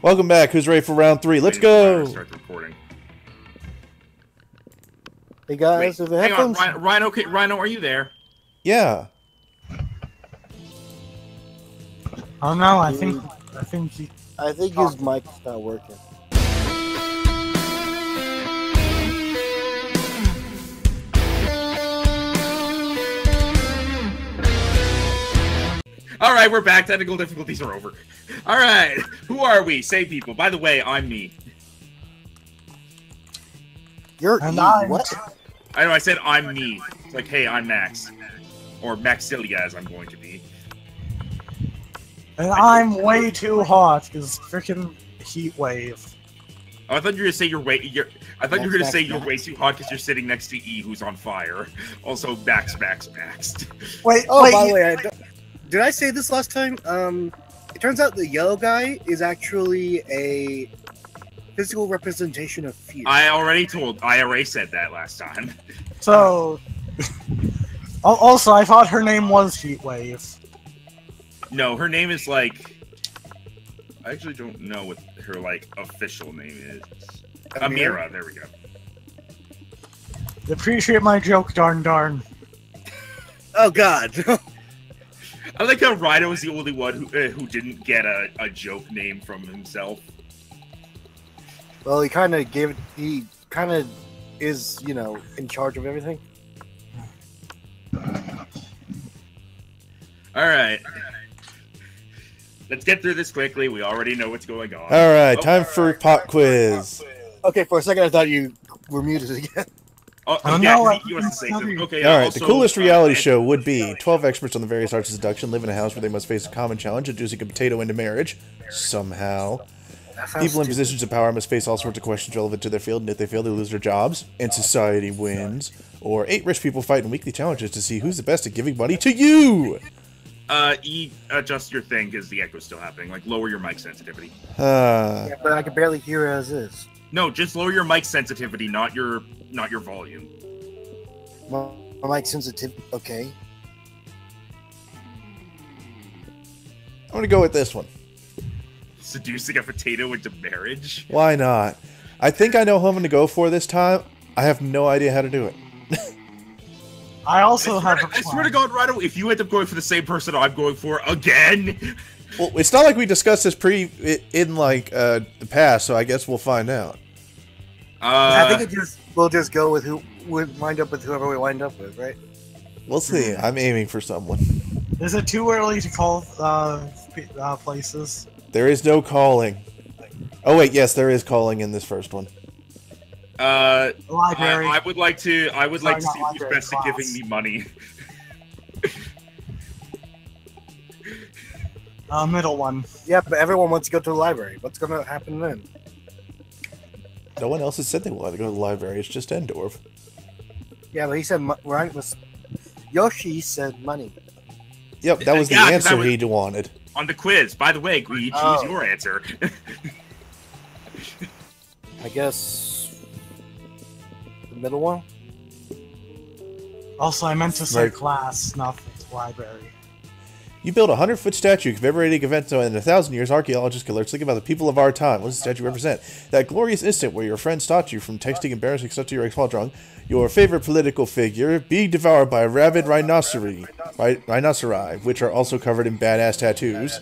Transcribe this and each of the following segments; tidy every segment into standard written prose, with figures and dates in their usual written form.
Welcome back. Who's ready for round 3? Let's go. Start recording. Hey guys, Wait, if the hang on, headphones... Rhino. Okay, Rhino, are you there? Yeah. Oh no, I think his mic's not working. All right, we're back. Technical difficulties are over. All right, who are we? Say people. By the way, I'm me. You're what? I know. I said I'm me. It's like, hey, I'm Max, or Maxilia, as I'm going to be. and I'm way too hot because freaking heat wave. Oh, I thought you were gonna say I thought you were gonna say you're way too hot because you're sitting next to E, who's on fire. Also, Max. Wait, Oh, wait, by the way, did I say this last time? It turns out the yellow guy is actually a physical representation of fear. I already said that last time. so. Also, I thought her name was Heatwave. No, her name is like. I actually don't know what her official name is. Amira. There we go. Appreciate my joke, darn. Oh God. I like how Rhino is the only one who didn't get a joke name from himself. Well, he kind of is, you know, in charge of everything. Alright. Let's get through this quickly. We already know what's going on. Alright, time for pop quiz. Okay, for a second I thought you were muted again. Oh, Oh, yeah, no, he wants to say something. Okay, Alright, also, the coolest reality show would be 12 experts on the various arts of seduction live in a house where they must face a common challenge, introducing a potato into marriage. Somehow. People in positions of power must face all sorts of questions relevant to their field, and if they fail, they lose their jobs, and society wins. Or 8 rich people fight in weekly challenges to see who's the best at giving money to you! Adjust your thing, because the echo's still happening. Like, lower your mic sensitivity. Yeah, but I can barely hear it as is. No, just lower your mic sensitivity, not your volume. My mic sensitivity, okay. I'm gonna go with this one. Seducing a potato into marriage? Why not? I think I know who I'm gonna go for this time. I have no idea how to do it. I also have. I swear to God, Rhino, if you end up going for the same person I'm going for again. Well, it's not like we discussed this in the past, so I guess we'll find out. I think we'll just go with who would wind up with whoever we wind up with, right? We'll see. I'm aiming for someone. Is it too early to call places? There is no calling. Oh wait, yes, there is calling in this first one. Library. I would like to Sorry, see who's best at giving me money. Middle one. Yeah, but everyone wants to go to the library. What's going to happen then? No one else has said they wanted to go to the library. It's just Endorf. Yeah, but he said Yoshi said money. Yep, that was the answer he wanted. On the quiz, by the way, Guy, choose your answer. I guess the middle one. Also, I meant to say class, not library. You build a 100-foot statue commemorating events in 1,000 years. Archaeologists can learn something about the people of our time. What does the statue represent? That glorious instant where your friend stopped you from texting embarrassing stuff to your ex while drunk. Your favorite political figure being devoured by a rabid rhinoceri, which are also covered in badass tattoos.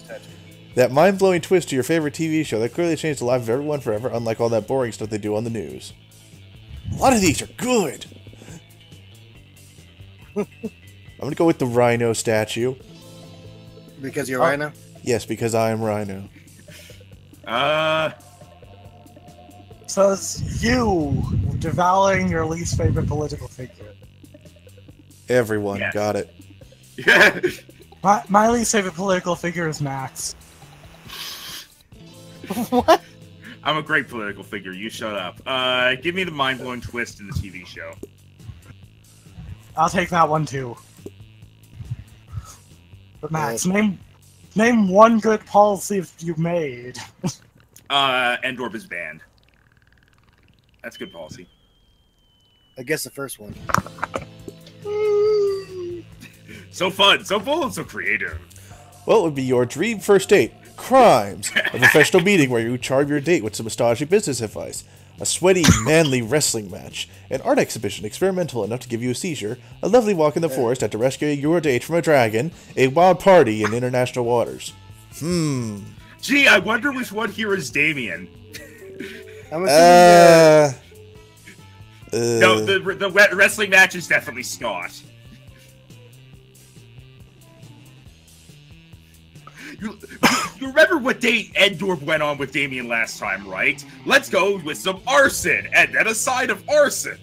That mind-blowing twist to your favorite TV show that clearly changed the life of everyone forever, unlike all that boring stuff they do on the news. A lot of these are good. I'm gonna go with the rhino statue. Because you're Rhino? Yes, because I am Rhino. So it's you devouring your least favorite political figure. Everyone got it. Yeah. My least favorite political figure is Max. What? I'm a great political figure. You shut up. Give me the mind-blowing twist in the TV show. I'll take that one too. But Max, name one good policy you made. Endorf is banned. That's good policy. I guess the first one. So fun, so full, and so creative. What would be your dream first date? Crimes, a professional meeting where you charm your date with some astonishing business advice. A sweaty, manly wrestling match. An art exhibition experimental enough to give you a seizure. A lovely walk in the forest after rescuing your date from a dragon. A wild party in international waters. Gee, I wonder which one here is Damien. I'm assuming No, the wrestling match is definitely Scott. You remember what date Endorf went on with Damien last time, right? Let's go with some arson, and then a side of arson.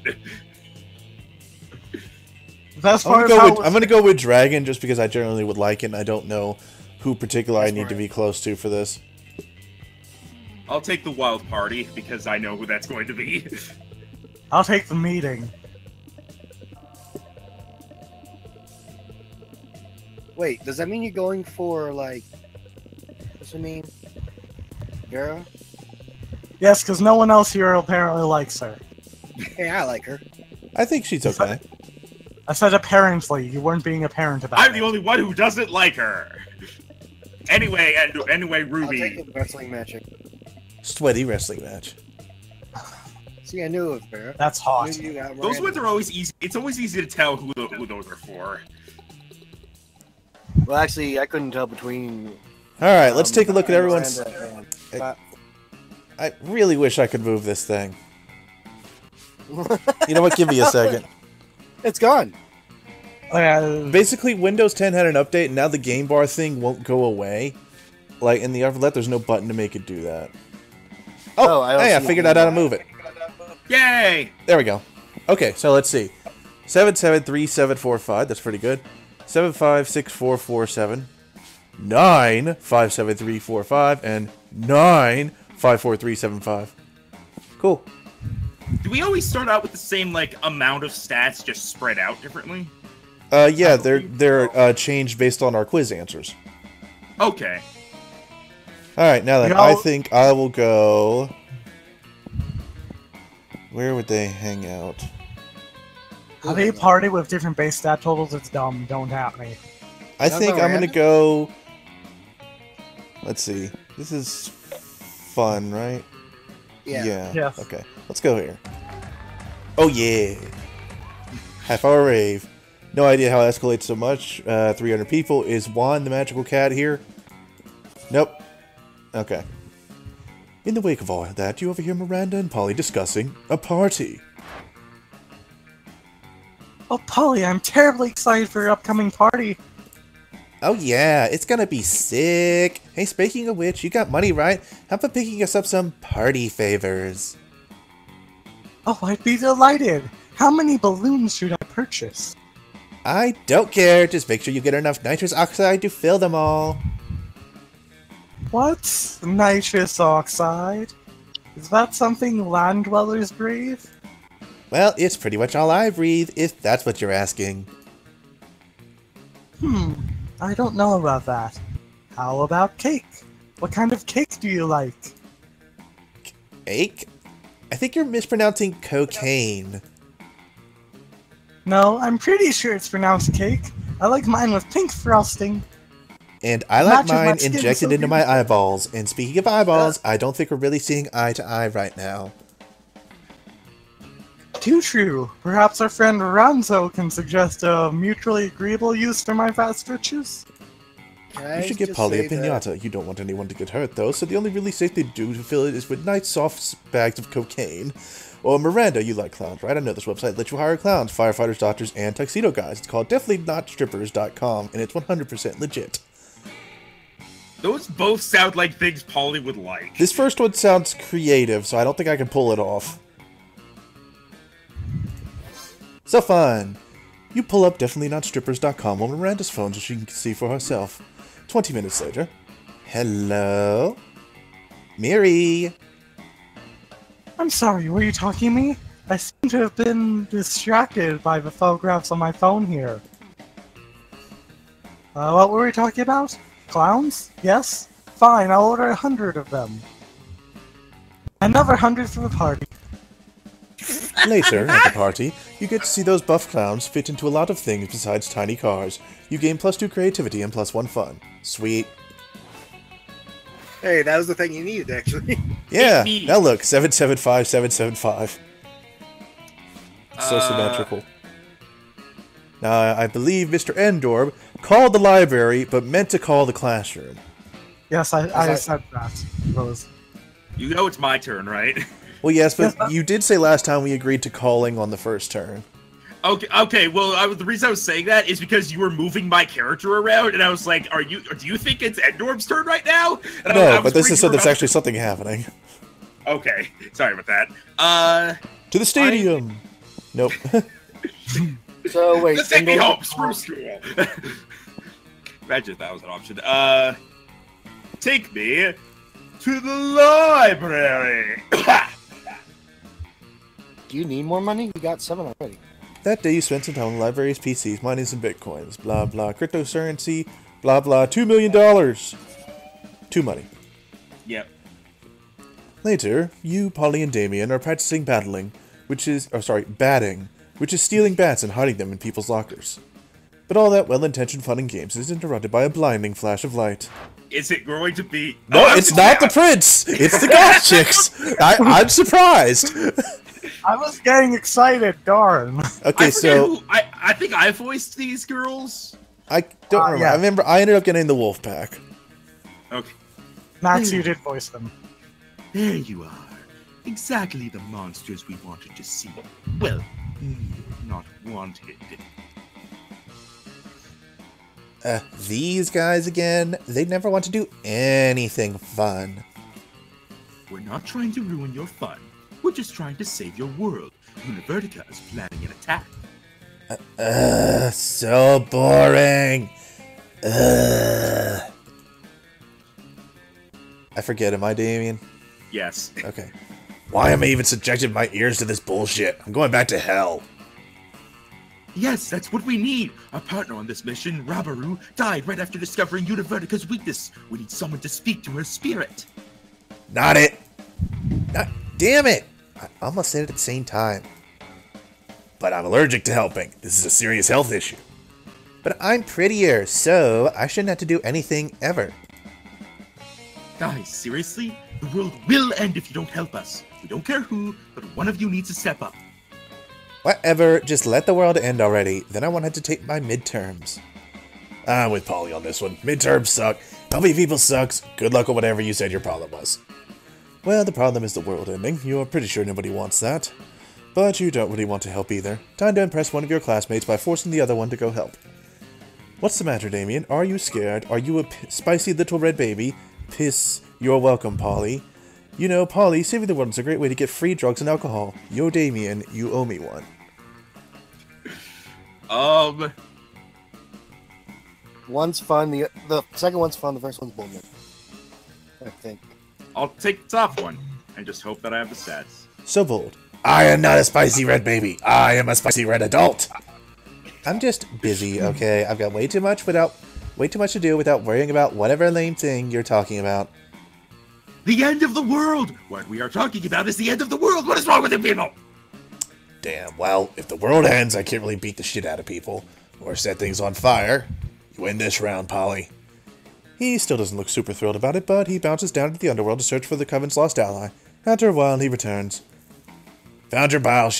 That's I'm gonna go with Dragon just because I generally would like it, and I don't know who particular I need to be close to for this. I'll take the wild party, because I know who that's going to be. I'll take the meeting. Wait, does that mean you're going for, like... What's it mean? Vera? Yes, because no one else here apparently likes her. Hey, I like her. I think she's okay. I said apparently. You weren't being apparent about it. I'm the only one who doesn't like her. Anyway, Ruby. I'll take the wrestling match. Sweaty wrestling match. See, I knew it was Vera. That's hot. Those ones are always easy. It's always easy to tell who those are for. Well, actually, I couldn't tell between... Alright, let's take a look at everyone's... Miranda and- I really wish I could move this thing. You know what? Give me a second. It's gone. Basically, Windows 10 had an update, and now the game bar thing won't go away. Like, in the upper left, there's no button to make it do that. Oh, hey, I figured out how to move it. Yay! There we go. Okay, so let's see. 773745, that's pretty good. 756447. 957345, and 954375. Cool. Do we always start out with the same, like, amount of stats, just spread out differently? Yeah, they're changed based on our quiz answers. Okay. Alright, now then, I think I will go... Where would they hang out? How do you party with different base stat totals? It's dumb. Don't at me. I think I'm gonna go... Let's see. This is fun, right? Yeah. Yes. Okay, let's go here. Oh yeah! Half hour rave. No idea how it escalates so much. 300 people. Is Juan the magical cat here? Nope. Okay. In the wake of all that, you overhear Miranda and Polly discussing a party. Oh, Polly, I'm terribly excited for your upcoming party. Oh yeah, it's gonna be sick. Hey, speaking of which, you got money, right? How about picking us up some party favors? Oh, I'd be delighted. How many balloons should I purchase? I don't care. Just make sure you get enough nitrous oxide to fill them all. What? Nitrous oxide? Is that something land dwellers breathe? Well, it's pretty much all I breathe, if that's what you're asking. I don't know about that. How about cake? What kind of cake do you like? Cake? I think you're mispronouncing cocaine. No, I'm pretty sure it's pronounced cake. I like mine with pink frosting. And I like Matches my mine skin injected so into my eyeballs. And speaking of eyeballs, I don't think we're really seeing eye to eye right now. Too true. Perhaps our friend Ranzo can suggest a mutually agreeable use for my fast riches? You should get Polly a pinata. You don't want anyone to get hurt, though, so the only really safe thing to do to fill it is with nice, soft bags of cocaine. Or Miranda, you like clowns, right? I know this website lets you hire clowns, firefighters, doctors, and tuxedo guys. It's called definitely.strippers.com, and it's 100% legit. Those both sound like things Polly would like. This first one sounds creative, so I don't think I can pull it off. So fun! You pull up definitely.strippers.com on Miranda's phone so she can see for herself. 20 minutes later. Hello? Miri! I'm sorry, were you talking to me? I seem to have been distracted by the photographs on my phone here. What were we talking about? Clowns? Yes? Fine, I'll order 100 of them. Another 100 for the party. Later, at the party, you get to see those buff clowns fit into a lot of things besides tiny cars. You gain +2 creativity and +1 fun. Sweet. Hey, that was the thing you needed, actually. Yeah. me. Now look, 775, 775. So Uh, symmetrical. Now, I believe Mr. Endorb called the library, but meant to call the classroom. Yes, I said that. Rose. You know it's my turn, right? Well, yes, but you did say last time we agreed to calling on the first turn. Okay. Well, the reason I was saying that is because you were moving my character around, and I was like, do you think it's Endorb's turn right now? And I No, was but this worried is you so were there's about actually something happening. Okay, sorry about that. To the stadium! Nope. So wait, Let's take me Endor- home. Screw school. Imagine if that was an option. Take me to the library. Do you need more money? You got 7 already. That day you spent some time on the library's PCs mining some bitcoins. Blah blah. Cryptocurrency. Blah blah. $2 million! Too money. Yep. Later, you, Polly, and Damien are practicing batting, which is stealing bats and hiding them in people's lockers. But all that well-intentioned fun and games is interrupted by a blinding flash of light. Is it going to be? No, it's not the prince! It's the goth chicks! I'm surprised! I was getting excited, darn. Okay, so... I think I voiced these girls. I don't remember. yeah. I remember I ended up getting the wolf pack. Okay. Max, you did voice them. There you are. Exactly the monsters we wanted to see. Well, not wanted. These guys again, they never want to do anything fun. We're not trying to ruin your fun. We're just trying to save your world. Univertica is planning an attack. So boring. I forget, am I Damien? Yes. Okay. Why am I even subjecting my ears to this bullshit? I'm going back to hell. Yes, that's what we need. Our partner on this mission, Rabaru, died right after discovering Univertica's weakness. We need someone to speak to her spirit. Not it. Damn it. I almost said it at the same time. But I'm allergic to helping. This is a serious health issue. But I'm prettier, so I shouldn't have to do anything ever. Guys, seriously? The world will end if you don't help us. We don't care who, but one of you needs to step up. Whatever, just let the world end already. Then I won't have to take my midterms. I'm with Polly on this one. Midterms suck. Helping people sucks. Good luck with whatever you said your problem was. Well, the problem is the world ending. You're pretty sure nobody wants that. But you don't really want to help either. Time to impress one of your classmates by forcing the other one to go help. What's the matter, Damien? Are you scared? Are you a spicy little red baby? Piss. You're welcome, Polly. You know, Polly, saving the world is a great way to get free drugs and alcohol. Yo, Damien, you owe me one. One's fun, the second one's fun, the first one's bullshit. I think. I'll take the top one and just hope that I have the stats. So bold. I am not a spicy red baby. I am a spicy red adult. I'm just busy, okay? I've got way too much to do without worrying about whatever lame thing you're talking about. The end of the world! What we are talking about is the end of the world! What is wrong with you people? Damn, well, if the world ends, I can't really beat the shit out of people. Or set things on fire. You win this round, Polly. He still doesn't look super thrilled about it, but he bounces down to the underworld to search for the Coven's lost ally. After a while, he returns. Found your pal,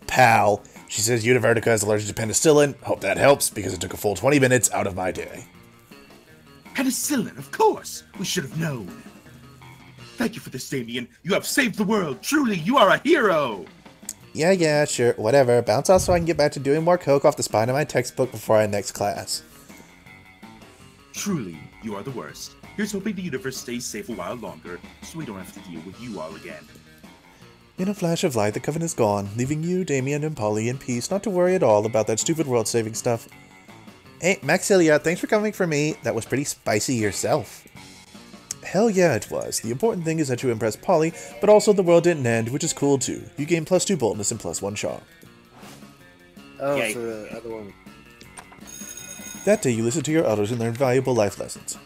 pal. She says Univertica is allergic to penicillin. Hope that helps, because it took a full 20 minutes out of my day. Penicillin, of course! We should have known. Thank you for this, Damien. You have saved the world. Truly, you are a hero! Yeah, sure, whatever. Bounce off so I can get back to doing more coke off the spine of my textbook before our next class. Truly, you are the worst. Here's hoping the universe stays safe a while longer, so we don't have to deal with you all again. In a flash of light, the Coven is gone, leaving you, Damien, and Polly in peace, not to worry at all about that stupid world-saving stuff. Hey, Maxilia, thanks for coming for me. That was pretty spicy yourself. Hell yeah, it was. The important thing is that you impressed Polly, but also the world didn't end, which is cool too. You gain +2 boldness and +1 charm. Oh, Yay. so the other one. That day you listened to your elders and learned valuable life lessons.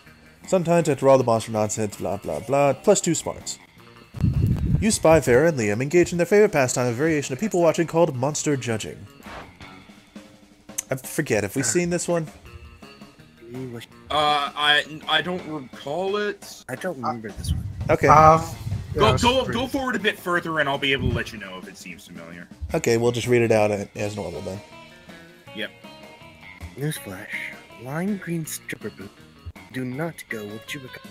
Sometimes after all the monster nonsense, blah blah blah, +2 smarts. You, Spy, Farrah, and Liam engage in their favorite pastime, a variation of people watching called monster judging. I forget, have we seen this one? I don't recall it. I don't remember this one. Okay. Go forward a bit further, and I'll be able to let you know if it seems familiar. Okay, we'll just read it out as normal then. Yep. Newsflash: lime green stripper boots do not go with Chewbacca.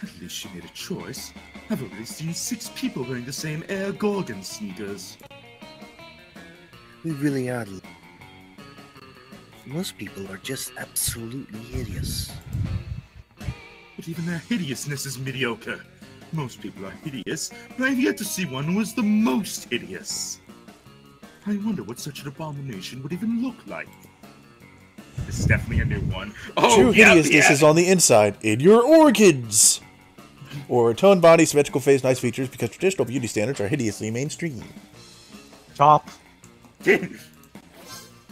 At least she made a choice. I've already seen 6 people wearing the same Air Gorgon sneakers. We really are. Most people are just absolutely hideous. But even their hideousness is mediocre. Most people are hideous, but I've yet to see one who is the most hideous. I wonder what such an abomination would even look like. This is definitely a new one. Oh, True hideousness is on the inside, in your organs! Or toned body, symmetrical face, nice features, because traditional beauty standards are hideously mainstream. Chop.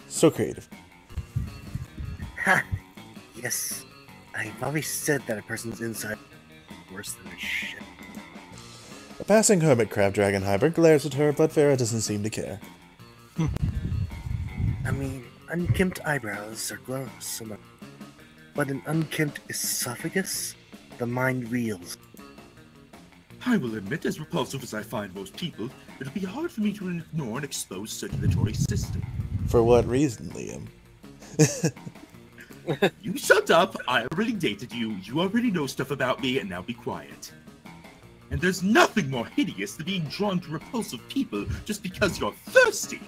So creative. Ha! Yes. I've always said that a person's inside is worse than their shit. A passing hermit crab dragon hybrid glares at her, but Vera doesn't seem to care. I mean, unkempt eyebrows are gross, but an unkempt esophagus? The mind reels. I will admit, as repulsive as I find most people, it'll be hard for me to ignore an exposed circulatory system. For what reason, Liam? You shut up! I already dated you, you already know stuff about me, and now be quiet. And there's nothing more hideous than being drawn to repulsive people just because you're thirsty!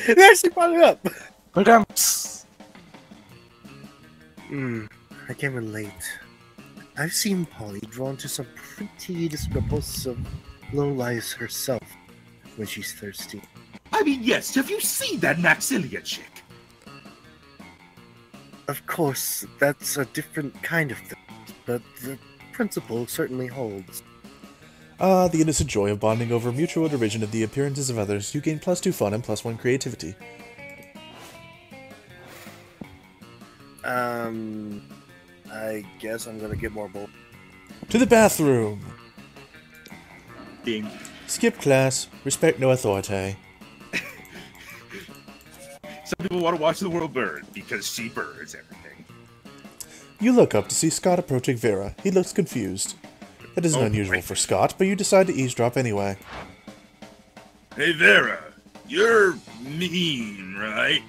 They actually brought it up! Look at I can relate. I've seen Polly drawn to some pretty repulsive lowlives herself when she's thirsty. I mean, yes, have you seen that Maxilia chick? Of course, that's a different kind of thing, but the principle certainly holds. Ah, the innocent joy of bonding over mutual derision of the appearances of others. You gain +2 fun and +1 creativity. I guess I'm gonna get more bold. To the bathroom! Ding. Skip class. Respect no authority. Some people want to watch the world burn because she burns everything. You look up to see Scott approaching Vera. He looks confused. That isn't unusual for Scott, but you decide to eavesdrop anyway. Hey Vera, you're mean, right?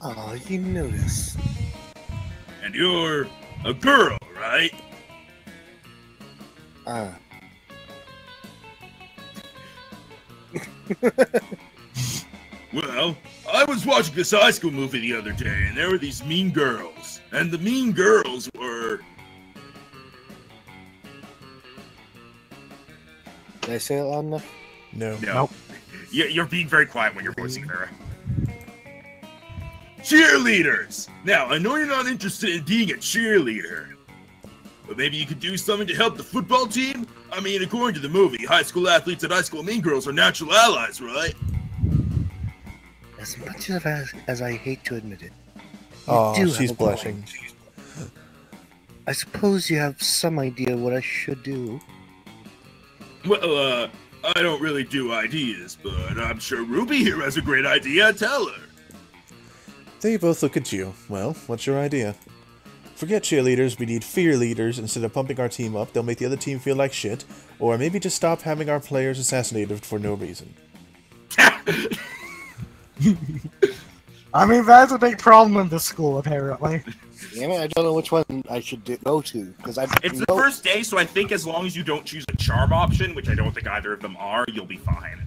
Oh, you notice. And you're a girl, right? Well, I was watching this high school movie the other day, and there were these mean girls. And the mean girls were... Did I say it loud enough? No. Nope. You're being very quiet when you're voicing Vera. Cheerleaders! Now, I know you're not interested in being a cheerleader, but maybe you could do something to help the football team? I mean, according to the movie, high school athletes and high school mean girls are natural allies, right? As much as I hate to admit it. Oh, do she's have a blushing. point. I suppose you have some idea what I should do. Well, I don't really do ideas, but I'm sure Ruby here has a great idea. Tell her. They both look at you. Well, what's your idea? Forget cheerleaders, we need fear leaders. Instead of pumping our team up, they'll make the other team feel like shit. Or maybe just stop having our players assassinated for no reason. I mean, that's a big problem in this school, apparently. Damn it, I don't know which one I should go to, because It's the first day, so I think as long as you don't choose a charm option, which I don't think either of them are, you'll be fine.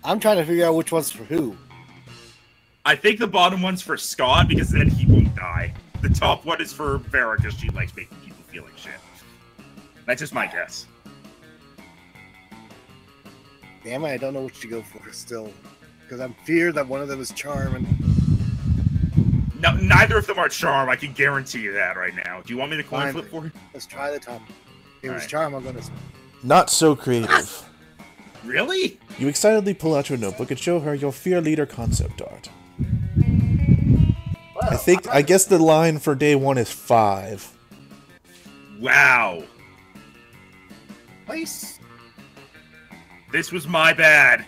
I'm trying to figure out which one's for who. I think the bottom one's for Scott, because then he won't die. The top one is for Vera, because she likes making people feel like shit. That's just my guess. Damn it, I don't know which to go for still. Because I'm feared that one of them is charm and... No, neither of them are charm, I can guarantee you that right now. Do you want me to coin Fine. flip for you? Let's try the top. If it was Alright. charm, I'm gonna... Not so creative. Really? You excitedly pull out your notebook and show her your fear leader concept art. I guess the line for day 1 is 5. Wow. This was my bad.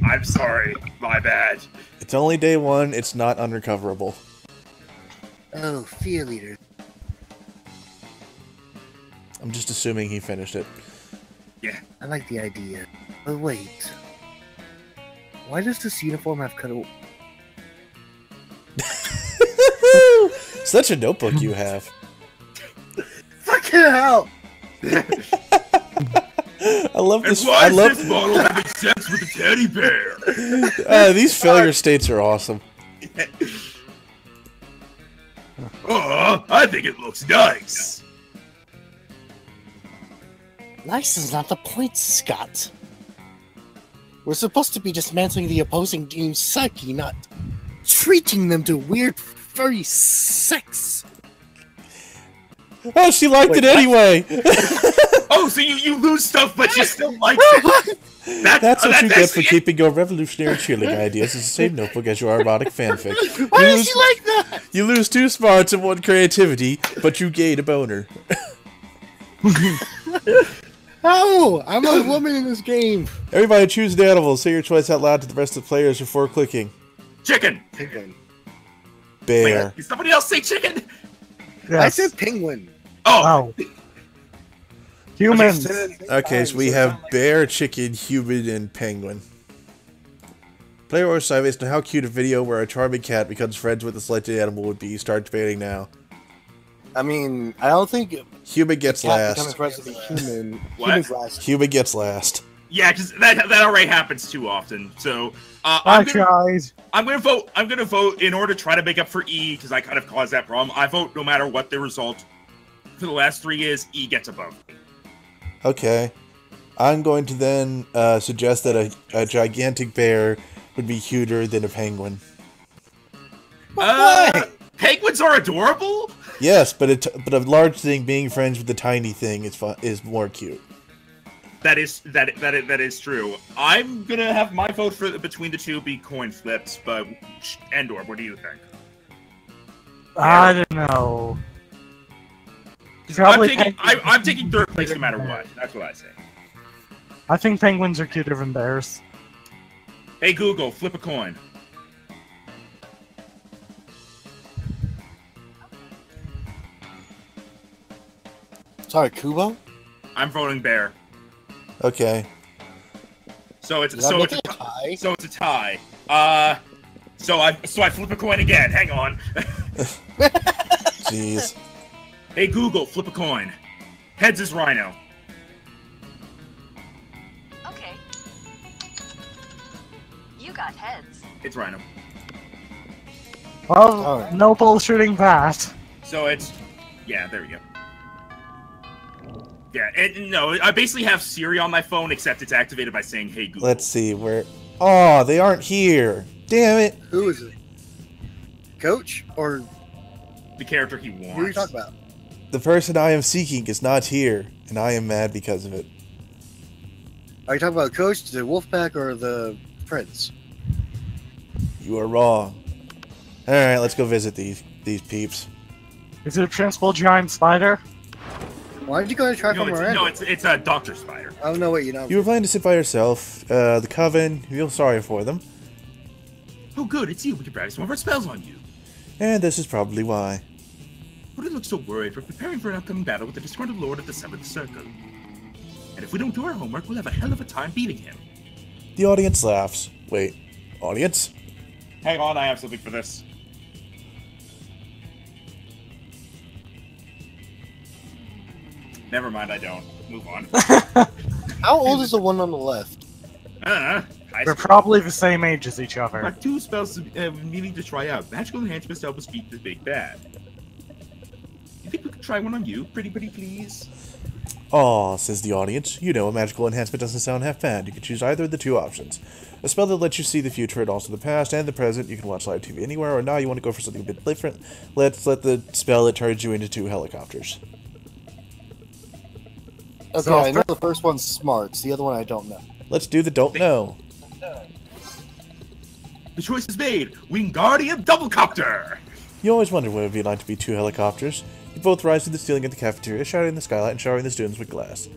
I'm sorry. My bad. It's only day one. It's not unrecoverable. Oh, fear leader. I'm just assuming he finished it. Yeah. I like the idea. But wait. Why does this uniform have cut? Such a notebook you have. Fucking hell! I love this. And why I is love this model having sex with a teddy bear? these failure states are awesome. Oh, I think it looks nice. Nice is not the point, Scott. We're supposed to be dismantling the opposing team's psyche, not treating them to weird furry sex. Oh, she liked it anyway. Oh, so you lose stuff, but you still like it. That's what you get for it. keeping your revolutionary cheerleading ideas in the same notebook as your erotic fanfic. Why is she like that? You lose 2 smarts and 1 creativity, but you gain a boner. Oh, I'm a woman in this game. Everybody choose an animal. Say your choice out loud to the rest of the players before clicking. Chicken. Penguin. Bear. Wait, did somebody else say chicken? Yes. I said penguin. Oh. Oh. Humans. Okay, so we have bear, chicken, human, and penguin. Player or side based on how cute a video where a charming cat becomes friends with a selected animal would be. Start debating now. I mean, I don't think Human gets cat becoming last. friends with a human. What? Human's last. Human gets last. Yeah, because that already happens too often. So I I'm gonna vote. I'm gonna vote in order to try to make up for E because I kind of caused that problem. I vote no matter what the result for the last 3 years. E gets a vote. Okay. I'm going to then suggest that a gigantic bear would be cuter than a penguin. Penguins are adorable. Yes, but a large thing being friends with a tiny thing is more cute. That is true. I'm gonna have my vote for between the two be coin flips, but Endor, what do you think? I don't know. I'm taking third place no matter what. That's what I say. I think penguins are cuter than bears. Hey Google, flip a coin. Sorry, Kubo? I'm voting bear. Okay. So it's Does that make it a tie? So it's a tie. So I flip a coin again. Hang on. Jeez. Hey Google, flip a coin. Heads is Rhino. Okay. You got heads. It's Rhino. Well, Alright. no bullshitting that. So it's there we go. Yeah, no, I basically have Siri on my phone, except it's activated by saying, "Hey Google." Let's see where. Oh, they aren't here. Damn it. Who is it? Coach or The character he wants. who are you talking about? The person I am seeking is not here, and I am mad because of it. Are you talking about Coach, the Wolfpack, or the Prince? You are wrong. All right, let's go visit these peeps. Is it a transformable giant spider? Why did you go to try No, from it's, Miranda? no, it's a Doctor Spider. I don't know what you know. You were planning to sit by yourself. The coven, you feel sorry for them. Oh, good, it's you. We can practice some of our spells on you. And this is probably why. Who would look so worried? We're preparing for an upcoming battle with the disgruntled Lord of the Seventh Circle. And if we don't do our homework, we'll have a hell of a time beating him. The audience laughs. Wait, audience? Hang on, I have something for this. Never mind, I don't. Move on. How old is the one on the left? High They're school. probably the same age as each other. Got 2 spells needing to try out. Magical enhancements to help us beat the big bad. You think we could try one on you? Pretty please? Aw, says the audience. You know, a magical enhancement doesn't sound half bad. You can choose either of the 2 options. A spell that lets you see the future and also the past and the present. You can watch live TV anywhere, or now you want to go for something a bit different. Let's let the spell that turns you into 2 helicopters. Okay, So I know the first one's smarts. The other one I don't know. Let's do the don't know. The choice is made. Wingardium Doublecopter! You always wondered what it would be like to be 2 helicopters. You both rise to the ceiling of the cafeteria, shouting in the skylight and showering the students with glass.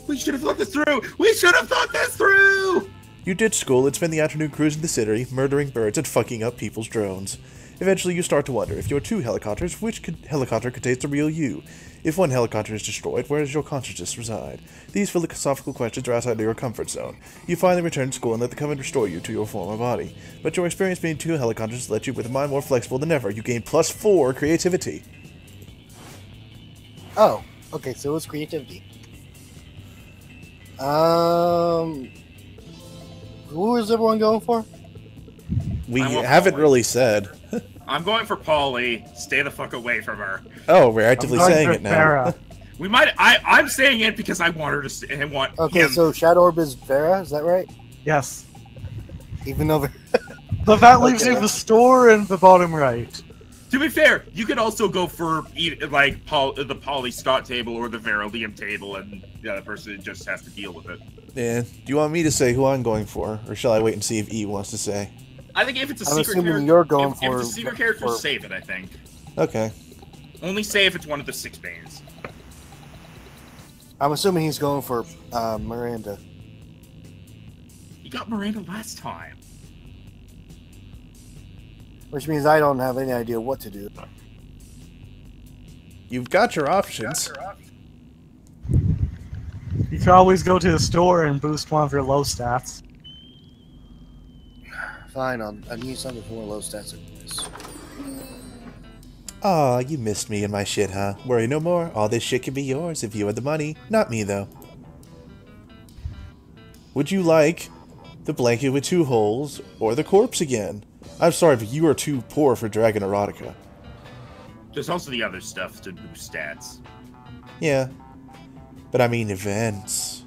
We should have thought this through! We should have thought this through! You ditch school and spend the afternoon cruising the city, murdering birds and fucking up people's drones. Eventually, you start to wonder, if you're two helicopters, which helicopter contains the real you? If one helicopter is destroyed, where does your consciousness reside? These philosophical questions are outside of your comfort zone. You finally return to school and let the Covenant restore you to your former body. But your experience being two helicopters left you with a mind more flexible than ever. You gain +4 creativity. Oh, okay, so it's creativity. Who is everyone going for? We I want haven't Polly. really said. I'm going for Polly. Stay the fuck away from her. Oh, we're actively I'm going saying for it now. Farah. We might. I'm saying it because I want her to. I want Okay, him. so Shadow Orb is Vera, is that right? Yes. Even though But that leaves Okay. you the store and the bottom right. To be fair, you could also go for like the Polly Scott table or the Vera Liam table, and the other person just has to deal with it. Yeah. Do you want me to say who I'm going for, or shall I wait and see if E wants to say? I think if it's a I'm secret assuming character, you're going if for- it's a secret character, for- save it. I think Okay. only say if it's one of the 6 Banes. I'm assuming he's going for Miranda. You got Miranda last time. Which means I don't have any idea what to do. You've got your options. You can always go to the store and boost one of your low stats. Fine, I need something for more low stats than this. Aw, you missed me and my shit, huh? Worry no more. All this shit can be yours if you had the money. Not me, though. Would you like the blanket with 2 holes or the corpse again? I'm sorry, but you are too poor for Dragon Erotica. There's also the other stuff to boost stats. Yeah. But I mean events.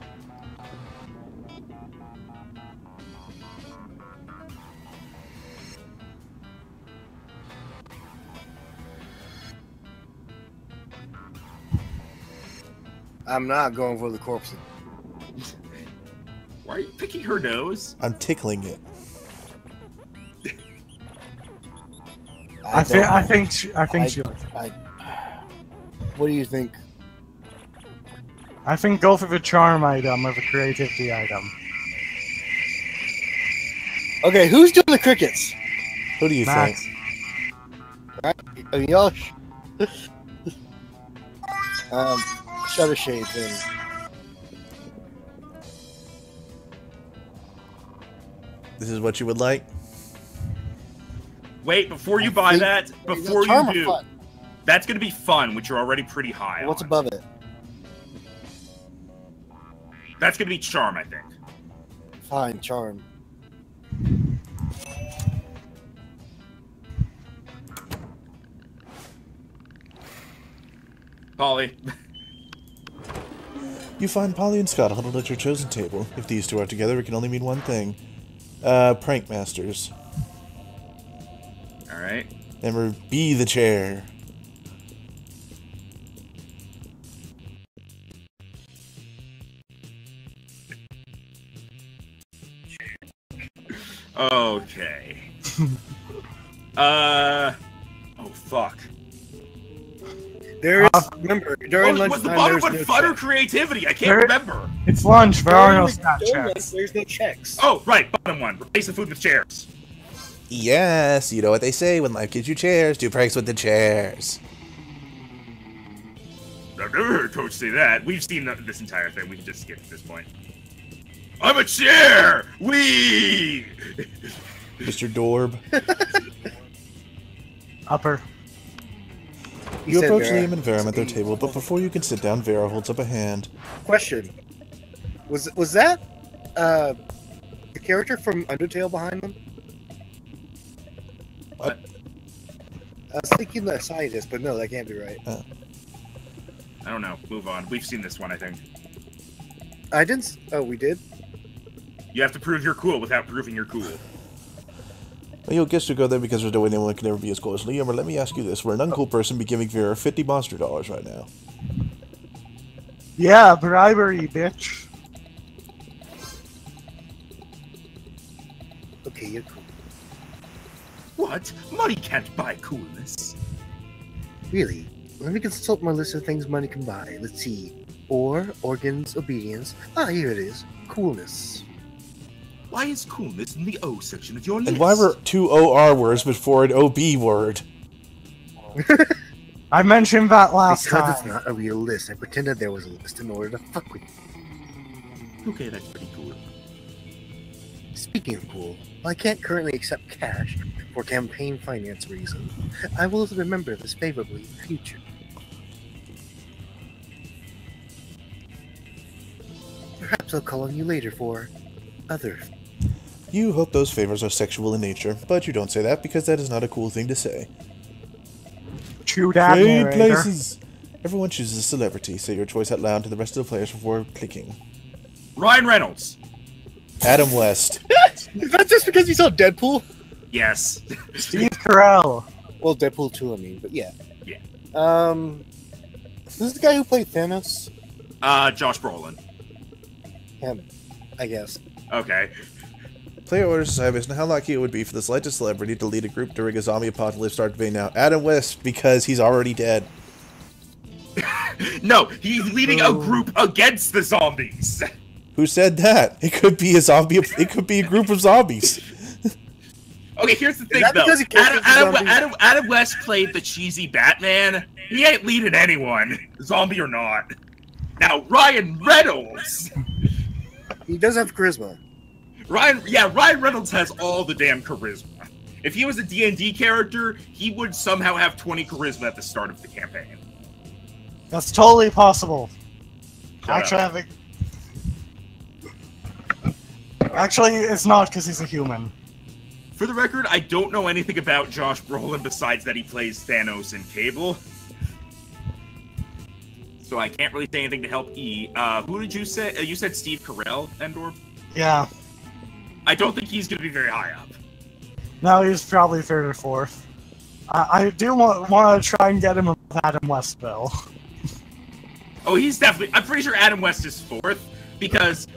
I'm not going for the corpse. Why are you picking her nose? I'm tickling it. I think she I- likes it. What do you think? I think go for the charm item or the creativity item. Okay, who's doing the crickets? Who do you Max. think? I mean, y'all. Shutter Shade thing. This is what you would like? Wait, before you I buy think- that, before Charm you or do, fun? that's gonna be fun, which you're already pretty high What's on. above it? That's gonna be charm, I think. Fine, charm. Polly. You find Polly and Scott huddled at your chosen table. If these two are together, it can only mean one thing. Prank masters. Alright. Remember, be the chair. Okay. Oh, fuck. There is. Remember, during Was the lunchtime, bottom there's one no fun or check. creativity? I can't There- remember. It's lunch. There are no During stat the donuts, checks. There's no checks. Oh, right, bottom one. Replace the food with chairs. Yes, you know what they say, when life gives you chairs, do pranks with the chairs. I've never heard Coach say that. We've seen this entire thing. We can just skip at this point. I'm a chair! Wee! Mr. Dorb. Upper. He You said approach Vera. Liam and Verum at their table, but before you can sit down, Vera holds up a hand. Question: Was that the character from Undertale behind them? What? I was thinking the scientist, but no, that can't be right. I don't know. Move on. We've seen this one, I think. I didn't. Oh, we did. You have to prove you're cool without proving you're cool. Well, you'll guess to go there because there's no way anyone can ever be as cool as Liam, or let me ask you this. Would an uncool person be giving Vera 50 monster dollars right now? Yeah, bribery, bitch. Okay, you're cool. What? Money can't buy coolness. Really? Let me consult my list of things money can buy. Let's see. Or organs obedience. Ah, here it is. Coolness. Why is coolness in the O section of your list? And why were 2 OR words before an OB word? I mentioned that last Because it's time. not a real list. I pretended there was a list in order to fuck with you. Okay, that's pretty cool. Speaking of cool, while I can't currently accept cash for campaign finance reasons, I will remember this favorably in the future. Perhaps I'll call on you later for other. You hope those favors are sexual in nature, but you don't say that because that is not a cool thing to say. True that, Trade narrator. places! Everyone chooses a celebrity. Say your choice out loud to the rest of the players before clicking. Ryan Reynolds. Adam West. Is that just because you saw Deadpool? Yes. Steve Carell. Well, Deadpool 2, I mean, but yeah. Yeah. Who's the guy who played Thanos? Josh Brolin. Him, I guess. Okay. Player orders decide based on how lucky it would be for the selected celebrity to lead a group during a zombie apocalypse. Start debating now. Adam West, because he's already dead. No, he's leading a group against the zombies. Who said that? It could be a zombie. It could be a group of zombies. Okay, here's the thing, that though. because he can't beat the zombies? Adam West played the cheesy Batman. He ain't leading anyone, zombie or not. Now, Ryan Reynolds. He does have charisma. Ryan Reynolds has all the damn charisma. If he was a D&D character, he would somehow have 20 charisma at the start of the campaign. That's totally possible. Shut up. Actually, it's not because he's a human. For the record, I don't know anything about Josh Brolin besides that he plays Thanos in Cable. So I can't really say anything to help E. Who did you say? You said Steve Carell, Endor? Yeah. I don't think he's going to be very high up. No, he's probably third or fourth. I do want to try and get him with Adam West, though. Oh, he's definitely... I'm pretty sure Adam West is fourth, because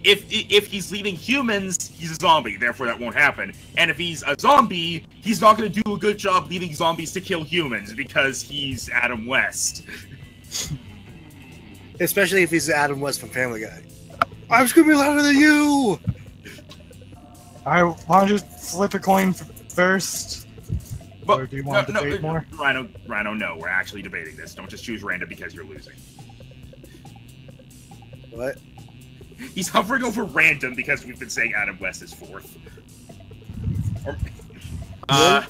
if he's leading humans, he's a zombie, therefore that won't happen. And if he's a zombie, he's not going to do a good job leading zombies to kill humans, because he's Adam West. Especially if he's Adam West from Family Guy. I'm screaming louder than you! I want to flip a coin first. But, Or do you want to debate more? Rhino, no, we're actually debating this. Don't just choose random because you're losing. What? He's hovering over random because we've been saying Adam West is fourth. Well,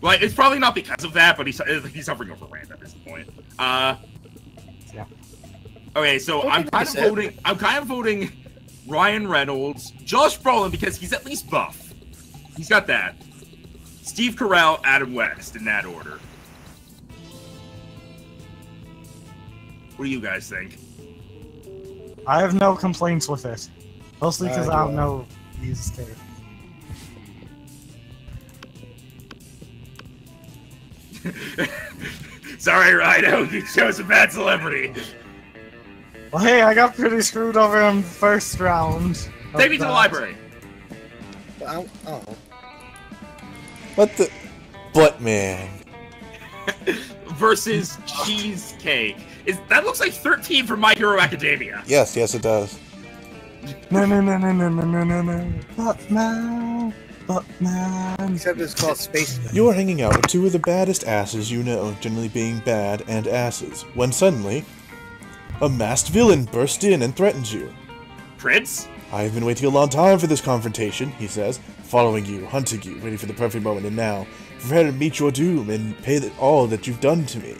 it's probably not because of that, but he's hovering over random is the point. Yeah. Okay, so I'm kind of voting Ryan Reynolds, Josh Brolin because he's at least buff. He's got that. Steve Carell, Adam West in that order. What do you guys think? I have no complaints with it. Mostly because I don't know these two. Sorry, Rhino, you chose a bad celebrity. Well, hey, I got pretty screwed over in the first round. Take me to the library. Oh. What the? Butt man. Versus Cheesecake. That looks like 13 from My Hero Academia. Yes, it does. No. Buttman. Except it's called Space. You're hanging out with two of the baddest asses you know, generally being bad and asses, when suddenly, a masked villain bursts in and threatens you. Prince? I've been waiting a long time for this confrontation, he says, following you, hunting you, waiting for the perfect moment, and now, prepare to meet your doom and pay all that you've done to me.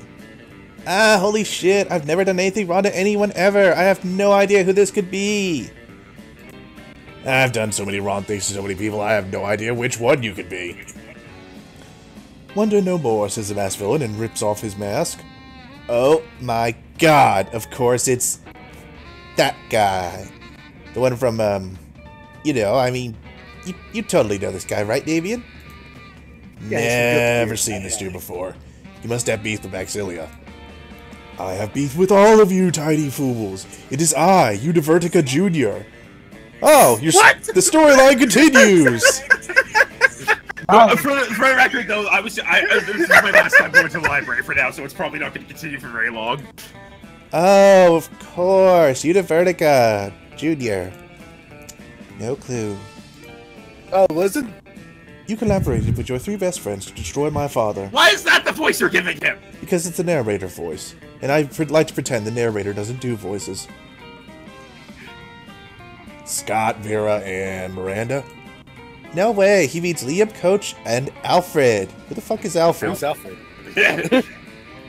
Ah, holy shit, I've never done anything wrong to anyone ever. I have no idea who this could be. I've done so many wrong things to so many people, I have no idea which one you could be. Wonder no more, says the masked villain and rips off his mask. Oh my god, of course it's that guy. The one from, you know, I mean, you totally know this guy, right, Davian? Yeah, Never seen this dude before. You must have beef with Maxilia. I have beef with all of you, tiny fools. It is I, Udivertica Jr. Oh, the storyline continues! For the record, though, this is my last time going to the library for now, so it's probably not going to continue for very long. Oh, of course. Univertica Jr. No clue. Oh, was it? You collaborated with your 3 best friends to destroy my father. Why is that the voice you're giving him? Because it's the narrator voice. And I like to pretend the narrator doesn't do voices. Scott, Vera, and Miranda? No way. He means Liam, Coach, and Alfred. Who the fuck is Alfred? Who's Alfred?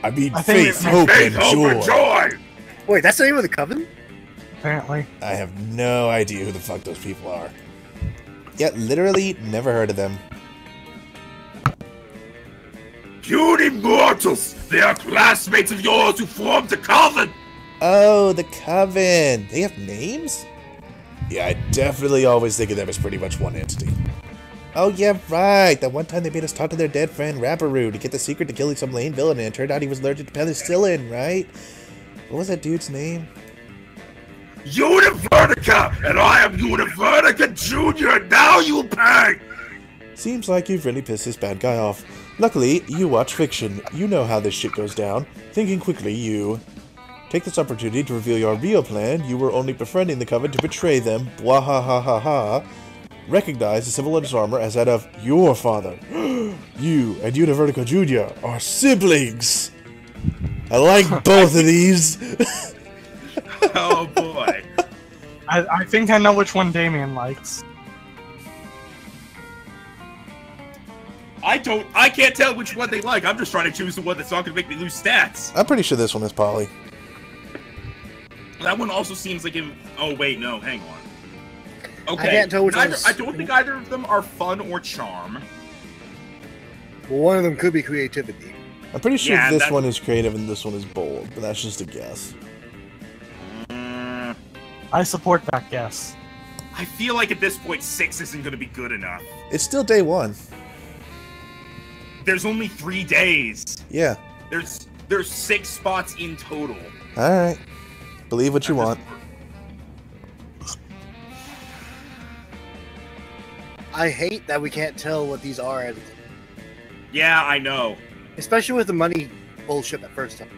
I mean, I think Faith, it- Hope, Faith, and hope, and Joy. joy! Wait, that's the name of the coven? Apparently. I have no idea who the fuck those people are. Yet, literally, never heard of them. Puny mortals! They are classmates of yours who formed the coven! Oh, the Coven. They have names? Yeah, I definitely always think of them as pretty much one entity. Oh, yeah, right. That one time they made us talk to their dead friend, Rapparoo, to get the secret to killing some lame villain, and it turned out he was allergic to penicillin, right? What was that dude's name? Univertica! And I am Univertica Jr. Now you'll pay! Seems like you've really pissed this bad guy off. Luckily, you watch fiction. You know how this shit goes down. Thinking quickly, you take this opportunity to reveal your real plan. You were only befriending the Coven to betray them. Bwahahaha. Recognize the symbol on his armor as that of your father. You and Univertica Jr. are siblings. I like both of these. Oh boy. I think I know which one Damien likes. I can't tell which one they like. I'm just trying to choose the one that's not gonna make me lose stats. I'm pretty sure this one is Polly. That one also seems like it. Oh wait, no, hang on. Okay. I can't tell which neither, one's- I don't think either of them are fun or charm. Well, one of them could be creativity. I'm pretty sure Yeah, this that- one is creative and this one is bold, but that's just a guess. I support that guess. I feel like at this point 6 isn't gonna be good enough. It's still day 1. There's only 3 days. Yeah. There's 6 spots in total. Alright. Believe what you want. I hate that we can't tell what these are, Yeah, I know. especially with the money bullshit at first time.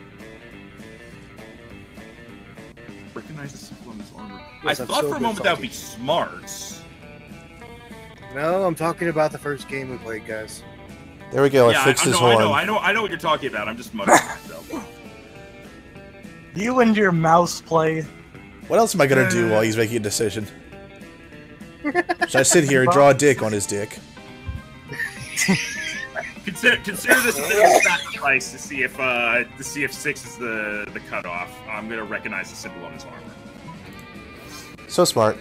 Recognize the symbol on his armor. Yes, I I'm thought so for a good moment that would be salty. smarts. No, I'm talking about the first game we played, guys. There we go, Yeah, I fixed his I horn. know what you're talking about. I'm just muttering to myself. You and your mouse play. What else am I gonna do while he's making a decision? Should I sit here and draw a dick on his dick? Consider this a bit of a sacrifice to see if 6 is the cutoff. I'm gonna recognize the symbol on his armor. So smart.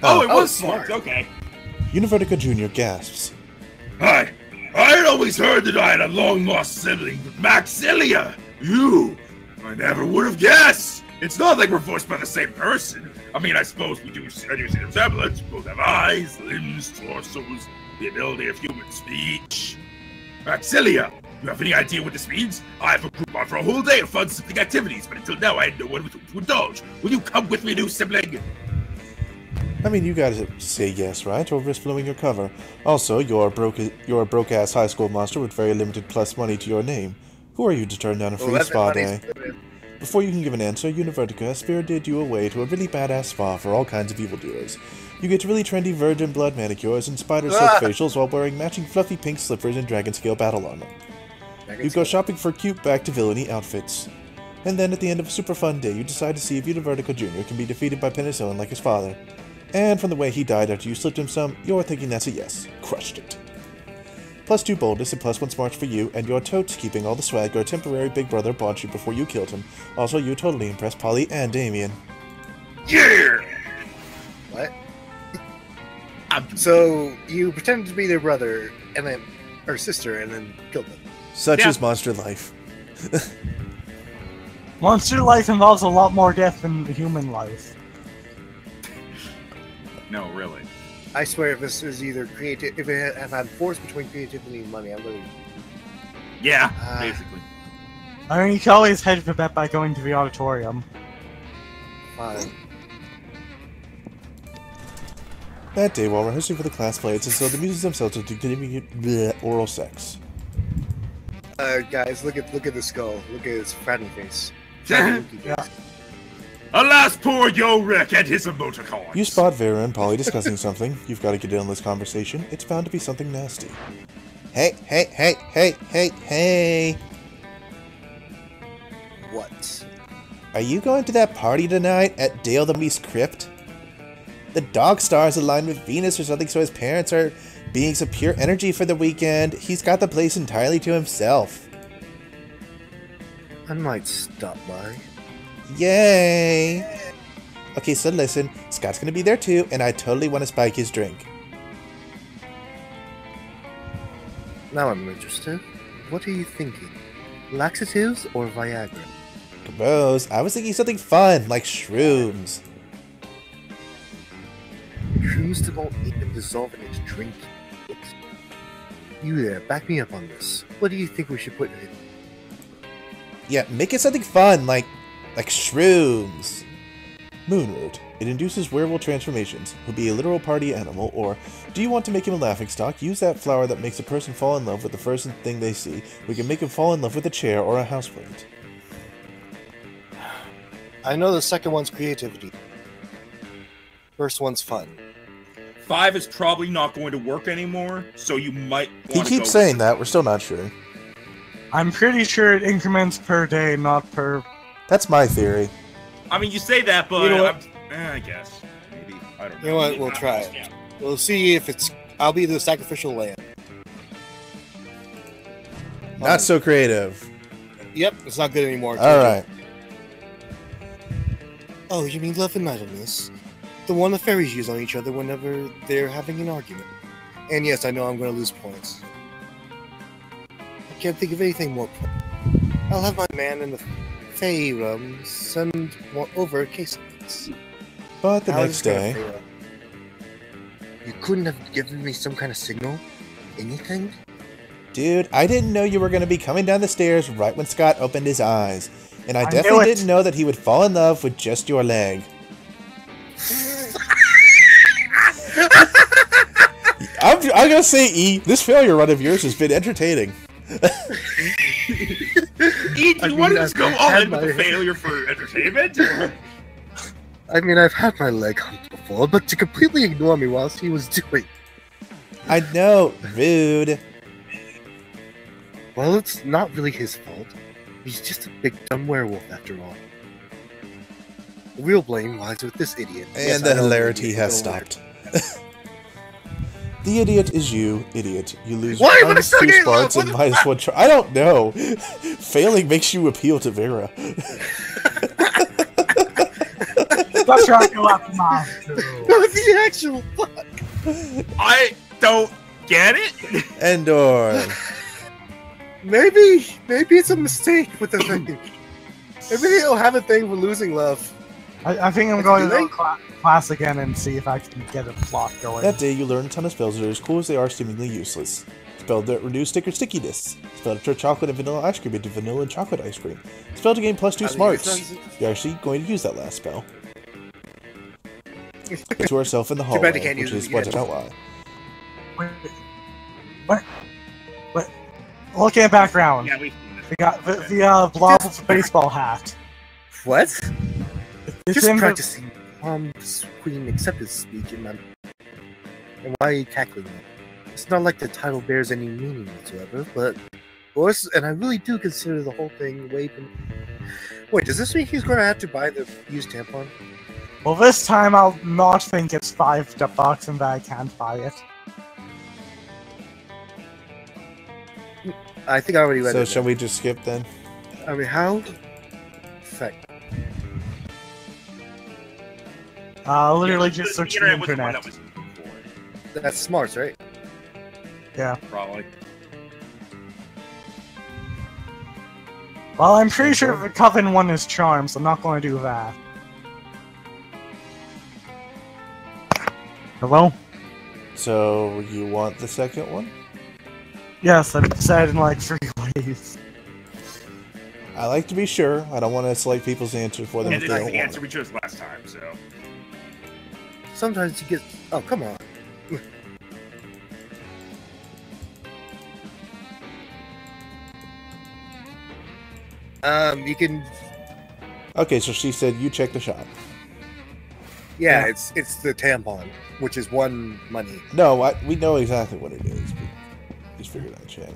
Oh, it Oh, was smart. smart. Okay. Univertica Jr. gasps. Hi. I had always heard that I had a long-lost sibling, but Maxilia, you, I never would have guessed. It's not like we're voiced by the same person. I mean, I suppose I do see the resemblance. We both have eyes, limbs, torsos, the ability of human speech. Maxilia, you have any idea what this means? I have a group on for a whole day of fun sibling activities, but until now I had no one to indulge. Will you come with me, new sibling? I mean, you gotta say yes, right? Or risk blowing your cover. Also, you're a broke-ass high school monster with very limited plus money to your name. Who are you to turn down a free spa day? Before you can give an answer, Univertica has spirited you away to a really badass spa for all kinds of evildoers. You get really trendy virgin blood manicures and spider silk facials while wearing matching fluffy pink slippers and dragon scale battle armor. You go shopping for cute back-to-villainy outfits. And then at the end of a super fun day, you decide to see if Univertica Jr. can be defeated by penicillin like his father. And from the way he died after you slipped him some, you're thinking that's a yes. Crushed it. +2 boldness and +1 smarts for you, and you're totes keeping all the swag your temporary big brother bought you before you killed him. Also, you totally impressed Polly and Damien. Yeah! What? So you pretended to be their brother and then, or sister, and then killed them. Such Yeah. is monster life. Monster life involves a lot more death than human life. No, really. I swear, if this is either creative, if I'm forced between creativity and money, I'm gonna. Yeah, Ah. basically. I mean, you can always hedge the bet by going to the auditorium. Fine. That day, while rehearsing for the class play, it's as though the muses themselves are continuing oral sex. Guys, look at the skull. Look at his frowny face. Alas, poor Yorek and his emoticons. You spot Vera and Polly discussing something. You've got to get in on this conversation. It's bound to be something nasty. Hey, hey, hey, hey, hey, hey. What? Are you going to that party tonight at Dale the Meese Crypt? The dog star is aligned with Venus or something, so his parents are beings of pure energy for the weekend. He's got the place entirely to himself. I might stop by. Yay! Okay, so listen, Scott's gonna be there too, and I totally want to spike his drink. Now I'm interested. What are you thinking? Laxatives or Viagra? Gross. I was thinking something fun, like shrooms. Shrooms won't even dissolve in its drink. You there, back me up on this. What do you think we should put in it? Yeah, make it something fun, like shrooms. Moonroot. It induces wearable transformations. He'll be a literal party animal, or do you want to make him a laughingstock? Use that flower that makes a person fall in love with the first thing they see. We can make him fall in love with a chair or a houseplant. I know the second one's creativity. First one's fun. 5 is probably not going to work anymore, so you might He want to keeps saying that. We're still not sure. I'm pretty sure it increments per day, not per... That's my theory. I mean, you say that, but You know what? I guess. Maybe. I don't know. You know what? We'll try it. Yeah. We'll see if it's... I'll be the sacrificial lamb. Not so creative. Yep, it's not good anymore. Alright. Oh, you mean love and idleness? The one the fairies use on each other whenever they're having an argument. And yes, I know I'm going to lose points. I can't think of anything more. I'll have my man in the Fae room send over a case of this. But the How next is this gonna day... fail? You couldn't have given me some kind of signal? Anything? Dude, I didn't know you were going to be coming down the stairs right when Scott opened his eyes. And I I definitely knew it. didn't know that he would fall in love with just your leg. I'm gonna say, E, this failure run of yours has been entertaining. E, do you want to just go all had in with the my- failure for entertainment? I mean, I've had my leg humped before, but to completely ignore me whilst he was doing... I know, rude. Well, it's not really his fault. He's just a big dumb werewolf after all. The real blame lies with this idiot. And Yes, the I know hilarity he's a has little weird. stopped. The idiot is you, idiot. You lose Why am I one, still 2 getting sparks love? and minus 1 I don't know. Failing makes you appeal to Vera. That's right, go up mine, too. What the actual fuck? I don't get it. Endor. Maybe it's a mistake with the thing. Maybe they don't have a thing for losing love. I think I'm That's going to good. go class again and see if I can get a plot going. That day, you learn a ton of spells that are as cool as they are seemingly useless. Spell that reduce sticker stickiness. Spell to turn chocolate and vanilla ice cream into vanilla and chocolate ice cream. Spell to gain +2 I mean, smarts. You're actually going to use that last spell. To herself in the Too bad hallway, you can't which use is it what yet. about why. What? Look at background. Yeah, we. We got the blob with the baseball hat. What? It's Just in the- practicing Queen acceptance speech and why are you tackling that? It's not like the title bears any meaning whatsoever, but of course, and I really do consider the whole thing way. Wait, does this mean he's going to have to buy the used tampon? Well, this time I'll not think it's $5 and that I can't buy it. I think I already read So, it. shall we just skip then? I mean, how? Fact. Literally Yeah, just search the internet was the one internet. that was before, That's smarts, right? Yeah. probably. Well, I'm pretty sure the Coven one is charms. I'm not going to do that. Hello? So, you want the second one? Yes, I've said in like 3 ways. I like to be sure. I don't want to select people's answer for them And if this they is don't the want answer it. we chose last time, so. Sometimes you get. Oh, come on. You can Okay, so she said you check the shop. Yeah, it's the tampon, which is one money. No, we know exactly what it is, but just figured I'd check.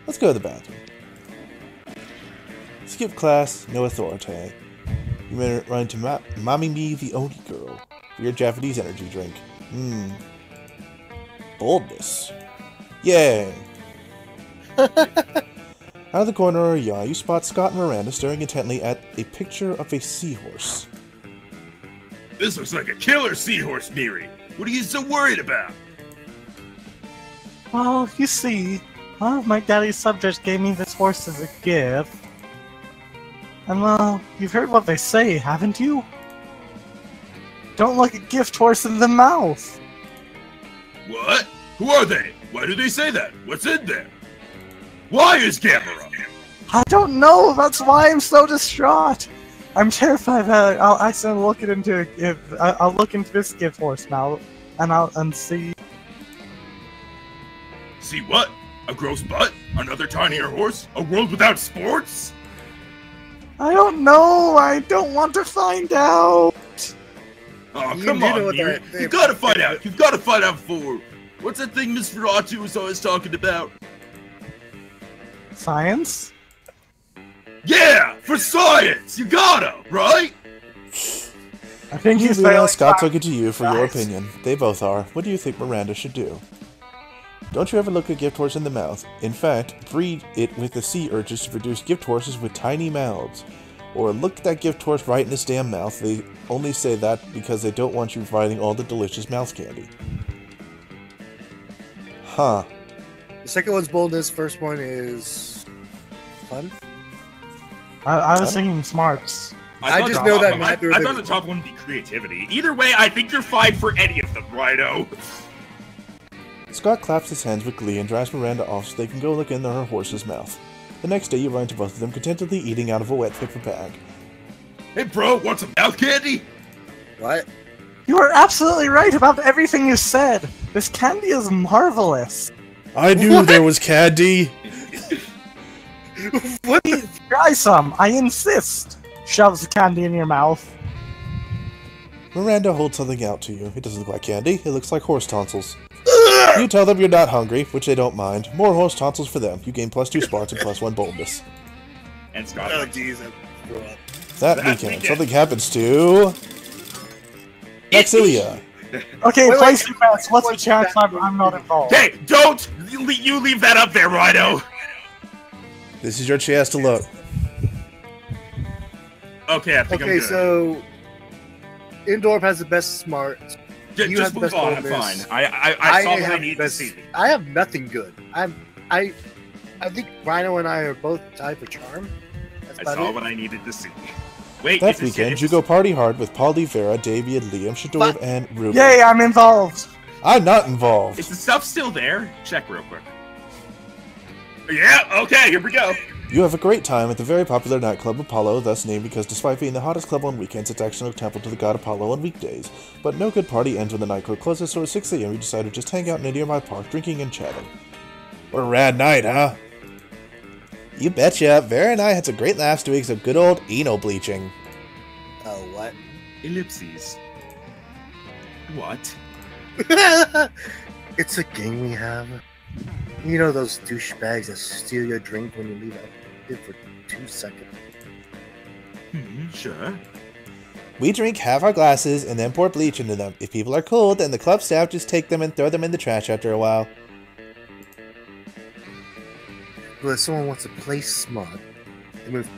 Let's go to the bathroom. Skip class, no authority. You may run into Mommy Me, the only girl. Weird Japanese energy drink. Boldness. Yay! Out of the corner of your eye, you spot Scott and Miranda staring intently at a picture of a seahorse. This looks like a killer seahorse, Miri. What are you so worried about? Well, you see, one of my daddy's subjects gave me this horse as a gift. And well, you've heard what they say, haven't you? Don't look a gift horse in the mouth! What? Who are they? Why do they say that? What's in there? Why is Gamera? I don't know, that's why I'm so distraught! I'm terrified that I'll accidentally look it into I'll look into this gift horse now, and see. See what? A gross butt? Another tinier horse? A world without sports? I don't know, I don't want to find out! Oh, You come do know on, what Miri. they- You've gotta find out. You've gotta find out for. What's that thing Miss Ferratu was always talking about? Science? Yeah! For science! You gotta, right? I think he's Meanwhile, failing Scott's science. looking to you for your Guys. opinion. They both are. What do you think Miranda should do? Don't you ever look a gift horse in the mouth. In fact, breed it with the sea urchins to produce gift horses with tiny mouths. Or look that gift horse right in its damn mouth. They only say that because they don't want you providing all the delicious mouth candy. Huh. The second one's boldness. First one is fun. I was thinking smarts. I thought just the know top that one- neither I of thought them- the top one would be creativity. Either way, I think you're fine for any of them, Rhino. Scott claps his hands with glee and drives Miranda off so they can go look into her horse's mouth. The next day, you run into both of them contentedly eating out of a wet paper bag. Hey, bro, want some mouth candy? What? You are absolutely right about everything you said! This candy is marvelous! I knew there was candy! What? Try some, I insist! Shoves the candy in your mouth. Miranda holds something out to you. It doesn't look like candy, it looks like horse tonsils. You tell them you're not hungry, which they don't mind. More horse tonsils for them. You gain +2 smarts and +1 boldness. And Scott. Oh, jeez. I threw up. That weekend, something happens to... Maxilia. Okay, Wait, place wait. your bets. What's the chance I'm not involved? Hey, don't! You leave that up there, Rhino! This is your chance to look. Okay, I think I'm Okay, good. so Indorp has the best smarts. You Just have the move best on, I'm boldness. fine. I saw what I have needed best- to see. I have nothing good. I think Rhino and I are both tied for charm. That's I about saw it. what I needed to see. Wait, That is this- weekend, is you this- go party hard with Polly, Vera, Davey, Liam, Shadorf, and Ruben. Yay, I'm involved! I'm not involved. Is the stuff still there? Check real quick. Yeah, okay, here we go. You have a great time at the very popular nightclub Apollo, thus named because despite being the hottest club on weekends, it's actually a temple to the god Apollo on weekdays. But no good party ends when the nightclub closes, so at 6 a.m. you decide to just hang out in a nearby park, drinking and chatting. What a rad night, huh? You betcha. Vera and I had some great laughs doing some good old anal bleaching. Oh, what? Ellipses. What? It's a game we have. You know those douchebags that steal your drink when you leave it for 2 seconds. Sure. We drink half our glasses and then pour bleach into them. If people are cool, then the club staff just take them and throw them in the trash after a while. But if someone wants to play smart, they move.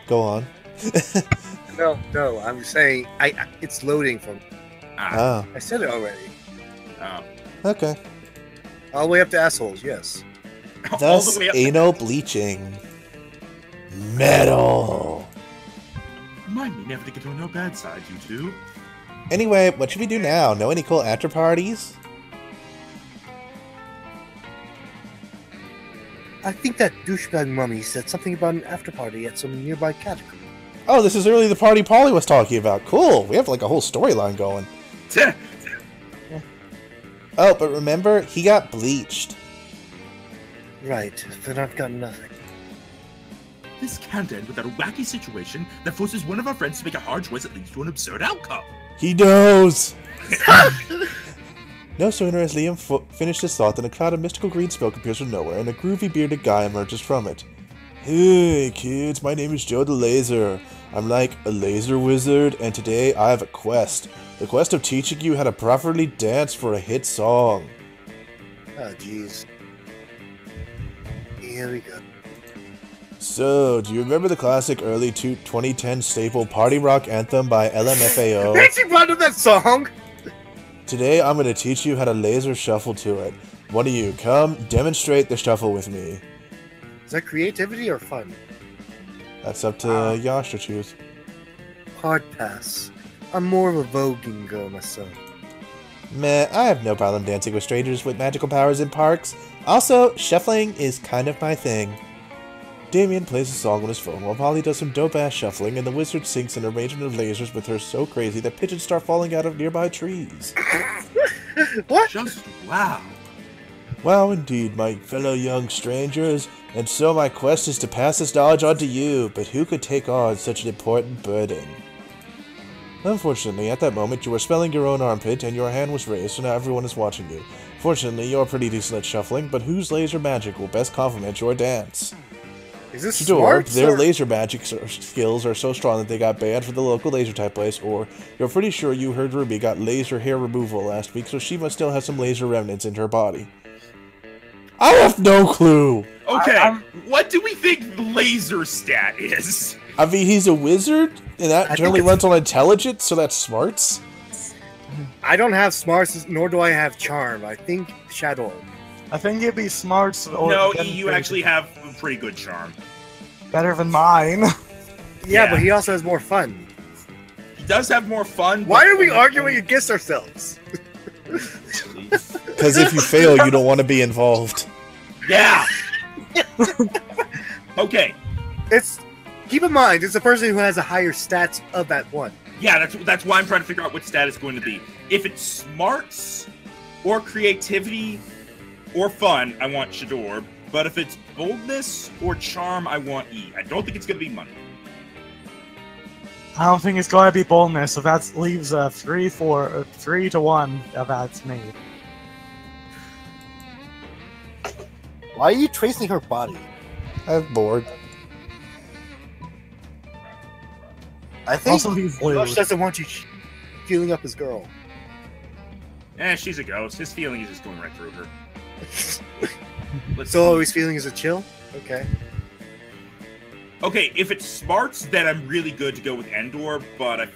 Go on. No, I'm saying it's loading from. Ah, I said it already. Oh. okay. All the way up to assholes, yes. All Thus, the way up. anal bleaching. Metal. Remind me never to get on your bad side, you two. Anyway, what should we do now? Know any cool after parties? I think that douchebag mummy said something about an after party at some nearby catacomb. Oh, this is really the party Polly was talking about. Cool. We have like a whole storyline going. Oh, but remember, he got bleached. Right, then I've got nothing. This can't end without a wacky situation that forces one of our friends to make a hard choice that leads to an absurd outcome. He knows! No sooner has Liam finished his thought than a cloud of mystical green smoke appears from nowhere, and a groovy bearded guy emerges from it. Hey kids, my name is Joe the Laser. I'm like a laser wizard, and today I have a quest. The quest of teaching you how to properly dance for a hit song. Oh, jeez. Here we go. So, do you remember the classic early 2010 staple party rock anthem by LMFAO? Nancy brought up that song! Today I'm going to teach you how to laser shuffle to it. One of you, come demonstrate the shuffle with me. Is that creativity or fun? That's up to Yash to choose. Hard pass. I'm more of a voguing girl myself. Meh, I have no problem dancing with strangers with magical powers in parks. Also, shuffling is kind of my thing. Damien plays a song on his phone while Polly does some dope-ass shuffling, and the wizard sinks an arrangement of lasers with her so crazy that pigeons start falling out of nearby trees. What? Just wow. Wow, indeed, my fellow young strangers, and so my quest is to pass this knowledge on to you, but who could take on such an important burden? Unfortunately, at that moment, you were smelling your own armpit, and your hand was raised, so now everyone is watching you. Fortunately, you're pretty decent at shuffling, but whose laser magic will best complement your dance? Is this Shador, smart? their laser magic skills are so strong that they got banned from the local laser type place, or you're pretty sure you heard Ruby got laser hair removal last week, so she must still have some laser remnants in her body. I have no clue! Okay, what do we think the laser stat is? I mean, he's a wizard, and that I generally think runs on intelligence, so that's smarts. I don't have smarts, nor do I have charm. I think Shadow. I think it'd be smart. Or No, you actually have a pretty good charm. better than mine. Yeah, but he also has more fun. He does have more fun. Why but- are we arguing against ourselves? Because if you fail, you don't want to be involved. Yeah. Okay. Keep in mind, it's the person who has a higher stats of that one. Yeah, that's why I'm trying to figure out what stat it's going to be. If it's smarts or creativity or fun, I want Shador. But if it's boldness or charm, I want E. I don't think it's going to be money. I don't think it's going to be boldness, so that leaves a 3 to 1. That's me. Why are you tracing her body? I'm bored. I think Also, he's blue. Josh doesn't want you feeling up his girl. She's a ghost. His feeling is just going right through her. Let's So see. all he's feeling is a chill? Okay. Okay, if it's smarts, then I'm really good to go with Endor, but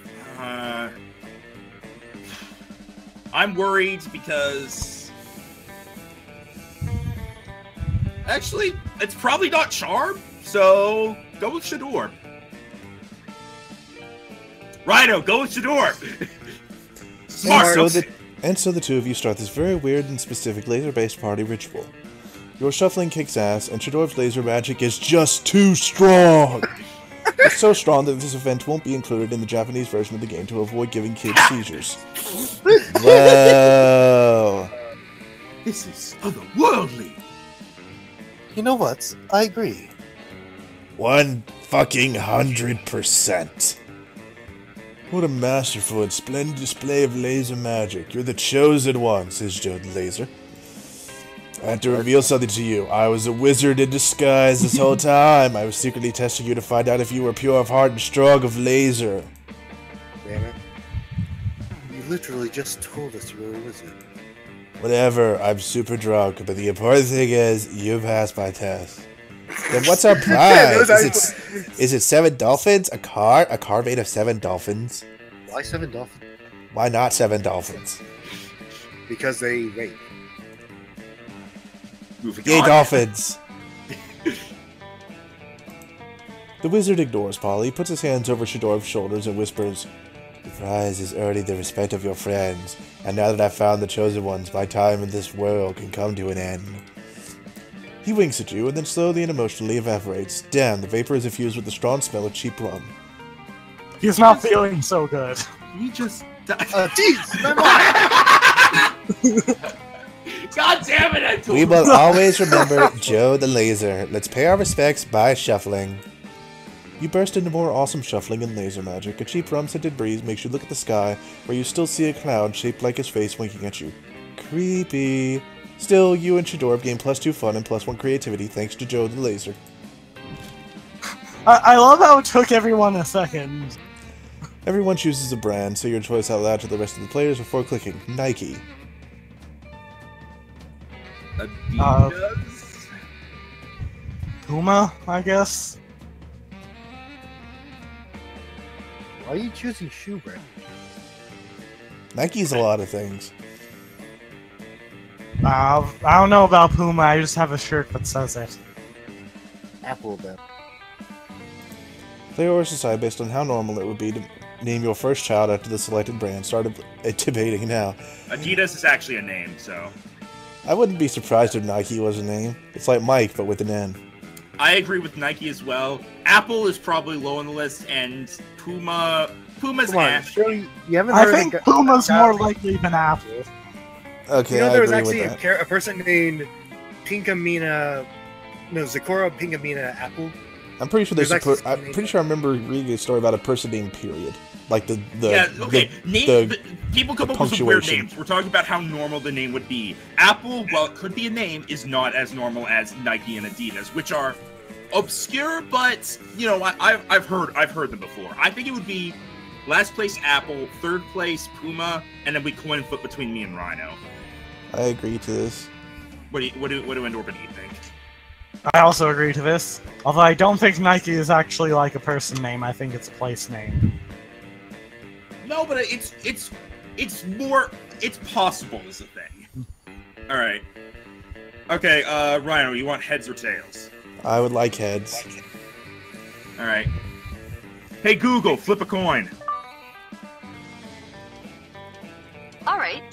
I'm worried because... Actually, it's probably not charm, so go with Shador. Righto, go with Shador! Smart! And so the two of you start this very weird and specific laser-based party ritual. Your shuffling kicks ass, and Shador's laser magic is just too strong! It's so strong that this event won't be included in the Japanese version of the game to avoid giving kids seizures. Wow! This is otherworldly! you know what? I agree. 100%. What a masterful and splendid display of laser magic. You're the chosen one, says Joe the Laser. I have to reveal something to you. I was a wizard in disguise this whole time. I was secretly testing you to find out if you were pure of heart and strong of laser. Damn it. You literally just told us you were a wizard. Whatever, I'm super drunk, but the important thing is, you passed my test. Then what's our prize? Is it 7 dolphins? A car made of 7 dolphins? Why 7 dolphins? Why not 7 dolphins? Because they rape. Moving Yay, on. dolphins! The wizard ignores Polly, puts his hands over Shador's shoulders, and whispers, "The prize is earning the respect of your friends, and now that I've found the chosen ones, my time in this world can come to an end." He winks at you, and then slowly and emotionally evaporates. Damn, the vapor is infused with the strong smell of cheap rum. He's not feeling so good. We just... Jeez! God damn it, I told We you. will always remember Joe the Laser. Let's pay our respects by shuffling. You burst into more awesome shuffling and laser magic. A cheap rum-scented breeze makes you look at the sky, where you still see a cloud shaped like his face winking at you. Creepy. Still, you and Shador gain +2 fun and +1 creativity thanks to Joe the Laser. I love how it took everyone a second. Everyone chooses a brand, say your choice out loud to the rest of the players before clicking Nike. Adidas. Puma, I guess. Why are you choosing shoe brand? Nike's a lot of things. I don't know about Puma, I just have a shirt that says it. Apple then. Play or decide based on how normal it would be to name your first child after the selected brand. Start debating now. Adidas is actually a name, so. I wouldn't be surprised if Nike was a name. It's like Mike, but with an N. I agree with Nike as well. Apple is probably low on the list, and Puma's Come on, Ash. surely you haven't I heard think of Puma's more likely than Apple. Okay, You know, I there was agree actually with that. a person named Pinkamena, no, Zakora Pinkamena Apple. I'm pretty sure there's I'm actually pretty sure I remember reading a story about a person named Period. Like the Yeah, okay. the People come up with some weird punctuation. names. We're talking about how normal the name would be. Apple, while it could be a name, is not as normal as Nike and Adidas, which are obscure, but you know, I've heard them before. I think it would be last place Apple, third place Puma, and then we coin flip between me and Rhino. I agree to this. What do Endorphin think? I also agree to this. Although I don't think Nike is actually like a person name, I think it's a place name. No, but it's possible is the thing. All right. Okay, Rhino, you want heads or tails? I would like heads. All right. Hey Google, flip a coin. All right.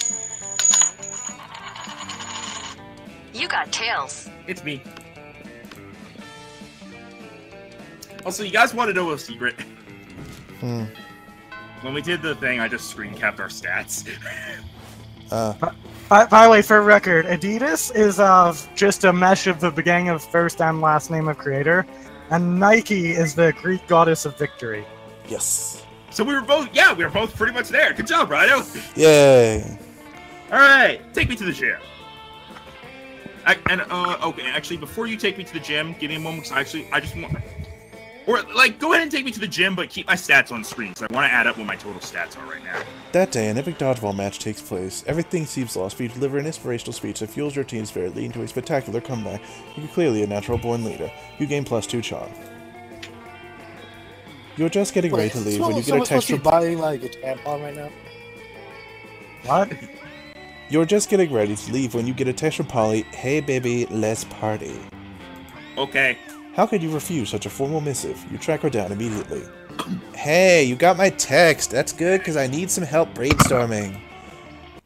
You got tails. It's me. Also, you guys want to know a secret? Hmm. When we did the thing, I just screen capped our stats. By the way, for record, Adidas is just a mesh of the beginning of first and last name of creator, and Nike is the Greek goddess of victory. Yes. So we were both pretty much there. Good job, Rhino. Yay. All right, take me to the gym. Okay, actually, before you take me to the gym, give me a moment, 'cause I just want... Or, like, go ahead and take me to the gym, but keep my stats on screen, because I want to add up what my total stats are right now. That day, an epic dodgeball match takes place. Everything seems lost, but you deliver an inspirational speech that fuels your team's spirit, leading to a spectacular comeback. You're clearly a natural-born leader. You gain +2 charm. You're just getting ready to leave when you get a text from... buying like a tampon right now? What? You're just getting ready to leave when you get a text from Polly, "Hey baby, let's party." Okay. How could you refuse such a formal missive? You track her down immediately. Hey, you got my text. That's good, because I need some help brainstorming.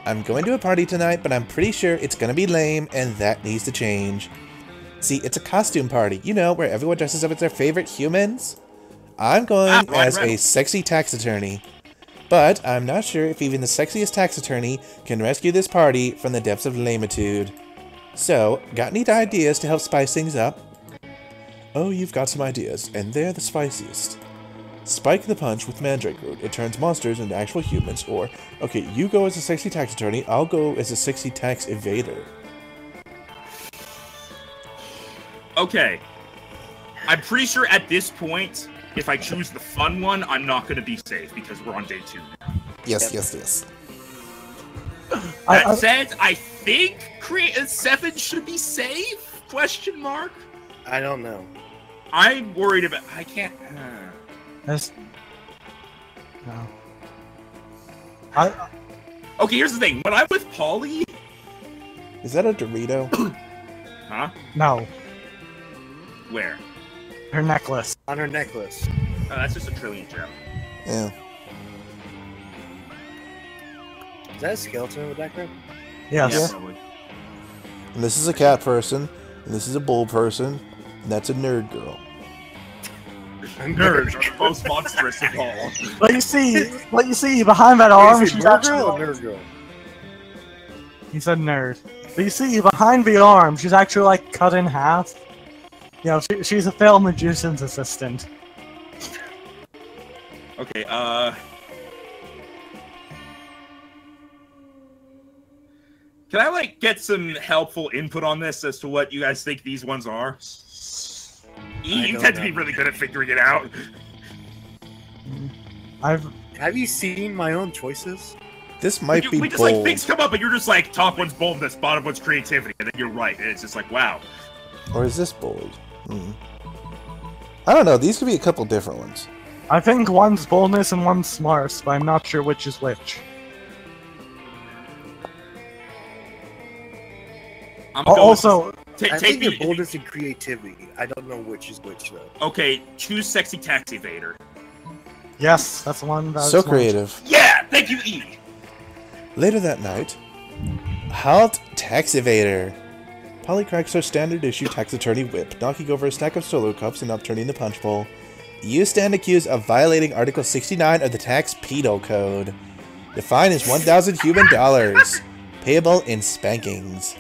I'm going to a party tonight, but I'm pretty sure it's going to be lame, and that needs to change. See, it's a costume party, you know, where everyone dresses up as their favorite humans. I'm going as a sexy tax attorney. But I'm not sure if even the sexiest tax attorney can rescue this party from the depths of lamitude. So, got any ideas to help spice things up? Oh, you've got some ideas, and they're the spiciest. Spike the punch with Mandrake Root. It turns monsters into actual humans, or, okay, you go as a sexy tax attorney, I'll go as a sexy tax evader. Okay. I'm pretty sure at this point, if I choose the fun one, I'm not going to be safe, because we're on day 2 now. Yes, yes, yes. That said, I think Create 7 should be safe? Question mark? I don't know. I'm worried about... I can't... That's... No. Okay, here's the thing. When I'm with Polly... Is that a Dorito? Huh? No. Where? Her necklace. On her necklace. Oh, that's just a trillion gem. Yeah. Is that a skeleton in the background? Yes. Yeah, probably. And this is a cat person, and this is a bull person, and that's a nerd girl. Nerds are the most monstrous of all. What you see behind that arm, she's nerd actually... girl or nerd girl? He said nerd. But you see, behind the arm, she's actually like cut in half. You know, she's a failed magician's assistant. Okay, can I, like, get some helpful input on this as to what you guys think these ones are? You tend to be really good at figuring it out. Have you seen my own choices? This might be we just, bold. like, things come up and you're just like, top one's boldness, bottom one's creativity, and then you're right, and it's just like, wow. Or is this bold? I don't know. These could be a couple different ones. I think one's boldness and one's smarts, but I'm not sure which is which. Also, I think your boldness and creativity. I don't know which is which, though. Okay, choose Sexy Taxi Vader. yes, that's the one. That So creative. Yeah, thank you, E! Later that night, halt Taxivator. Polly cracks her standard issue tax attorney whip, knocking over a stack of solo cups and upturning the punch bowl. You stand accused of violating Article 69 of the Tax Penal Code. The fine is 1,000 human dollars, payable in spankings.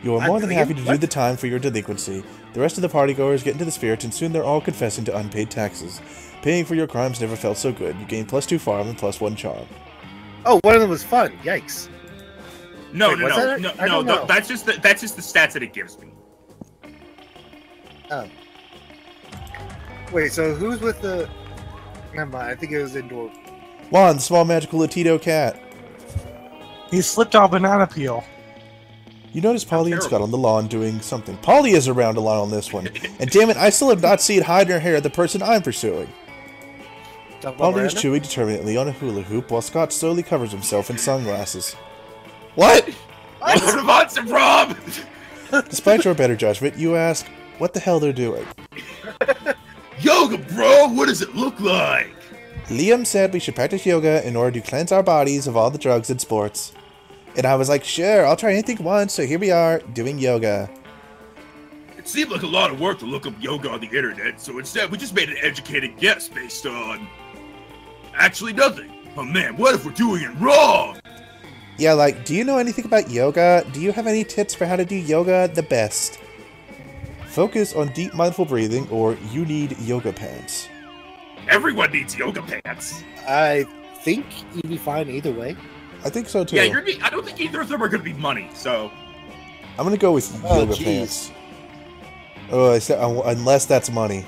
You are more than happy to do the time for your delinquency. The rest of the partygoers get into the spirit, and soon they're all confessing to unpaid taxes. Paying for your crimes never felt so good. You gain +2 farm and +1 charm. Oh, one of them was fun. Yikes. No, Wait, no, that's just the stats that it gives me. Oh. Wait, so who's with the... Never mind, I think it was indoor. Juan, the small magical Latino cat. he slipped on banana peel. You notice Polly and Scott on the lawn doing something. Polly is around a lot on this one. And damn it, I still have not seen hide in her hair the person I'm pursuing. Polly is chewing determinately on a hula hoop while Scott slowly covers himself in sunglasses. What? Welcome to Monster Prom! Despite your better judgment, you ask what the hell they're doing. Yoga, bro! What does it look like? Liam said we should practice yoga in order to cleanse our bodies of all the drugs and sports. And I was like, sure, I'll try anything once, so here we are, doing yoga. It seemed like a lot of work to look up yoga on the internet, so instead we just made an educated guess based on... actually nothing. Oh man, what if we're doing it wrong? Yeah, like, do you know anything about yoga? Do you have any tips for how to do yoga the best? Focus on deep mindful breathing, or you need yoga pants. Everyone needs yoga pants. I think you'd be fine either way. I think so too. Yeah, I don't think either of them are going to be money, so... I'm gonna go with yoga jeez. pants. Oh, I said, unless that's money.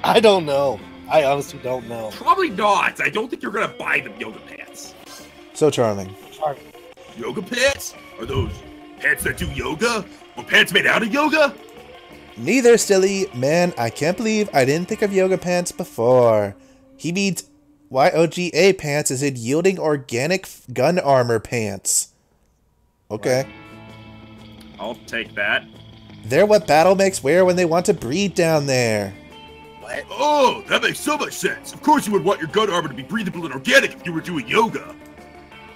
I don't know. I honestly don't know. Probably not. I don't think you're going to buy them yoga pants. So charming. Yoga pants? Are those pants that do yoga? Or pants made out of yoga? Neither, silly. Man, I can't believe I didn't think of yoga pants before. He means YOGA pants is in yielding organic gun armor pants. Okay. I'll take that. They're what battle mechs wear when they want to breathe down there. What? Oh, that makes so much sense. Of course you would want your gun armor to be breathable and organic if you were doing yoga.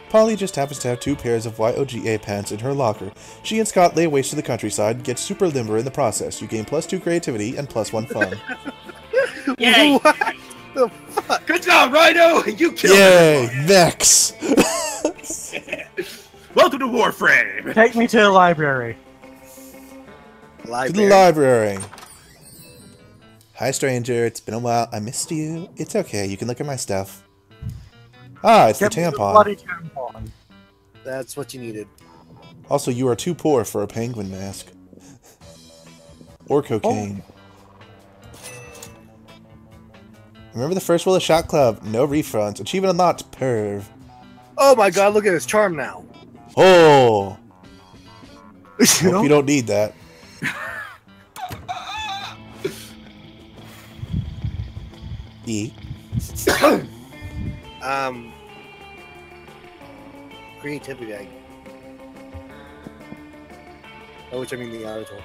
Polly just happens to have 2 pairs of YOGA pants in her locker. She and Scott lay waste to the countryside and get super limber in the process. You gain +2 creativity and +1 fun. Yay! What the fuck? Good job, Rhino! You killed Yay! everyone! Vex! Welcome to Warframe! Take me to the library. To the library. Hi, stranger. It's been a while. I missed you. It's okay. You can look at my stuff. Ah, it's Get the me tampon. bloody tampon. That's what you needed. Also, you are too poor for a penguin mask. Or cocaine. Remember the first rule of Shot Club. No refunds. Achievement unlocked. Perv. Oh my god, look at his charm now. Oh! You Hope know? you don't need that. E. Creativity. Oh, which I mean the article.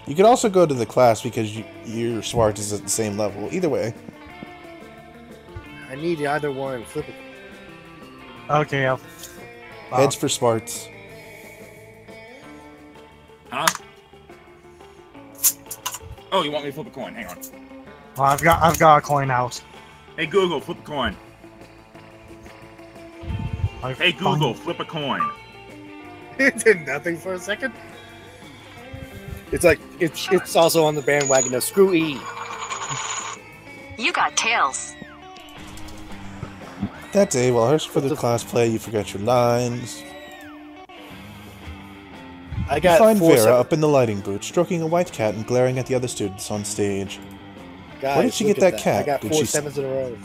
You could also go to the class because your smart is at the same level. Either way. I need either one. Flip it. Okay, I'll... Heads for smarts. Huh? Oh, you want me to flip a coin? Hang on. Well, I've got a coin out. Hey Google, flip a coin. Hey Google, flip a coin. It did nothing for a second. It's like it's also on the bandwagon of screw E. You got tails. That day, while rehearsing for the class play, you forgot your lines. I You got find four Vera seven- up in the lighting booth, stroking a white cat and glaring at the other students on stage. Guys, Where did she look get at that cat? I got Did four she- sevens in a row.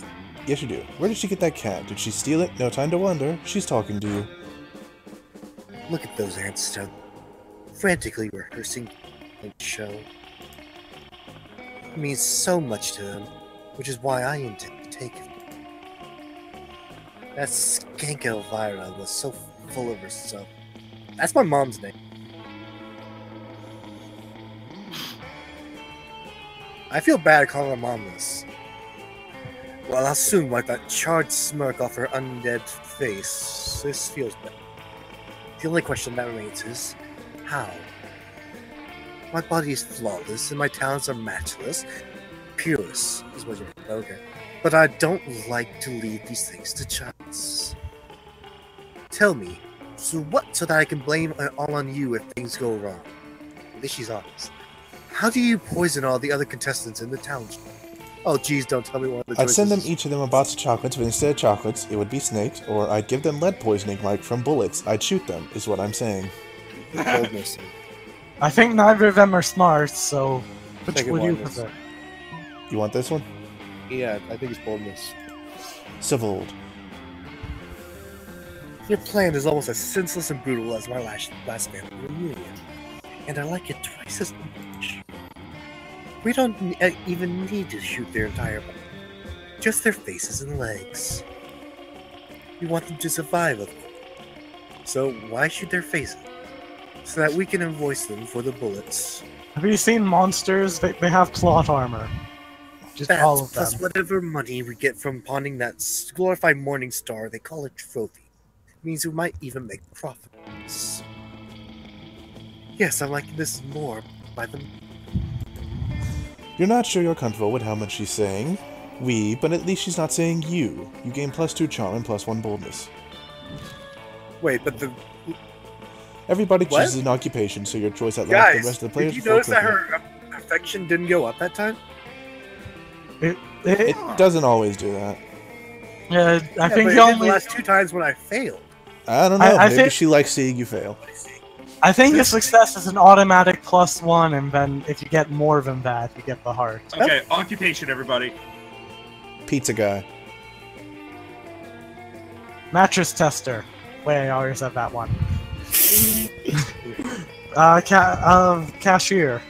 Yes, you do. Where did she get that cat? Did she steal it? No time to wonder. She's talking to you. Look at those ants down, frantically rehearsing the show. It means so much to them, which is why I intend to take it. That skank Elvira was so full of herself. That's my mom's name. I feel bad calling her mom this. Well, I'll soon wipe that charred smirk off her undead face. This feels better. The only question that remains is, how? My body is flawless and my talents are matchless. Purest is what you're... Okay. But I don't like to leave these things to chance. Tell me, so that I can blame it all on you if things go wrong? At least she's honest. How do you poison all the other contestants in the township? Oh, geez, don't tell me one of the I'd choices. send them each of them a box of chocolates, but instead of chocolates, it would be snakes, or I'd give them lead poisoning like from bullets. I'd shoot them, is what I'm saying. Boldness. I think neither of them are smart, so which Second would you one is- prefer? You want this one? Yeah, I think it's boldness. Civiled. Your plan is almost as senseless and brutal as my last family reunion, and I like it twice as much. We don't even need to shoot their entire body, just their faces and legs. We want them to survive, of course. So why shoot their faces? So that we can invoice them for the bullets. Have you seen monsters? They have plot armor. Just That, all of plus them. whatever money we get from pawning that glorified morning star they call a trophy, means we might even make profits. Yes, I'm liking this more by the... You're not sure you're comfortable with how much she's saying we, but at least she's not saying you. You gain +2 charm and +1 boldness. Wait, but the... Everybody What? chooses an occupation, so your choice outlasts Guys, the rest of the players. did you before notice that clicking. her affection didn't go up that time? It doesn't always do that. Yeah, I think but the it did only the last two times when I failed. I don't know. I Maybe think- she likes seeing you fail. I think a success is an automatic +1, and then if you get more than that, you get the heart. Okay, occupation, everybody. Pizza guy. Mattress tester. Wait, I already said that one. Cashier.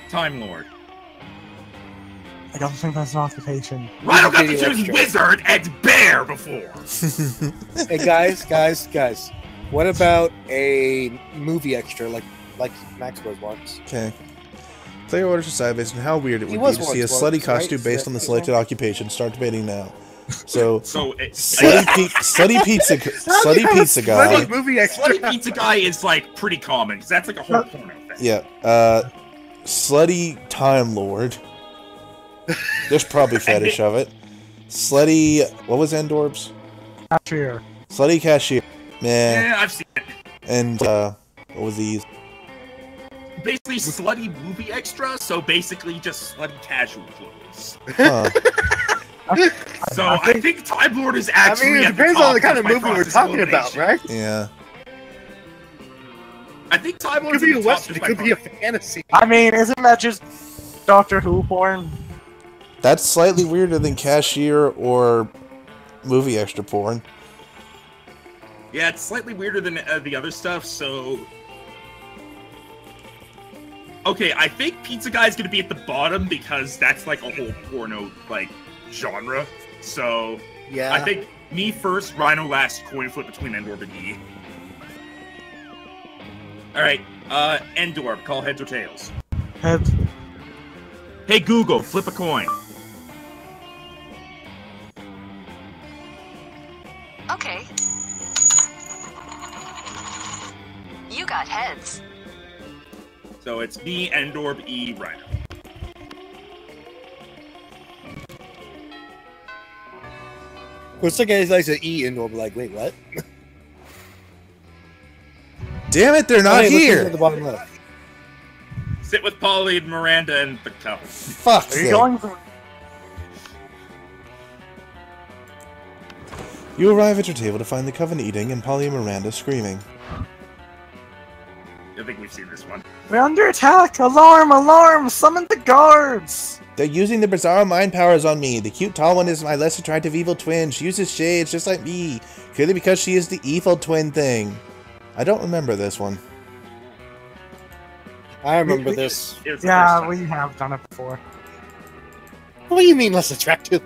Time Lord. I don't think that's an occupation. Rhino got to Video choose extra. wizard and bear before. Hey guys, what about a movie extra like Max was once? Okay. Player orders decide based on how weird it He would was be to see a once, slutty right? costume based on the selected occupation. Start debating now. So, So, slutty pizza guy. Slutty movie extra. slutty pizza guy is like pretty common because that's like a whole porno thing. Yeah. Slutty Time Lord. There's probably fetish of it. Slutty. What was Endorb's? Cashier. Slutty cashier. Man. Yeah, I've seen it. And what was these? Basically, slutty movie extra. So basically, just slutty casual clothes. Huh. So I think Time Lord is I actually. mean, it at the depends on the top kind of my movie we're process talking about, elimination. right? Yeah. I think Time It Lord could be a is at the top western, just it by could be a process. fantasy. I mean, isn't that just Doctor Who porn? That's slightly weirder than cashier or movie extra porn. Yeah, it's slightly weirder than the other stuff. So. Okay, I think Pizza Guy's gonna be at the bottom because that's like a whole porno like genre. So Yeah. I think me first, Rhino last, coin flip between Endorb and E. Alright, Endorb, call heads or tails. Head. Hey Google, flip a coin. Okay. You got heads. So it's me, Endorb, E, Rhino. Of course, some guys like to eat and will be like, wait, what? Damn it, they're not Hey, look here! at the bottom left. Sit with Polly and Miranda and the couple. Fuck's Are you sake. going for... You arrive at your table to find the coven eating and Polly and Miranda screaming. I think we've seen this one. We're under attack! Alarm! Alarm! Summon the guards! They're using the bizarre mind powers on me. The cute tall one is my less attractive evil twin. She uses shades just like me. Clearly because she is the evil twin thing. I don't remember this one. I remember this. It was the first Yeah, time. we have done it before. What do you mean less attractive?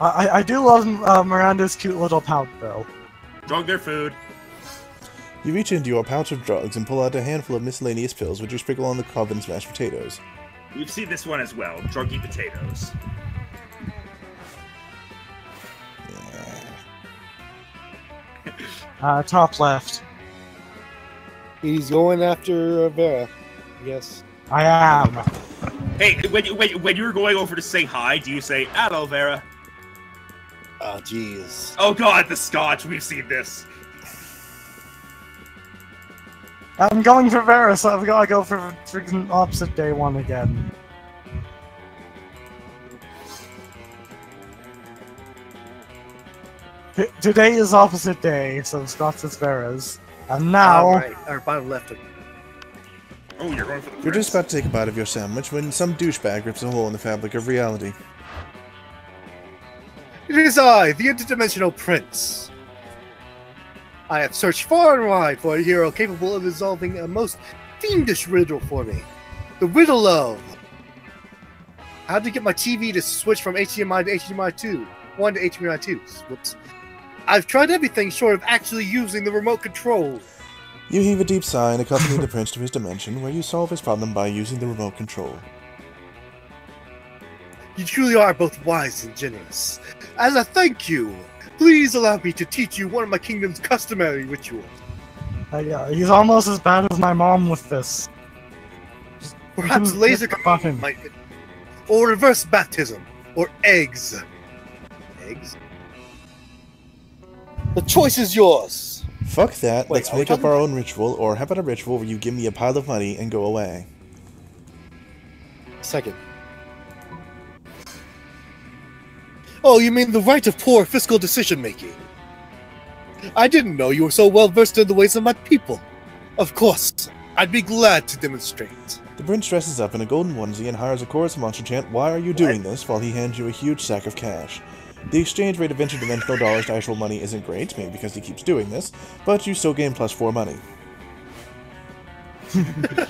I do love Miranda's cute little pout, though. Drug their food. You reach into your pouch of drugs and pull out a handful of miscellaneous pills which you sprinkle on the coven's mashed potatoes. We've seen this one as well. Druggy potatoes. Top left. He's going after Vera. Yes. I am. Hey, when you're going over to say hi, do you say "Hello, Vera"? Oh, jeez. Oh God, the Scotch. We've seen this. I'm going for Vera, so I've got to go for freaking opposite day one again. Today is opposite day, so Scott's is Vera's. And now... Alright, our bottom left. Oh, you're going for the. You're just prince. about to take a bite of your sandwich when some douchebag rips a hole in the fabric of reality. It is I, the interdimensional prince. I have searched far and wide for a hero capable of resolving a most fiendish riddle for me. The riddle of how to get my TV to switch from HDMI to HDMI 2. 1 to HDMI 2. Whoops. I've tried everything short of actually using the remote control. You heave a deep sigh and accompany the prince to his dimension, where you solve his problem by using the remote control. You truly are both wise and generous. As a thank you, please allow me to teach you one of my kingdom's customary rituals. Yeah, he's almost as bad as my mom with this. Perhaps Hit laser the button. might, or reverse baptism, or eggs. Eggs? The choice is yours. Fuck that, Wait, let's are we make up talking our own ritual, or how about a ritual where you give me a pile of money and go away? Second. Oh, you mean the right of poor fiscal decision-making? I didn't know you were so well versed in the ways of my people. Of course, I'd be glad to demonstrate. The prince dresses up in a golden onesie and hires a chorus monster chant, "Why are you doing this?" while he hands you a huge sack of cash. The exchange rate of interdimensional dollars to actual money isn't great, maybe because he keeps doing this, but you still gain +4 money.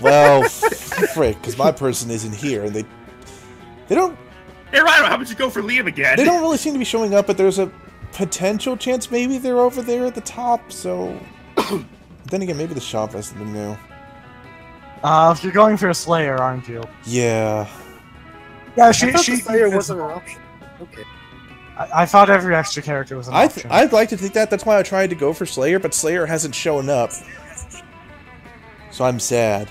Well, frick, because my person isn't here, and they don't Hey, Rhino, how about you go for Liam again? they don't really seem to be showing up, but there's a potential chance maybe they're over there at the top, so... Then again, maybe the shop has something new. You're going for a Slayer, aren't you? Yeah. Yeah, I she thought the Slayer wasn't an option. Okay. I thought every extra character was an option. I'd like to think that. That's why I tried to go for Slayer, but Slayer hasn't shown up. So I'm sad.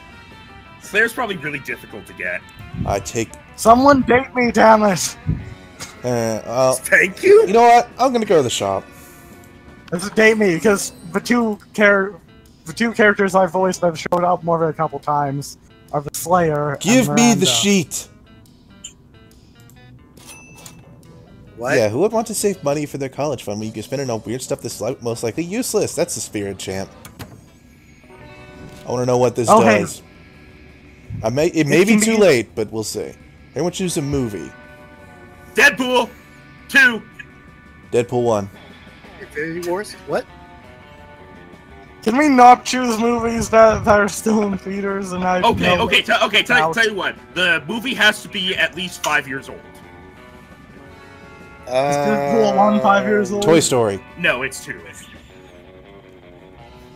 Slayer's probably really difficult to get. I take... Someone date me, damn it! Thank you. You know what? I'm gonna go to the shop. This is date me, because the two characters I've voiced that have showed up more than a couple times are the Slayer Give and me Miranda. the sheet! What? Yeah, who would want to save money for their college fund when you can spend it on weird stuff that's most likely useless? That's the spirit, champ. I want to know what this Okay. does. It may be too late, but we'll see. Everyone choose a movie. Deadpool 2. Deadpool 1. Infinity Wars? What? Can we not choose movies that are still in theaters and I Okay, know tell you what. The movie has to be at least 5 years old. Is Deadpool 1 5 years old? Toy Story. No, it's 2.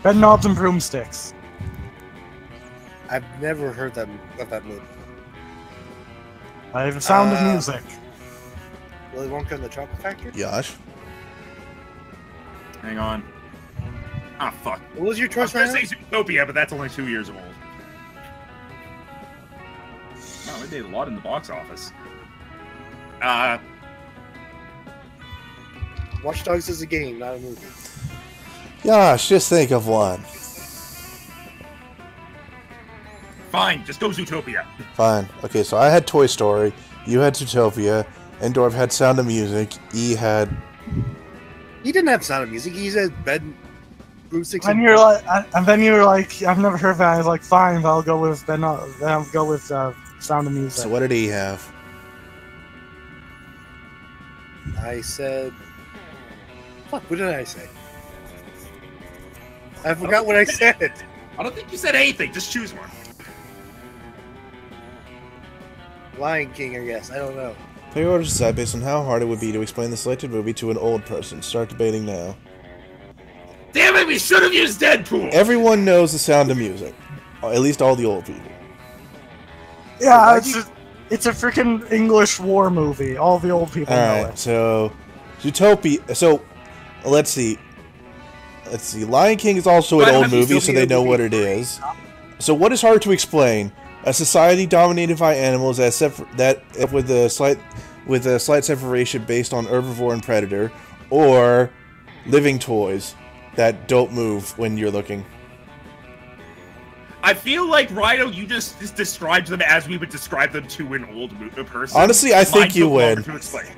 Bed Knobs and Broomsticks. I've never heard of that movie. I have Sound of Music. Willy Wonka and the Chocolate Factory? Yash. Hang on. Ah, fuck. What was your I choice was gonna right say Zootopia, but that's only 2 years old. Wow, they did a lot in the box office. Watch Dogs is a game, not a movie. Gosh, just think of one. Fine, just go Zootopia. Fine. Okay, so I had Toy Story, you had Zootopia, Endorf had Sound of Music, E had... He didn't have Sound of Music. He said Ben, Bruce Six. And you're like, and then you're like, I've never heard that. I was like, fine, but I'll go with then I'll go with Sound of Music. So what did E have? I said. Fuck, what did I say? I forgot what I said. I don't think you said anything. Just choose one. Lion King, I guess. I don't know. Player orders decide based on how hard it would be to explain the selected movie to an old person. Start debating now. Damn it, we should have used Deadpool! Everyone knows the Sound of Music. At least all the old people. Yeah, it's a freaking English war movie. All the old people know Alright, it. so... Zootopia... So, let's see. Lion King is also an old movie, so they know what it is. So what is hard to explain? A society dominated by animals with a slight separation based on herbivore and predator, or living toys that don't move when you're looking. I feel like, Rhino, you just described them as we would describe them to an old person. Honestly, I think Mine you took longer win. to explain.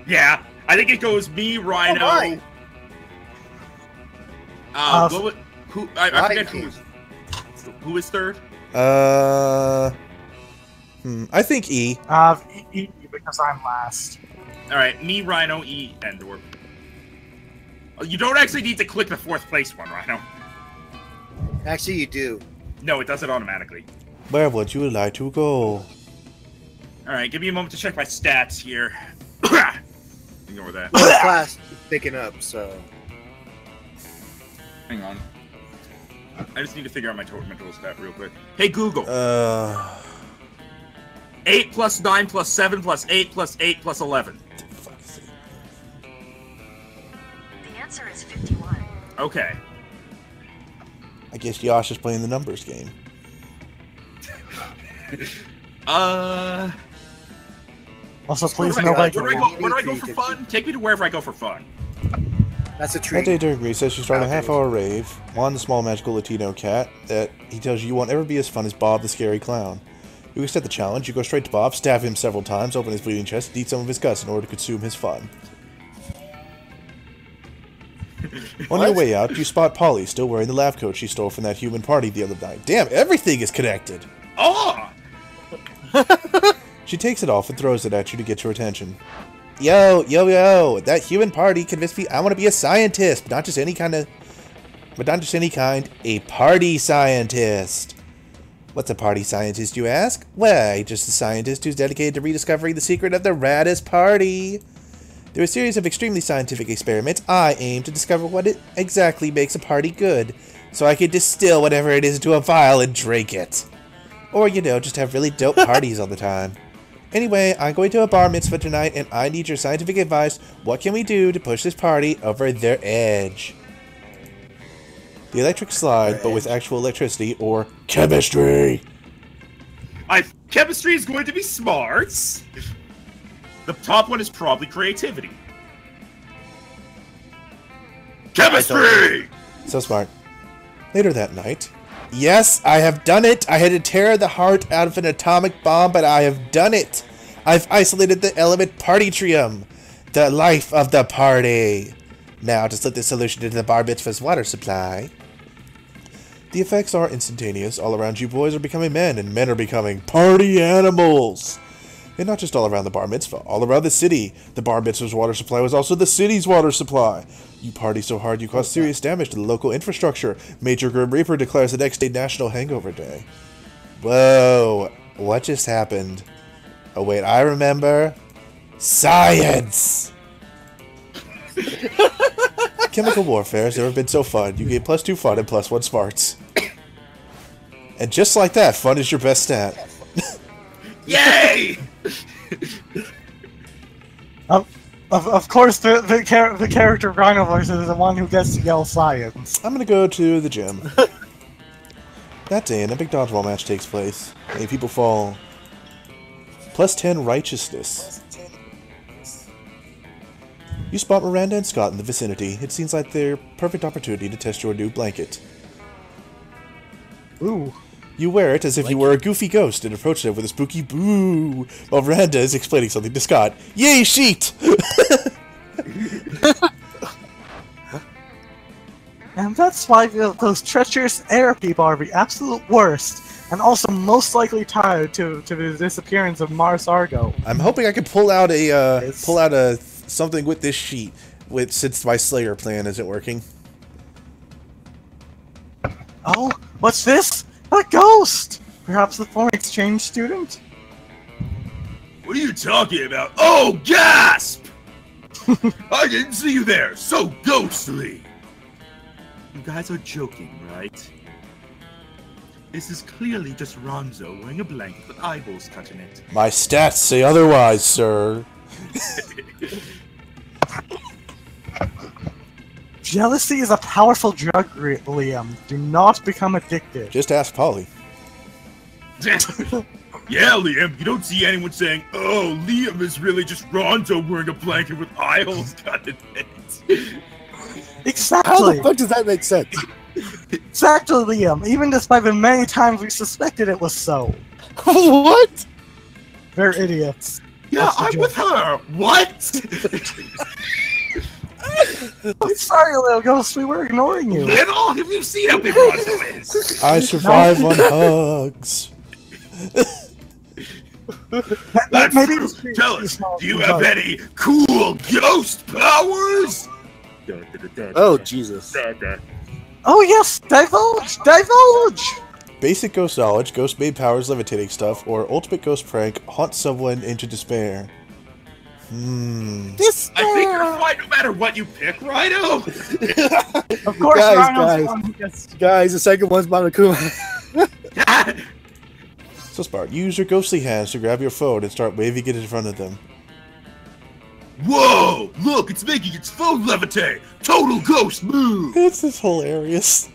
Yeah, I think it goes me, Rhino. right. I forget King. who was third. I think E. E, because I'm last. All right, me, Rhino, E, Endor. You don't actually need to click the fourth place one, Rhino. Actually, you do. No, it does it automatically. Where would you like to go? All right, give me a moment to check my stats here. Ignore that. Well, the class is picking up, so. Hang on. I just need to figure out my mental stat real quick. Hey, Google. 8 plus 9 plus 7 plus 8 plus 8 plus 11. The answer is 51. Okay. I guess Yosh is playing the numbers game. Also, please where no do I like. go? Where do I go for fun? Take me to wherever I go for fun. That's a That treat. day during recess, you start a half-hour rave. Juan, the small magical Latino cat, that he tells you won't ever be as fun as Bob, the scary clown. You accept the challenge. You go straight to Bob, stab him several times, open his bleeding chest, and eat some of his guts in order to consume his fun. On your way out, you spot Polly, still wearing the lab coat she stole from that human party the other night. Damn, everything is connected! Oh! She takes it off and throws it at you to get your attention. Yo, that human party convinced me I want to be a scientist, but not just any kind, a party scientist. What's a party scientist, you ask? Why, just a scientist who's dedicated to rediscovering the secret of the raddest party. Through a series of extremely scientific experiments, I aim to discover what exactly makes a party good, so I can distill whatever it is into a vial and drink it. Or, just have really dope parties all the time. Anyway, I'm going to a bar mitzvah tonight, and I need your scientific advice. What can we do to push this party over their edge? The electric slide, but with actual electricity, or chemistry. Chemistry is going to be smart. The top one is probably creativity. Chemistry! So smart. Later that night. Yes, I have done it! I had to tear the heart out of an atomic bomb, but I have done it! I've isolated the element partytrium, the life of the party. Now to slip this solution into the bar mitzvah's water supply. The effects are instantaneous. All around you boys are becoming men, and men are becoming party animals. And not just all around the bar mitzvah, all around the city. The bar mitzvah's water supply was also the city's water supply. You party so hard you cause serious damage to the local infrastructure. Major Grim Reaper declares the next day National Hangover Day. Whoa, what just happened? Oh wait, I remember. Science! Chemical warfare has never been so fun. You get +2 fun and +1 smarts. And just like that, fun is your best stat. Yay! Of course, the character Rhino voice is the one who gets to yell science. I'm gonna go to the gym. That day, an epic dodgeball match takes place. Many people fall. +10 righteousness. You spot Miranda and Scott in the vicinity. It seems like their perfect opportunity to test your new blanket. Ooh. You wear it as if you were a goofy ghost and approach it with a spooky boo, while Miranda is explaining something to Scott. Yay, sheet! And that's why those treacherous air people are the absolute worst, and also most likely tied to the disappearance of Mars Argo. I'm hoping I can pull out a something with this sheet, since my Slayer plan isn't working. Oh, what's this? A ghost! Perhaps the foreign exchange student? What are you talking about? Oh, gasp! I didn't see you there. So ghostly. You guys are joking, right? This is clearly just Ronzo wearing a blanket with eyeballs cut in it. My stats say otherwise, sir. Jealousy is a powerful drug, Liam. Do not become addicted. Just ask Polly. Yeah, Liam, you don't see anyone saying, oh, Liam is really just Ronzo wearing a blanket with eyeballs cut in it. Exactly! How the fuck does that make sense? Exactly, Liam. Even despite the many times we suspected it was so. What? They're idiots. Yeah, That's the I'm joke. with her. What? I'm sorry, little ghost. We were ignoring you. Little? Have you seen how big Ronzo is? I survive on hugs. That's Maybe true. it's- Tell us, do you have any cool ghost powers? Oh, Jesus. Oh yes, divulge! Divulge! Basic ghost knowledge, ghost made powers, levitating stuff, or ultimate ghost prank, haunt someone into despair. This I think you're fine no matter what you pick, Rhino. Of course, Guys, Rhino's guys. the one who gets. Guys, the second one's Monokuma. So Spart, use your ghostly hands to grab your phone and start waving it in front of them. Whoa! Look, it's making its phone levitate. Total ghost move. This is hilarious.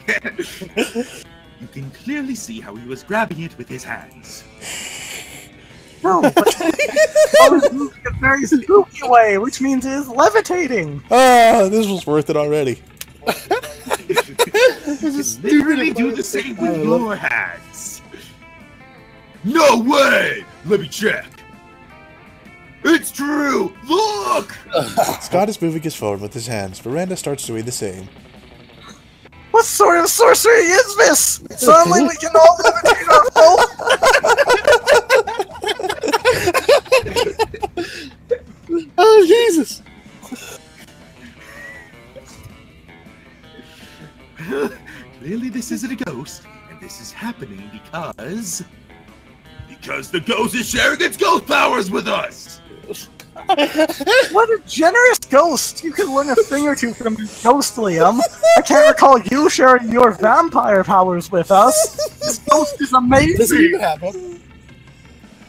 You can clearly see how he was grabbing it with his hands. No, but I was moving a very spooky way, which means it is levitating. Ah, this was worth it already. Literally do the same with your hands. No way! Let me check. It's true! Look! Scott is moving his phone with his hands. Miranda starts doing the same. What sort of sorcery is this? Suddenly we can all levitate our phone? Oh, Jesus. Clearly this isn't a ghost, and this is happening because the ghost is sharing its ghost powers with us! What a generous ghost! You can learn a thing or two from Ghost Liam. I can't recall you sharing your vampire powers with us. This ghost is Does it amazing. even happen?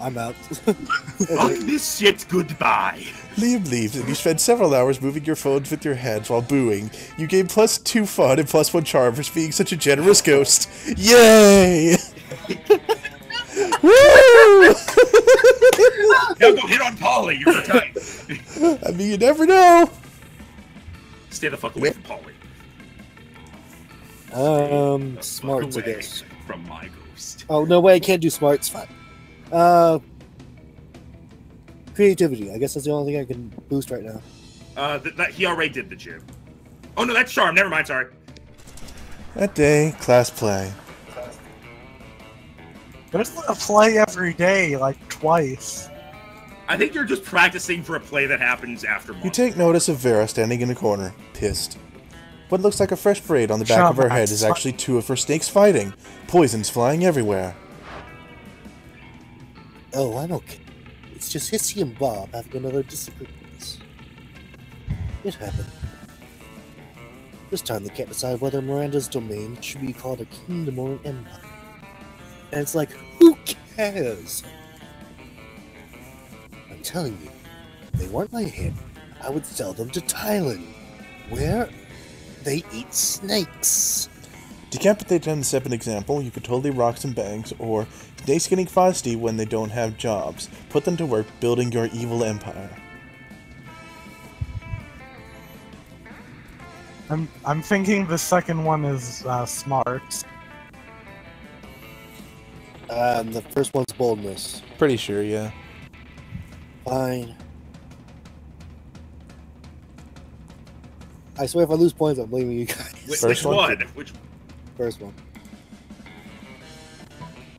I'm out. Fuck this shit goodbye! Liam leaves, and you spend several hours moving your phones with your hands while booing. You gain +2 fun and +1 charm for being such a generous ghost. Yay! Woo! Now go hit on Polly, you're tight. I mean, you never know. Stay the fuck away from Polly. Smarts, I Away guess. from my ghost. Oh, no way, I can't do smarts. Fine. Creativity. I guess that's the only thing I can boost right now. He already did the gym. Oh no, that's charm. Never mind. Sorry. That day, class play. There's a play every day, like twice. I think you're just practicing for a play that happens after. You take notice of Vera standing in a corner, pissed. What looks like a fresh braid on the back of her head is actually 2 of her snakes fighting. Poisons flying everywhere. Oh, I'm okay. It's just Hissy and Bob having another disagreement. It happened. This time they can't decide whether Miranda's domain should be called a kingdom or an empire. And it's like, who cares? I'm telling you, if they weren't my head, I would sell them to Thailand, where they eat snakes. Decapitate them to set an example. You could totally rock some banks, or snakes getting feisty when they don't have jobs. Put them to work building your evil empire. I'm thinking the second one is smart. The first one's boldness. Pretty sure, yeah. Fine. I swear if I lose points, I'm blaming you guys. Which one? Which? First one.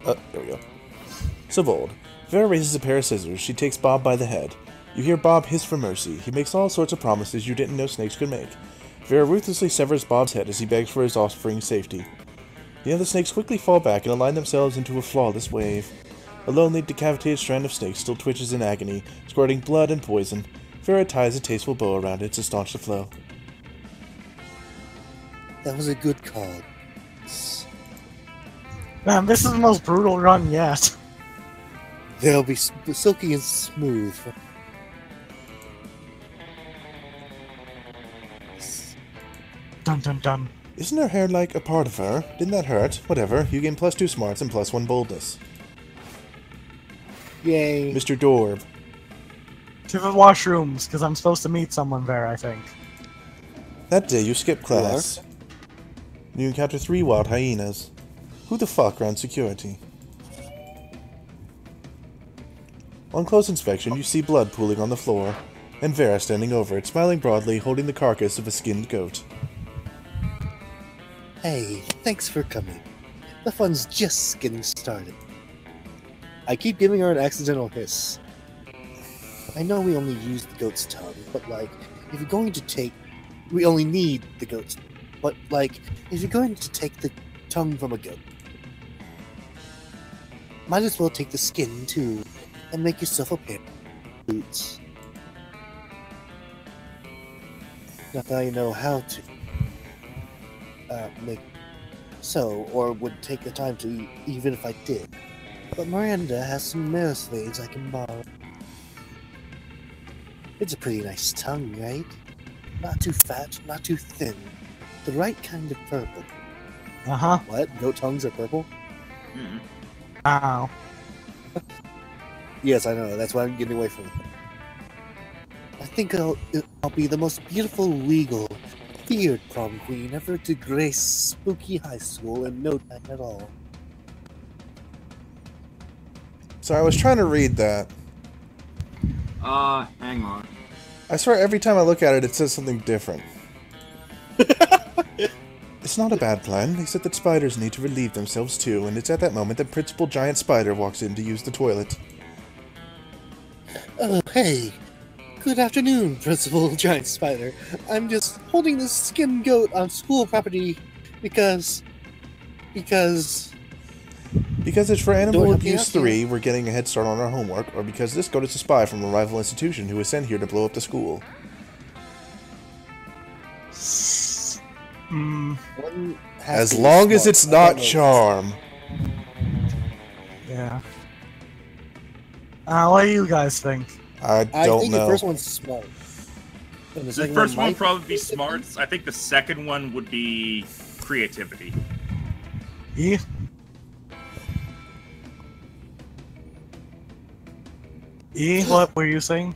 There we go. So bold. Vera raises a pair of scissors. She takes Bob by the head. You hear Bob hiss for mercy. He makes all sorts of promises you didn't know snakes could make. Vera ruthlessly severs Bob's head as he begs for his offspring's safety. The other snakes quickly fall back and align themselves into a flawless wave. A lonely, decapitated strand of snakes still twitches in agony, squirting blood and poison. Vera ties a tasteful bow around it to staunch the flow. That was a good call. Man, this is the most brutal run yet. They'll be silky and smooth. Dun dun dun. Isn't her hair like a part of her? Didn't that hurt? Whatever, you gain +2 smarts and +1 boldness. Yay. Mr. Dorb. To the washrooms, because I'm supposed to meet someone there, I think. That day you skip class. You encounter 3 wild hyenas. Who the fuck ran security? On close inspection, you see blood pooling on the floor, and Vera standing over it, smiling broadly, holding the carcass of a skinned goat. Hey, thanks for coming. The fun's just getting started. I keep giving her an accidental hiss. I know we only use the goat's tongue, but like, if you're going to take... We only need the goat's... But like, if you're going to take the tongue from a goat, might as well take the skin too, and make yourself a pair of boots. Not that I know how to make so, or would take the time to eat, even if I did. But Miranda has some Marisfades I can borrow. It's a pretty nice tongue, right? Not too fat, not too thin. The right kind of purple. Uh-huh. What? Goat tongues are purple? Mm-mm. Wow. Yes, I know. That's why I'm getting away from it. I think I'll be the most beautiful, legal, feared prom queen ever to grace spooky high school in no time at all. So I was trying to read that. Hang on. I swear every time I look at it, it says something different. It's not a bad plan, except that spiders need to relieve themselves too, and it's at that moment that Principal Giant Spider walks in to use the toilet. Oh, hey. Good afternoon, Principal Giant Spider. I'm just holding this skin goat on school property because it's it's for Animal Don't help me Abuse out here. 3, we're getting a head start on our homework, or because this goat is a spy from a rival institution who was sent here to blow up the school. one has As to be long as smart. it's I not don't know. charm. Yeah. What do you guys think? I I don't think know. the first one's smart. And The second first one might would probably be smarts. I think the second one would be creativity. E? E, what were you saying?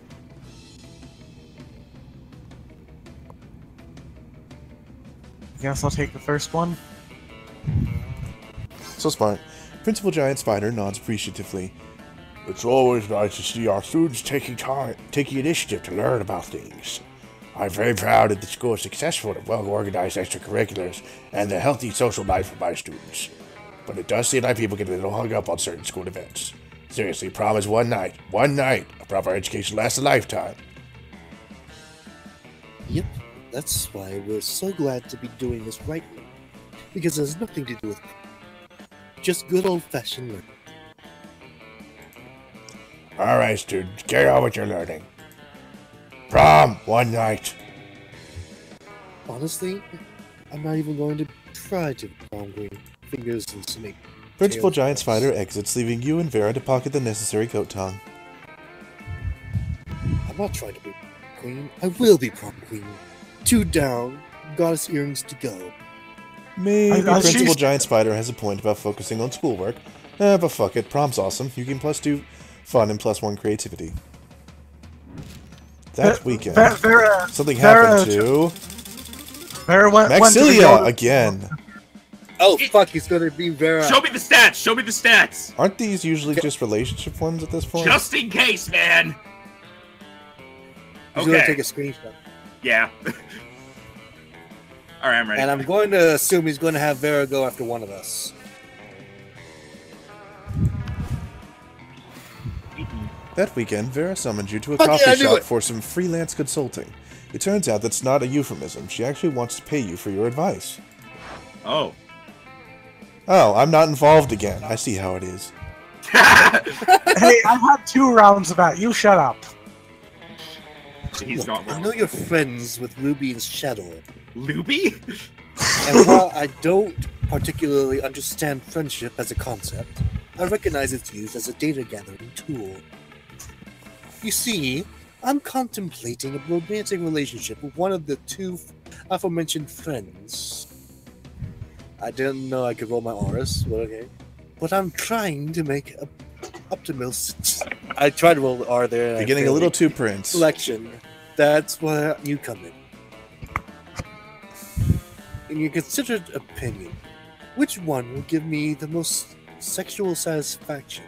Guess I'll take the first one. So smart. Principal Giant Spider nods appreciatively. It's always nice to see our students taking initiative to learn about things. I'm very proud of the school's successful and well-organized extracurriculars and the healthy social life of my students. But it does seem like people get a little hung up on certain school events. Seriously, prom is one night. One night. A proper education lasts a lifetime. Yep, that's why we're so glad to be doing this right now. Because there's nothing to do with just good old-fashioned learning. Alright, students, carry on with your learning. Prom, one night. Honestly, I'm not even going to try to prom queen. Fingers and snake. Principal tails. Giant Spider exits, leaving you and Vera to pocket the necessary goat tongue. I'm not trying to be queen. I will be prom queen. 2 down, goddess earrings to go. Maybe I- Principal she's- Giant Spider has a point about focusing on schoolwork. But fuck it, prom's awesome. You can +2 fun and +1 creativity. That weekend, Vera, something Vera happened to... Vera went to the Maxilia golden- again. Oh, fuck, he's gonna be Vera. Show me the stats. Show me the stats. Aren't these usually just relationship ones at this point? Just in case, man. He's gonna Okay. take a screenshot. Yeah. All right, I'm ready. And I'm going to assume he's going to have Vera go after one of us. That weekend, Vera summoned you to a Fuck coffee yeah, I knew shop it. for some freelance consulting. It turns out that's not a euphemism. She actually wants to pay you for your advice. Oh. Oh, I'm not involved again. I see how it is. Hey, I've had 2 rounds of that. You shut up. He's not I wrong. know you're friends with Ruby and Shadow, Luby? and while I don't particularly understand friendship as a concept, I recognize its use as a data gathering tool. You see, I'm contemplating a romantic relationship with one of the 2 aforementioned friends. I didn't know I could roll my auras, but okay. But I'm trying to make a optimal. I tried to roll the R there. and I You're getting a failed. little too Prince. Selection. That's where you come in. In your considered opinion, which one will give me the most sexual satisfaction?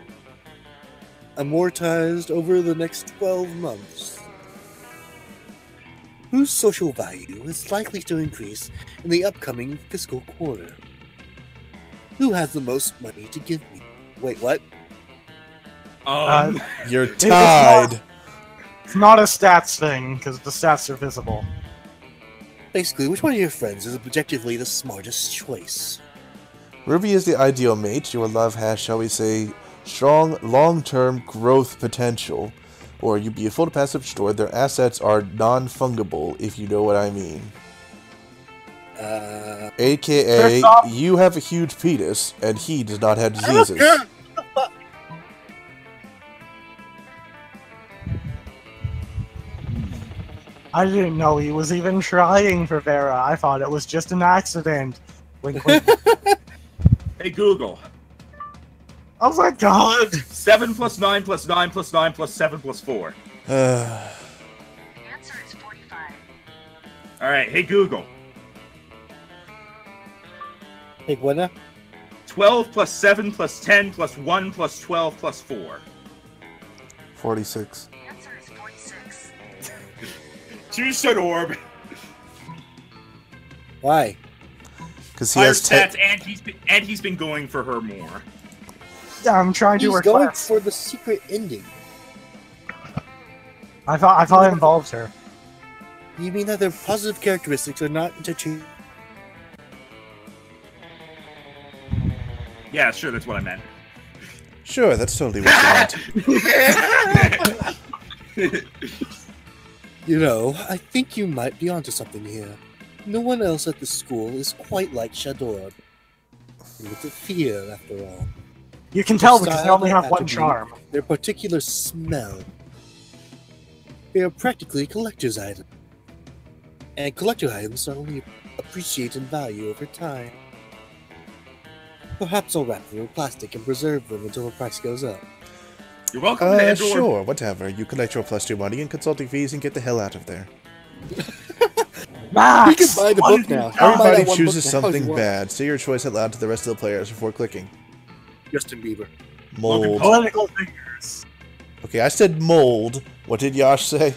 Amortized over the next 12 months. Whose social value is likely to increase in the upcoming fiscal quarter? Who has the most money to give me? Wait, what? You're It's tied. It's not a stats thing, because the stats are visible. Basically, which one of your friends is objectively the smartest choice? Ruby is the ideal mate. Your love has, shall we say, strong long-term growth potential. Or you be a full to passive store. Their assets are non-fungible, if you know what I mean. AKA, First off- you have a huge penis, and he does not have diseases. I didn't know he was even trying for Vera. I thought it was just an accident. Wink, wink. Hey, Google. Oh my god! 7 plus 9 plus 9 plus 9 plus 7 plus 4. The answer is 45. All right. Hey, Google. Hey, what now? 12 plus 7 plus 10 plus 1 plus 12 plus 4. 46. The answer is 46. Choose an orb. Why? Because he Higher has 10. stats, and he's been going for her more. Yeah, I'm trying to He's work going fast. for the secret ending. I thought it involved her. You mean that their positive characteristics are not interchangeable? Yeah, sure, that's what I meant. Sure, that's totally what you want. You know, I think you might be onto something here. No one else at the school is quite like Shador. With the fear, after all. You can tell Their because they style, only have one attribute, charm. Their particular smell. They are practically collector's items. And collector items are only appreciate in value over time. Perhaps I'll wrap them in plastic and preserve them until the price goes up. You're welcome to Andor. Sure, whatever. You collect your +2 money and consulting fees and get the hell out of there. Max! You can buy the what book did you now. do? Everybody that one chooses book now if something you want. bad. Say your choice out loud to the rest of the players before clicking. Justin Bieber. Mold. Political figures. Okay, I said mold. What did Yash say?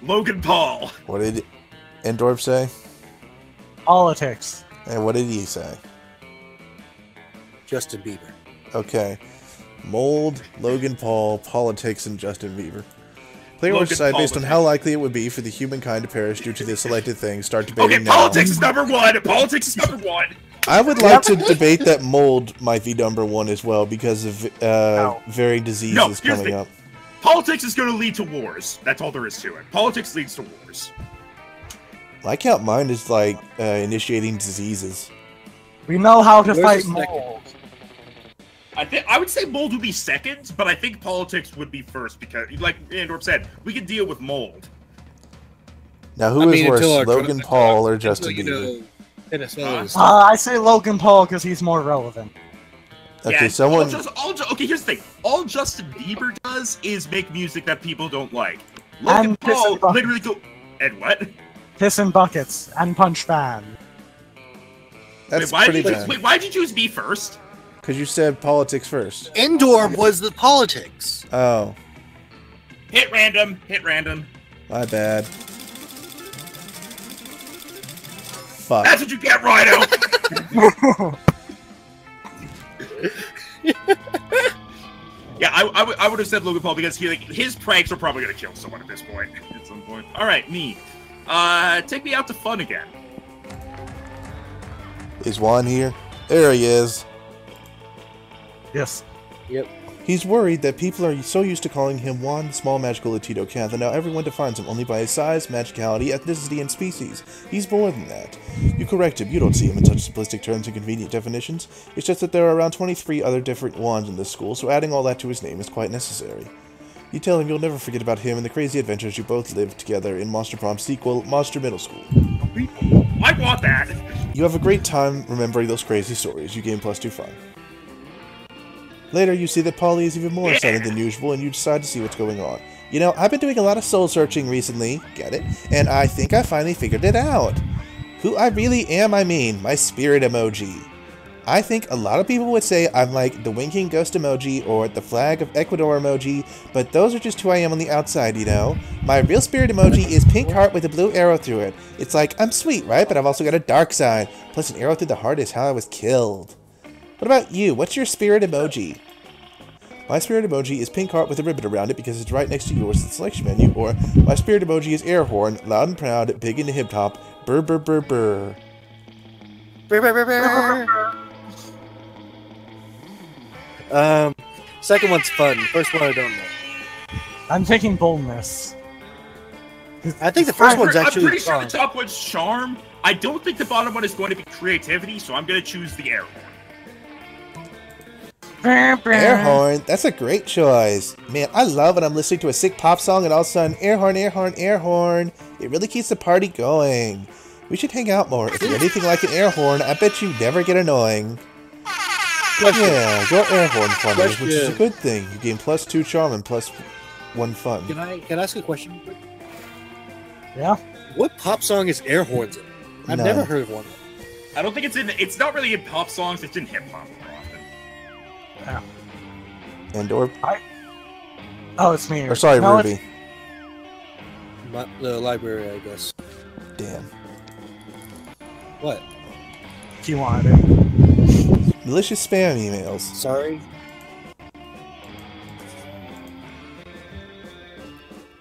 Logan Paul. What did Endorf say? Politics. And what did he say? Justin Bieber. Okay. Mold, Logan Paul, politics, and Justin Bieber. Player will Logan decide Paul based on was how it. likely it would be for the humankind to perish due to the selected thing. Start Okay, debating now. politics is number 1. Politics is number 1. I would like to debate that mold might be number 1 as well because of varying diseases No, here's the coming thing. up. Politics is going to lead to wars. That's all there is to it. Politics leads to wars. I count mine as like initiating diseases. We know how to Where's fight the second? mold. I would say mold would be second, but I think politics would be first because, like Andorp said, we could deal with mold. Now, who is worse, until our Logan drug- Paul or until, Justin you Bieber? know, NSL is I say Logan Paul because he's more relevant. Okay, Yeah, someone. okay, here's the thing. All Justin Bieber does is make music that people don't like. Logan And Paul pissing off- literally go. And what? Piss in buckets and punch fan. That's why pretty did you, bad. wait, why did you choose me first? Because you said politics first. Indoor was the politics. Oh, Hit random. Hit random. my bad. Fuck. That's what you get, Rhino. Yeah, I would have said Logan Paul because his pranks are probably gonna kill someone at this point. At some point. All right, me. Take me out to fun again. Is Juan here? There he is. Yes. Yep. He's worried that people are so used to calling him Juan, the small magical Latino cat, that now everyone defines him only by his size, magicality, ethnicity, and species. He's more than that. You correct him. You don't see him in such simplistic terms and convenient definitions. It's just that there are around 23 other different Juans in this school, so adding all that to his name is quite necessary. You tell him you'll never forget about him and the crazy adventures you both lived together in Monster Prom sequel, Monster Middle School. I want that. You have a great time remembering those crazy stories. You gain +2 fun. Later, you see that Polly is even more excited than usual, and you decide to see what's going on. You know, I've been doing a lot of soul-searching recently, get it? And I think I finally figured it out. Who I really am, I mean, my spirit emoji. I think a lot of people would say I'm like the winking ghost emoji or the flag of Ecuador emoji, but those are just who I am on the outside, you know? My real spirit emoji is pink heart with a blue arrow through it. It's like, I'm sweet, right? But I've also got a dark side. Plus an arrow through the heart is how I was killed. What about you? What's your spirit emoji? My spirit emoji is pink heart with a ribbon around it because it's right next to yours in the selection menu, or my spirit emoji is air horn, loud and proud, big into hip hop, burr burr burr burr. Brr, brr, brr, brr. Second one's fun. First one I don't know. I'm taking boldness. I think the first one's I'm actually pretty sure fun. the top one's charm. I don't think the bottom one is going to be creativity, so I'm going to choose the air horn. Air horn, that's a great choice. Man, I love when I'm listening to a sick pop song and all of a sudden, air horn, air horn, air horn. It really keeps the party going. We should hang out more. If you're anything like an air horn, I bet you never get annoying. Yeah, go air horn for me, which is a good thing. You gain +2 charm and +1 fun. Can I ask you a question? Yeah? What pop song is air horns in? I've None. never heard of one. I don't think it's not really in pop songs, it's in hip hop more often. Yeah. And or Oh, it's me. or sorry, No, Ruby. The library, I guess. Damn. What? If you wanted it. Malicious spam emails. Sorry?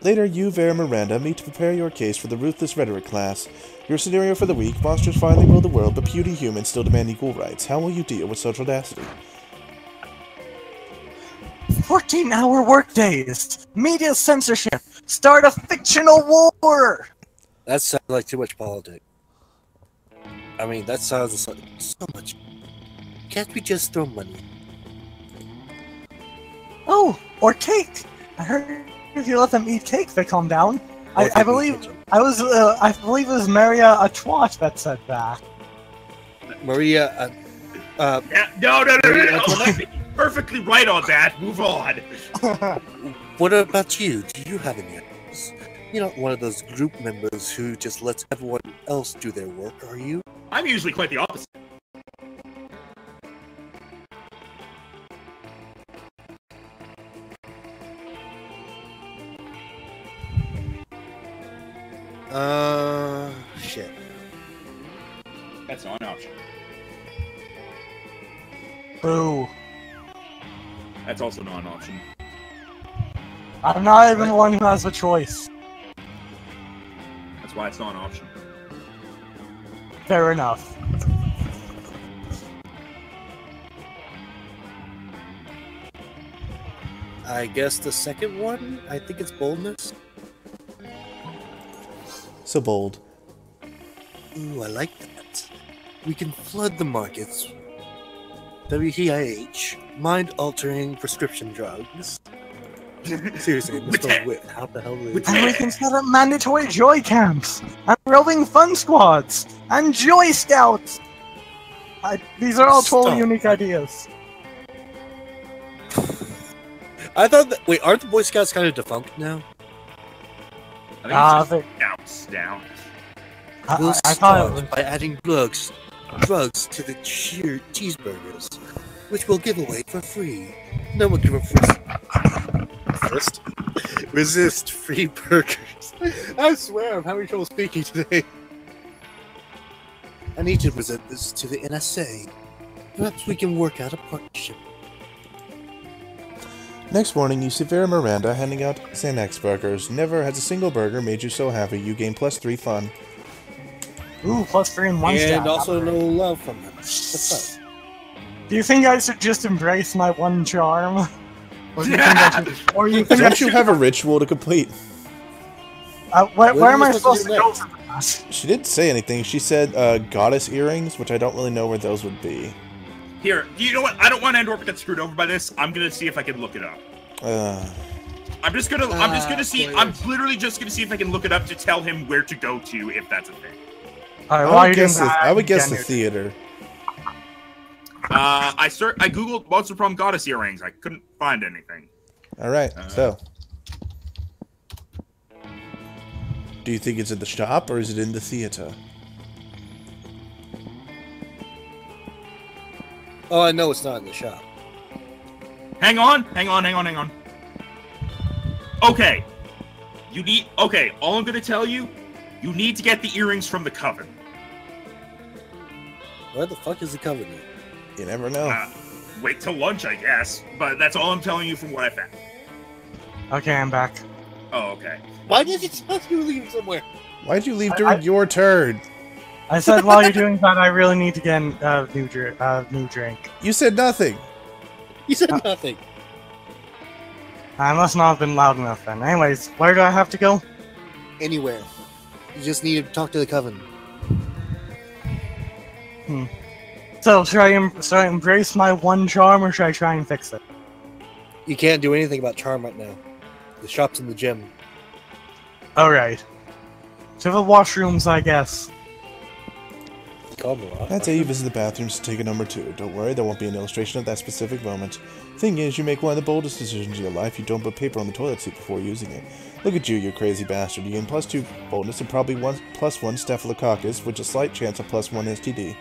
Later, you, Vera Miranda, meet to prepare your case for the Ruthless Rhetoric class. Your scenario for the week: monsters finally rule the world, but puny humans still demand equal rights. How will you deal with such audacity? 14-hour workdays, media censorship, start a fictional war. That sounds like too much politics. I mean, that sounds like so much. Can't we just throw money? Oh, or cake. I heard if you let them eat cake, they calm down. I believe it was Maria a twat that said that. Maria, Yeah, no. Perfectly right on that. Move on. what about you? Do you have any ideas? You're not one of those group members who just lets everyone else do their work, are you? I'm usually quite the opposite. Shit. That's not an option. Boo. That's also not an option. I'm not even the one who has the choice. That's why it's not an option. Fair enough. I guess the second one, I think it's boldness. So bold. Ooh, I like that. We can flood the markets. WTIH, mind-altering prescription drugs. Seriously, Mr. Whip, how the hell did And we can set up mandatory joy camps, and roving fun squads, and joy scouts. These are all totally Stop. unique ideas. I thought that. Wait, aren't the Boy Scouts kind of defunct now? I think it's They- just down. We'll I thought it start was... by adding drugs to the cheeseburgers, which we'll give away for free. No one can resist free burgers. I swear, I'm having trouble speaking today. I need to present this to the NSA. Perhaps we can work out a partnership. Next morning, you see Vera Miranda handing out Xanax burgers. Never has a single burger made you so happy. You gain +3 fun. Ooh, +3 in one stat. And also no love from them. What's up? Do you think I should just embrace my one charm? Or do you think I should... Or you think I Don't you should... have a ritual to complete? Where am I supposed to go for that? She didn't say anything. She said goddess earrings, which I don't really know where those would be. Here, you know what? I don't want Andor to get screwed over by this. I'm gonna see if I can look it up. I'm just gonna see. I'm literally just gonna see if I can look it up to tell him where to go to if that's a thing. Alright, I would guess the theater. I googled what's the Prom goddess earrings. I couldn't find anything. All right, so do you think it's in the shop or is it in the theater? Oh, I know it's not in the shop. Hang on. Okay. All I'm gonna tell you, you need to get the earrings from the Coven. Where the fuck is the Covenant? You never know. Wait till lunch, I guess. But that's all I'm telling you from what I found. Okay, I'm back. Oh, okay. Why did you tell you leave somewhere? Why'd you leave during your turn? I said while you're doing that, I really need to get a new drink. You said nothing. You said nothing. I must not have been loud enough then. Anyways, where do I have to go? Anywhere. You just need to talk to the Coven. So, should I embrace my one charm, or should I try and fix it? You can't do anything about charm right now. The shop's in the gym. Alright. To the washrooms, I guess. That's how you visit the bathrooms to take a number 2. Don't worry, there won't be an illustration of that specific moment. Thing is, you make one of the boldest decisions of your life. You don't put paper on the toilet seat before using it. Look at you crazy bastard. You gain +2 boldness and probably +1 staphylococcus, with a slight chance of +1 STD.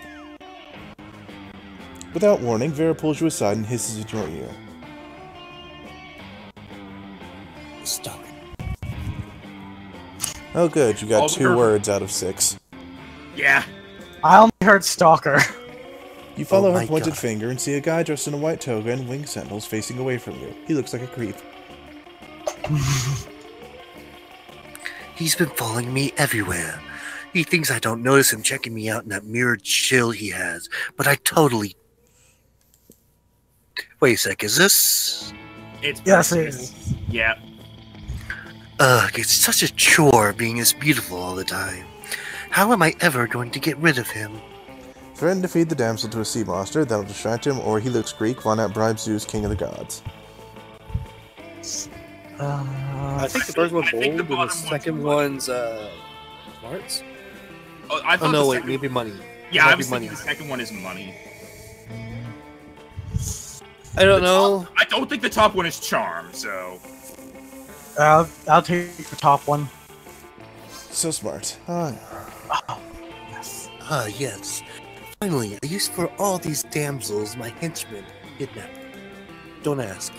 Without warning, Vera pulls you aside and hisses at your ear. Stop it. Oh good, you got 2 words out of 6. Yeah. I only heard stalker. You follow her pointed finger and see a guy dressed in a white toga and winged sandals facing away from you. He looks like a creep. He's been following me everywhere. He thinks I don't notice him checking me out in that mirrored chill he has, but I totally... Wait a sec, is this... Yes, it is. Yeah. Ugh, it's such a chore being this beautiful all the time. How am I ever going to get rid of him? Threaten to feed the damsel to a sea monster, that'll distract him, or he looks Greek, why not bribe Zeus, king of the gods? I think the first one's bold, and the second one's, smarts? Oh, no, wait, maybe money. Yeah, I was thinking the second one is money. I don't know. I don't think the top one is charm, so... I'll take the top one. So smart. Yes. Yes. Finally, a use for all these damsels my henchmen kidnapped. Don't ask.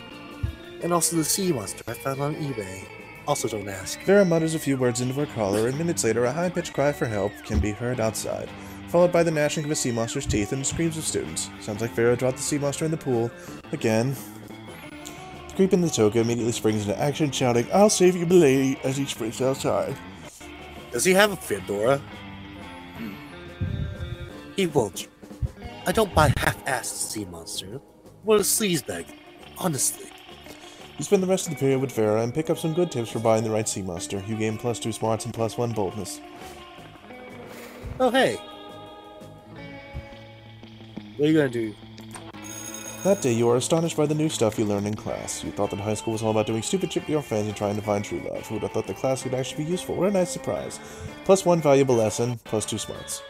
And also the sea monster I found on eBay. Also don't ask. Vera mutters a few words into her collar, and minutes later a high-pitched cry for help can be heard outside, followed by the gnashing of a sea monster's teeth and the screams of students. Sounds like Vera dropped the sea monster in the pool. Again. The creep in the toga immediately springs into action, shouting, "I'll save you, milady," as he sprints outside. Does he have a fedora? He won't. I don't buy half-assed sea monster. What a sleazebag. Honestly. You spend the rest of the period with Vera and pick up some good tips for buying the right sea monster. You gain +2 smarts and +1 boldness. Oh, hey. What are you gonna do? That day, you are astonished by the new stuff you learned in class. You thought that high school was all about doing stupid shit with your friends and trying to find true love. Who would have thought that class could actually be useful? What a nice surprise. +1 valuable lesson, +2 smarts.